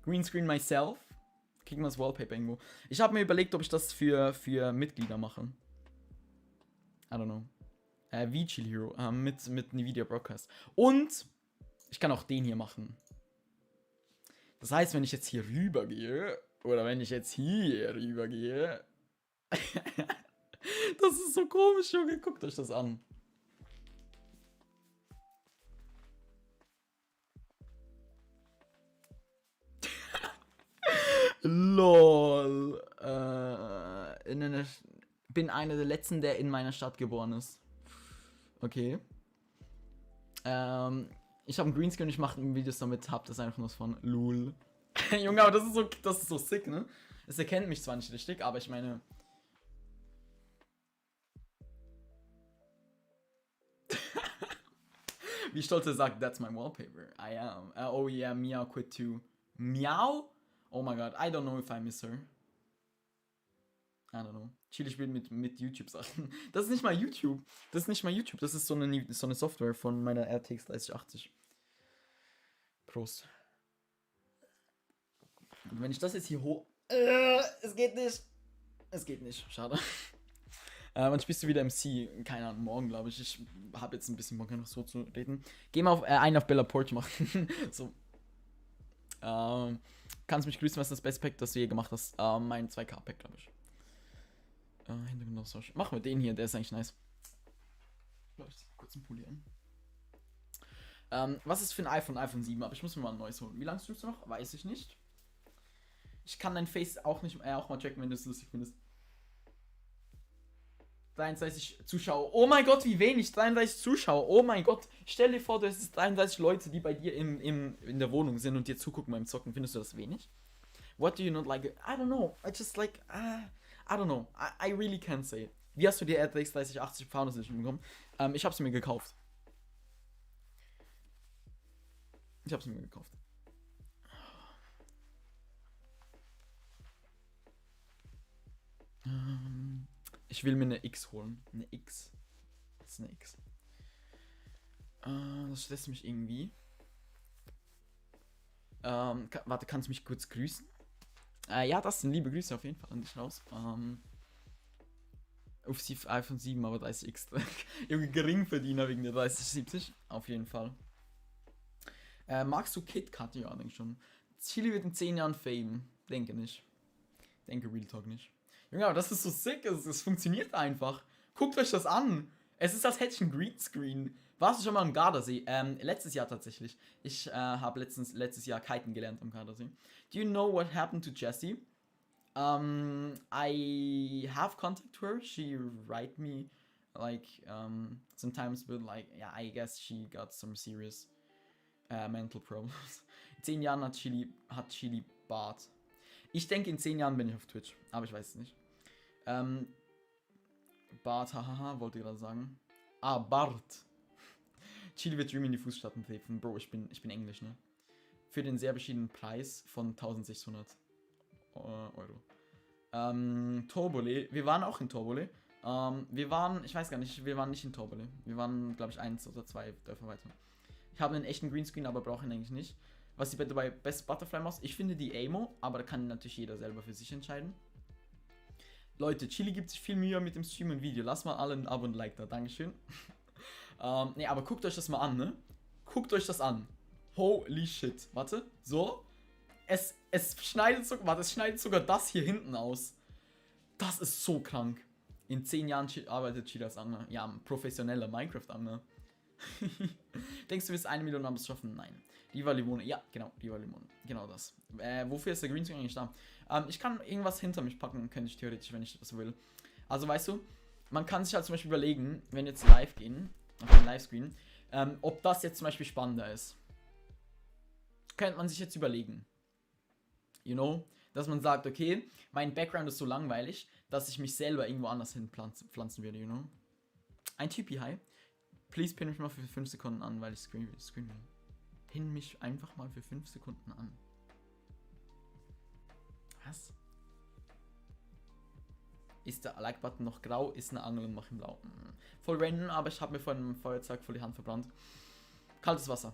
green screen myself. Kriegen wir das Wallpaper irgendwo. Ich habe mir überlegt, ob ich das für Mitglieder mache. I don't know. Wie Chill Hero. Mit Nvidia Broadcast. Und ich kann auch den hier machen. Das heißt, wenn ich jetzt hier rüber gehe, oder wenn ich jetzt hier rüber gehe. Das ist so komisch, Junge. Guckt euch das an. LOL. Bin einer der letzten, der in meiner Stadt geboren ist. Okay. Ich habe einen Greenscreen, ich mache Videos damit, hab das einfach nur von LOL. Junge, aber das ist so sick, ne? Es erkennt mich zwar nicht richtig, aber ich meine. Wie Stolze sagt, that's my wallpaper. I am. Oh yeah, Meow quit too. Meow? Oh my god, I don't know if I miss her. I don't know. Chili spielt mit YouTube-Sachen. Das ist nicht mal YouTube. Das ist so eine Software von meiner RTX 3080. Prost. Und wenn ich das jetzt hier hoch. Es geht nicht. Schade. Wann spielst du wieder MC? Keine Ahnung, morgen, glaube ich. Ich habe jetzt ein bisschen Bock, einfach so zu reden. Geh mal auf Bella Porch machen. So. Kannst mich grüßen, was ist das beste Pack, das du je gemacht hast? Mein 2K-Pack, glaube ich. Hintergrundaustausch. Machen wir den hier, der ist eigentlich nice. Ich kurz einen Pulli an. Was ist für ein iPhone 7? Aber ich muss mir mal ein neues holen. Wie lange streamst du noch? Weiß ich nicht. Ich kann dein Face auch mal checken, wenn du es lustig findest. 33 Zuschauer. Oh mein Gott, wie wenig. 33 Zuschauer. Oh mein Gott. Stell dir vor, du hast 33 Leute, die bei dir in der Wohnung sind und dir zugucken beim Zocken. Findest du das wenig? What do you not like? I don't know. I just like... I don't know. I really can't say. Wie hast du die RTX 3080 Founders Edition bekommen? Ich habe sie mir gekauft. Ich will mir eine X holen. Eine X. Das ist eine X. Das stresst mich irgendwie. Warte, kannst du mich kurz grüßen? Ja, das sind liebe Grüße auf jeden Fall an dich raus. Auf iPhone 7, aber 30X. Junge, Geringverdiener wegen der 3070. Auf jeden Fall. Magst du KitKat? Ja, denke schon. Chili wird in 10 Jahren Fame. Denke nicht. Denke Real Talk nicht. Junge, aber das ist so sick. Es funktioniert einfach. Guckt euch das an. Es ist, als hätte ich ein Greenscreen. Warst du schon mal am Gardasee? Letztes Jahr tatsächlich. Ich habe letztes Jahr kiten gelernt am Gardasee. Do you know what happened to Jessie? I have contact to her. She write me like sometimes, but like yeah, I guess she got some serious mental problems. In 10 Jahren hat Chili Bart. Ich denke, in 10 Jahren bin ich auf Twitch, aber ich weiß es nicht. Bart, hahaha, wollte ich gerade sagen. Ah, Bart. Chili wird Dream in die Fußstapfen treten. Bro, ich bin Englisch, ne? Für den sehr bescheidenen Preis von 1600 Euro. Torbole. Wir waren auch in Torbole. Ich weiß gar nicht, wir waren nicht in Torbole. Wir waren, glaube ich, 1 oder 2 Dörfer weiter. Ich habe einen echten Greenscreen, aber brauche ihn eigentlich nicht. Was ist bei Best Butterfly Mouse? Ich finde die Amo, aber da kann natürlich jeder selber für sich entscheiden. Leute, Chili gibt sich viel Mühe mit dem Stream und Video. Lasst mal alle ein Abo und ein Like da. Dankeschön. Ne, aber guckt euch das mal an, ne? Guckt euch das an. Holy shit. Warte. So. Es schneidet sogar das hier hinten aus. Das ist so krank. In 10 Jahren arbeitet Chili als Angler. Ja, ein professioneller Minecraft-Angler. Denkst du, wirst 1 Million Abos schaffen? Nein. Diva Limone. Ja, genau. Diva Limone. Genau das. Wofür ist der Greenscreen eigentlich da? Ich kann irgendwas hinter mich packen, könnte ich theoretisch, wenn ich das will. Also, weißt du, man kann sich halt zum Beispiel überlegen, wenn wir jetzt live gehen, auf den Livescreen, ob das jetzt zum Beispiel spannender ist. Könnte man sich jetzt überlegen. You know? Dass man sagt, okay, mein Background ist so langweilig, dass ich mich selber irgendwo anders hin pflanzen würde, you know? Ein Typi, hi. Please pin mich mal für 5 Sekunden an, weil ich screen will. Pin mich einfach mal für 5 Sekunden an. Was? Ist der Like-Button noch grau? Ist eine Angel und mach ihn blau. Voll random, aber ich habe mir vor einem Feuerzeug voll die Hand verbrannt. Kaltes Wasser.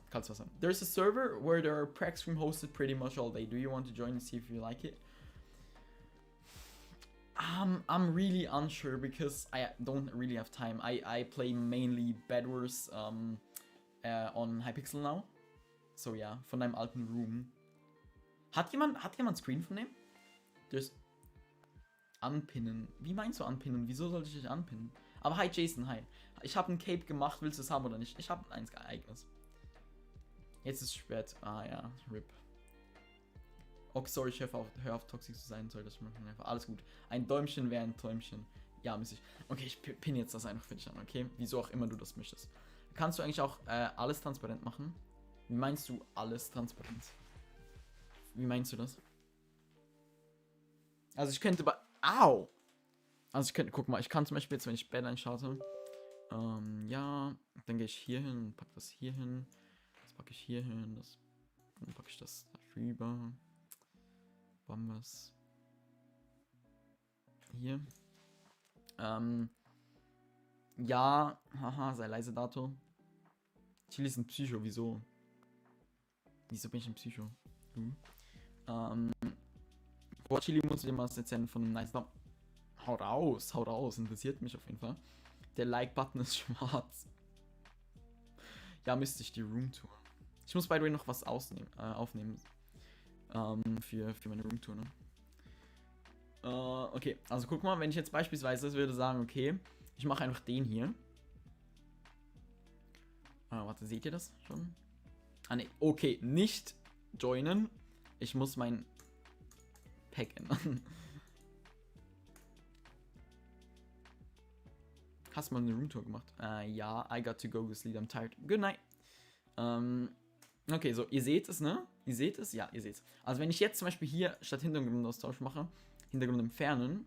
There's a server where there are prac stream hosted pretty much all day. Do you want to join and see if you like it? I'm really unsure because I don't really have time. I play mainly Bed Wars on Hypixel now. So ja, von deinem alten Room. Hat jemand Screen von dem? There's anpinnen. Wie meinst du anpinnen? Wieso sollte ich dich anpinnen? Aber hi Jason, hi. Ich habe ein Cape gemacht, willst du es haben oder nicht? Ich habe eins geeignet. Jetzt ist es spät. Ah ja, RIP. Okay, sorry, Chef, hör auf toxisch zu sein, soll das machen einfach. Alles gut. Ein Däumchen wäre ein Träumchen. Ja, muss ich. Okay, ich pinne jetzt das einfach für dich an, okay? Wieso auch immer du das möchtest. Kannst du eigentlich auch alles transparent machen? Wie meinst du alles transparent? Wie meinst du das? Also ich könnte bei... Au! Also ich könnte... Guck mal, ich kann zum Beispiel jetzt, wenn ich Bed einschalte... ja, dann gehe ich hier hin und packe das hier hin. Das packe ich hier hin. Dann packe ich das darüber. Bombers. Hier. Ja, haha, sei leise, Dato. Chili ist ein Psycho, wieso? Wieso bin ich ein Psycho? Boah, Chili muss ich dir mal was erzählen von einem nice Damm. Hau raus, interessiert mich auf jeden Fall. Der Like-Button ist schwarz. Ja, müsste ich die Roomtour. Ich muss by the way noch was aufnehmen. Für meine Roomtour, ne? Okay, also guck mal, wenn ich jetzt beispielsweise würde sagen, okay, ich mache einfach den hier. Warte, seht ihr das schon? Ah, ne, okay, nicht joinen. Ich muss mein Pack ändern. Hast du mal eine Roomtour gemacht? Ja, I got to go sleep, I'm tired. Good night. Okay, so, ihr seht es, ne? Ihr seht es? Ja, ihr seht es. Also wenn ich jetzt zum Beispiel hier statt Hintergrundaustausch mache, Hintergrund entfernen,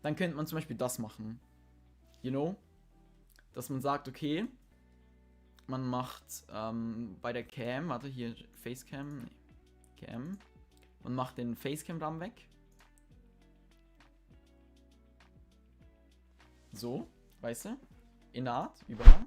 dann könnte man zum Beispiel das machen. You know? Dass man sagt, okay, man macht bei der Cam, warte, hier Facecam, nee, Cam, man macht den Facecam-Rahmen weg. So, weißt du? In der Art, überall.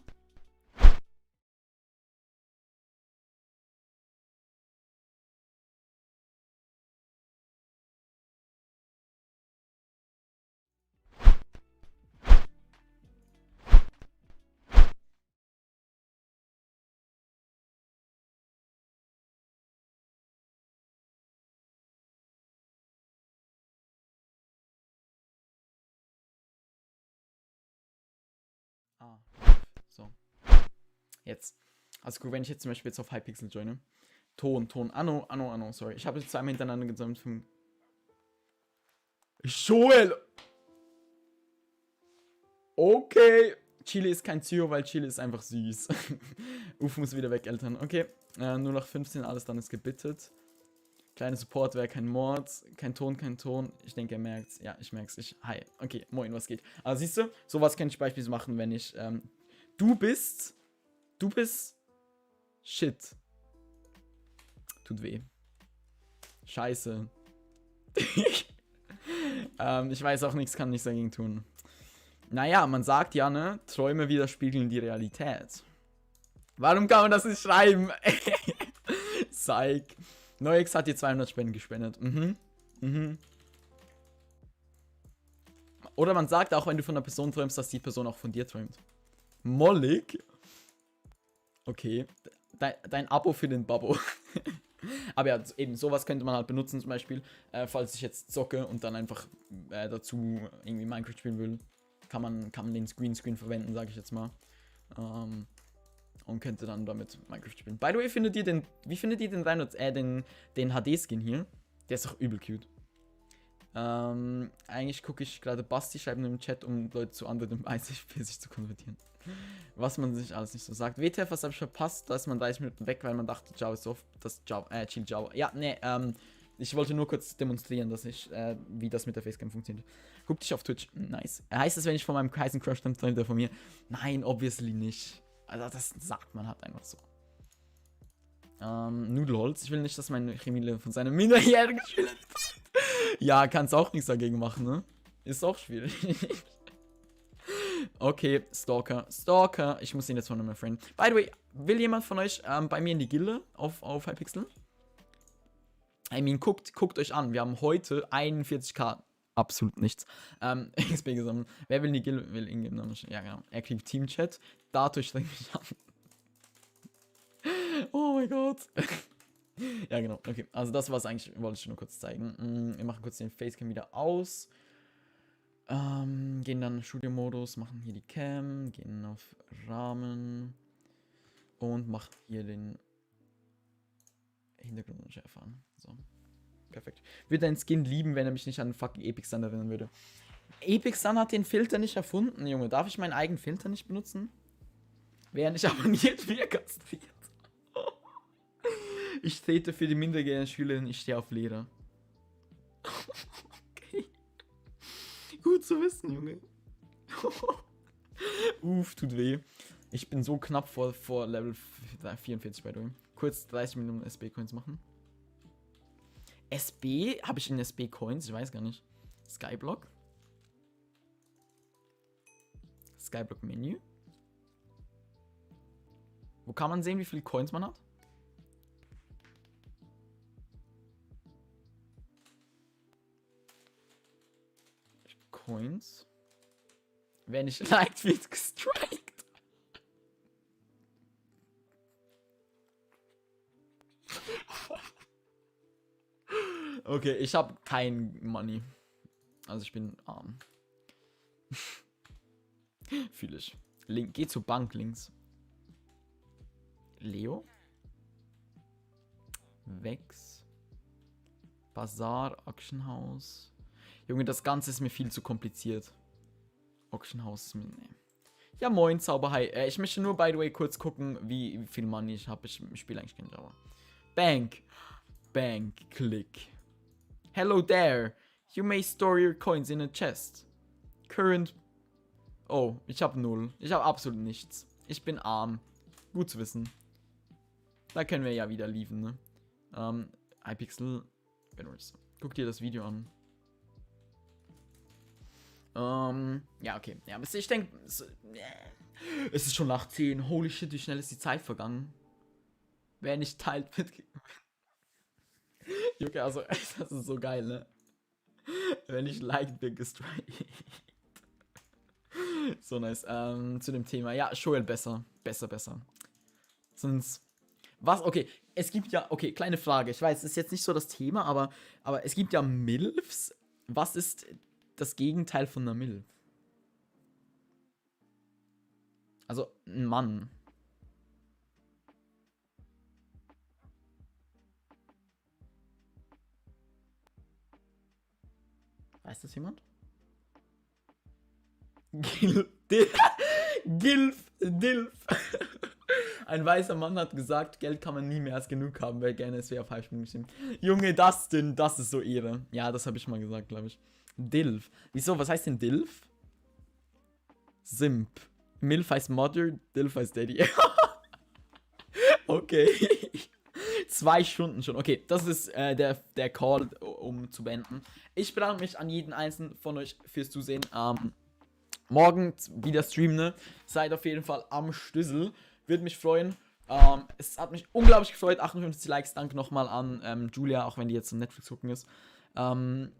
Jetzt. Also guck, wenn ich jetzt zum Beispiel jetzt auf Hypixel joine. Ton. Anno, sorry. Ich habe jetzt zweimal hintereinander gesammelt. Joel! Okay. Chili ist kein Zio, weil Chili ist einfach süß. Uff, muss wieder weg, Eltern. Okay. Nur noch 15, alles dann ist gebittet. Kleiner Support wäre kein Mord. Kein Ton. Ich denke, er merkt's. Ja, ich merk's. Hi. Okay, moin, was geht? Also siehst du, sowas kann ich beispielsweise machen, wenn ich, Du bist. Shit. Tut weh. Scheiße. Ich weiß auch nichts, kann nichts dagegen tun. Naja, man sagt ja, ne? Träume widerspiegeln die Realität. Warum kann man das nicht schreiben? Psych. Noix hat dir 200 Spenden gespendet. Oder man sagt auch, wenn du von einer Person träumst, dass die Person auch von dir träumt. Mollig? Okay. Dein Abo für den Babbo. Aber ja, eben sowas könnte man halt benutzen, zum Beispiel, falls ich jetzt zocke und dann einfach dazu irgendwie Minecraft spielen will, kann man den Greenscreen verwenden, sage ich jetzt mal. Und könnte dann damit Minecraft spielen. By the way, wie findet ihr den HD-Skin hier? Der ist doch übel cute. Eigentlich gucke ich gerade Basti schreiben im Chat, um Leute zu anderen ICP sich zu konvertieren. Was man sich alles nicht so sagt. WTF, was habe ich verpasst? Da ist man 30 Minuten weg, weil man dachte, Java ist oft, das Java, Chill Java. Ja, nee, ich wollte nur kurz demonstrieren, dass wie das mit der Facecam funktioniert. Guck dich auf Twitch. Nice. Heißt das, wenn ich von meinem Kaisen Crush dann träumt er von mir? Nein, obviously nicht. Also das sagt man halt einfach so. Nudelholz. Ich will nicht, dass mein Chemielehrer von seinem minderjährigen Schüler ja, kannst auch nichts dagegen machen, ne? Ist auch schwierig. Okay, Stalker. Ich muss ihn jetzt von meinem Friend. By the way, will jemand von euch bei mir in die Gilde auf Hypixel? I mean, guckt euch an. Wir haben heute 41k. Absolut nichts. XP gesammelt. Wer will in die Gilde? Will ingeben? Ja, genau. Er kriegt Teamchat. Dadurch strengt mich an. Oh mein Gott. Ja, genau. Okay, also das war's eigentlich. Wollte ich nur kurz zeigen. Wir machen kurz den Facecam wieder aus. Gehen dann in Studio-Modus, machen hier die Cam, gehen auf Rahmen und machen hier den Hintergrund unschärfer an. So. Perfekt. Würde dein Skin lieben, wenn er mich nicht an fucking Epic Sun erinnern würde. Epic Sun hat den Filter nicht erfunden, Junge. Darf ich meinen eigenen Filter nicht benutzen? Wer nicht abonniert, wird kastriert. Ich trete für die minderjährigen Schülerin, ich stehe auf Lehrer. Okay. Gut zu wissen, Junge. Uff, tut weh. Ich bin so knapp vor Level 44 bei dir. Kurz 30 Minuten SB-Coins machen. SB? Habe ich in SB-Coins? Ich weiß gar nicht. Skyblock? Skyblock-Menü? Wo kann man sehen, wie viele Coins man hat? Coins. Wer nicht liked, wird gestrikt. Okay, ich habe kein Money. Also ich bin arm. Fühl ich. Geh zur Bank links. Leo. Vex. Bazaar, Auctionhouse. Junge, das Ganze ist mir viel zu kompliziert. Auctionhouse ist mir... Nee. Ja, moin, Zauberhai. Ich möchte nur, by the way, kurz gucken, wie viel Money ich habe. Ich spiele eigentlich kein Java. Bank. Bank. Click. Hello there. You may store your coins in a chest. Current... Oh, ich habe 0. Ich habe absolut nichts. Ich bin arm. Gut zu wissen. Da können wir ja wieder liefen, ne? Hypixel. Guck dir das Video an. Ja, okay. Ja, aber ich denke, es ist schon nach 10. Holy shit, wie schnell ist die Zeit vergangen? Wer nicht teilt, mit. Okay, also, das ist so geil, ne? Wenn ich liked, wird gestrikt. So nice. Zu dem Thema. Ja, Joel besser. Besser. Sonst. Was? Okay, es gibt ja. Okay, kleine Frage. Ich weiß, es ist jetzt nicht so das Thema, aber es gibt ja MILFs. Was ist das Gegenteil von einer MILF? Also, ein Mann. Weiß das jemand? Dilf. Ein weißer Mann hat gesagt, Geld kann man nie mehr als genug haben, wer gerne SW auf Halbspielen bestimmt. Junge, das ist so Ehre. Ja, das habe ich mal gesagt, glaube ich. Dilf. Wieso, was heißt denn Dilf? Simp. Milf heißt Mother, Dilf heißt Daddy. Okay. 2 Stunden schon. Okay, das ist der Call, um zu beenden. Ich bedanke mich an jeden einzelnen von euch fürs Zusehen. Morgen wieder streamen, ne? Seid auf jeden Fall am Stüssel. Würde mich freuen. Es hat mich unglaublich gefreut. 58 Likes. Danke nochmal an Julia, auch wenn die jetzt im Netflix gucken ist. Können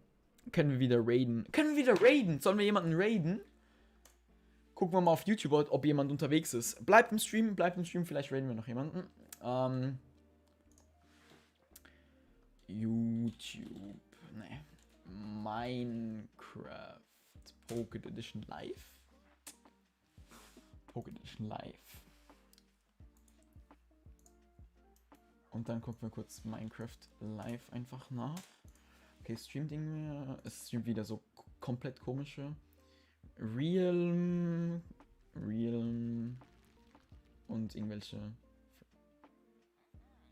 wir wieder raiden? Sollen wir jemanden raiden? Gucken wir mal auf YouTube, ob jemand unterwegs ist. Bleibt im Stream. Vielleicht raiden wir noch jemanden. YouTube. Ne. Minecraft. Pocket Edition Live. Und dann gucken wir kurz Minecraft Live einfach nach. Okay, Stream-Ding. Es streamt wieder so komplett komische. Realm. Und irgendwelche.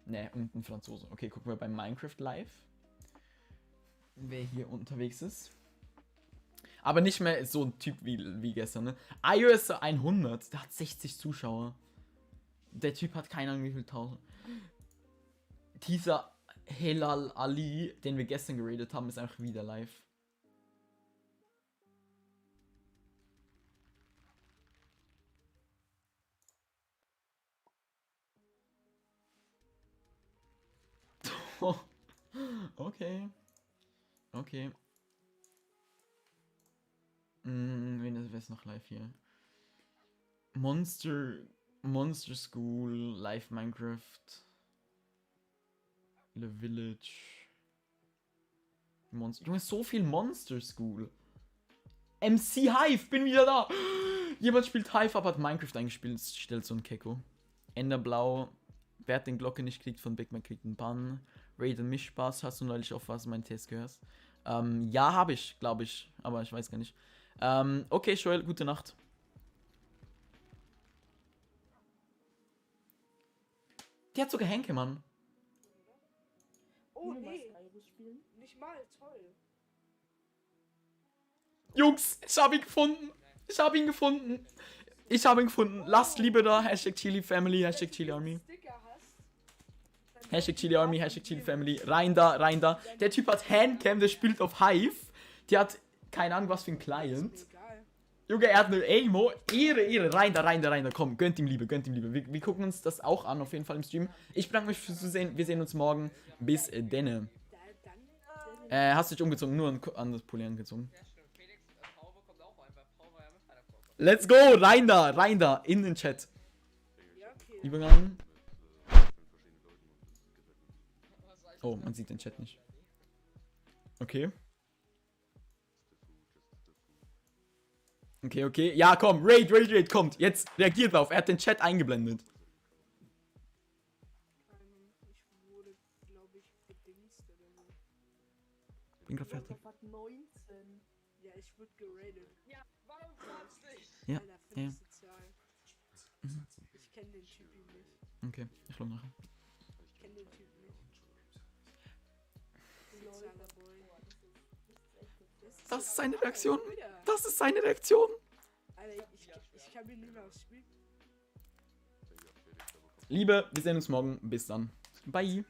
Ne, und ein Franzose. Okay, gucken wir bei Minecraft Live. Wer hier unterwegs ist. Aber nicht mehr so ein Typ wie gestern, ne? iOS 100, der hat 60 Zuschauer. Der Typ hat keine Ahnung wie viel tausend. Dieser Helal Ali, den wir gestern geradet haben, ist einfach wieder live. Okay. Wer ist noch live hier? Monster School, Live Minecraft. The Village. Junge, so viel Monster School. MC Hive, bin wieder da. Jemand spielt Hive, aber hat Minecraft eingespielt, stellt so ein Keko. Enderblau. Wer hat den Glocke nicht kriegt von Big Mac kriegt einen Bann. Raiden Mischspaß, hast du neulich auf was mein Test gehört? Ja, habe ich, glaube ich, aber ich weiß gar nicht. Okay, Joel, gute Nacht. Der hat sogar Henke, Mann. Oh nee, nicht mal, toll. Jungs, ich habe ihn gefunden. Lasst Liebe da. Hashtag Chili Family, Hashtag Chili Army. Hashtag Chili Army, Hashtag Chili Family. Rein da. Der Typ hat Handcam, der spielt auf Hive. Der hat keine Ahnung was für ein Client. Junge, er hat eine Aimo. Ehre. Rein da. Komm, gönnt ihm Liebe. Wir gucken uns das auch an, auf jeden Fall im Stream. Ich bedanke mich fürs Zusehen. Wir sehen uns morgen. Bis denne. Hast du dich umgezogen? Nur an das Pulli angezogen. Let's go! Rein da! In den Chat. Übergang. Oh, man sieht den Chat nicht. Okay. Ja, komm. Raid, kommt. Jetzt reagiert drauf. Er hat den Chat eingeblendet. Ich wurde, glaube ich, gedingst oder so. Bin grad fertig. Ja, ich wurde geradet. Ja, warum fragst du dich? Ja, Alter, finde ja. ich sozial. Ich kenne den Typen nicht. Okay, ich glaube nachher. Ich kenne den Typen nicht. Sozialer Boy. Das ist seine Reaktion. Wieder. Das ist seine Reaktion. Alter, ich kann mir nicht mehr aufs Spiel. Liebe, wir sehen uns morgen. Bis dann. Bye.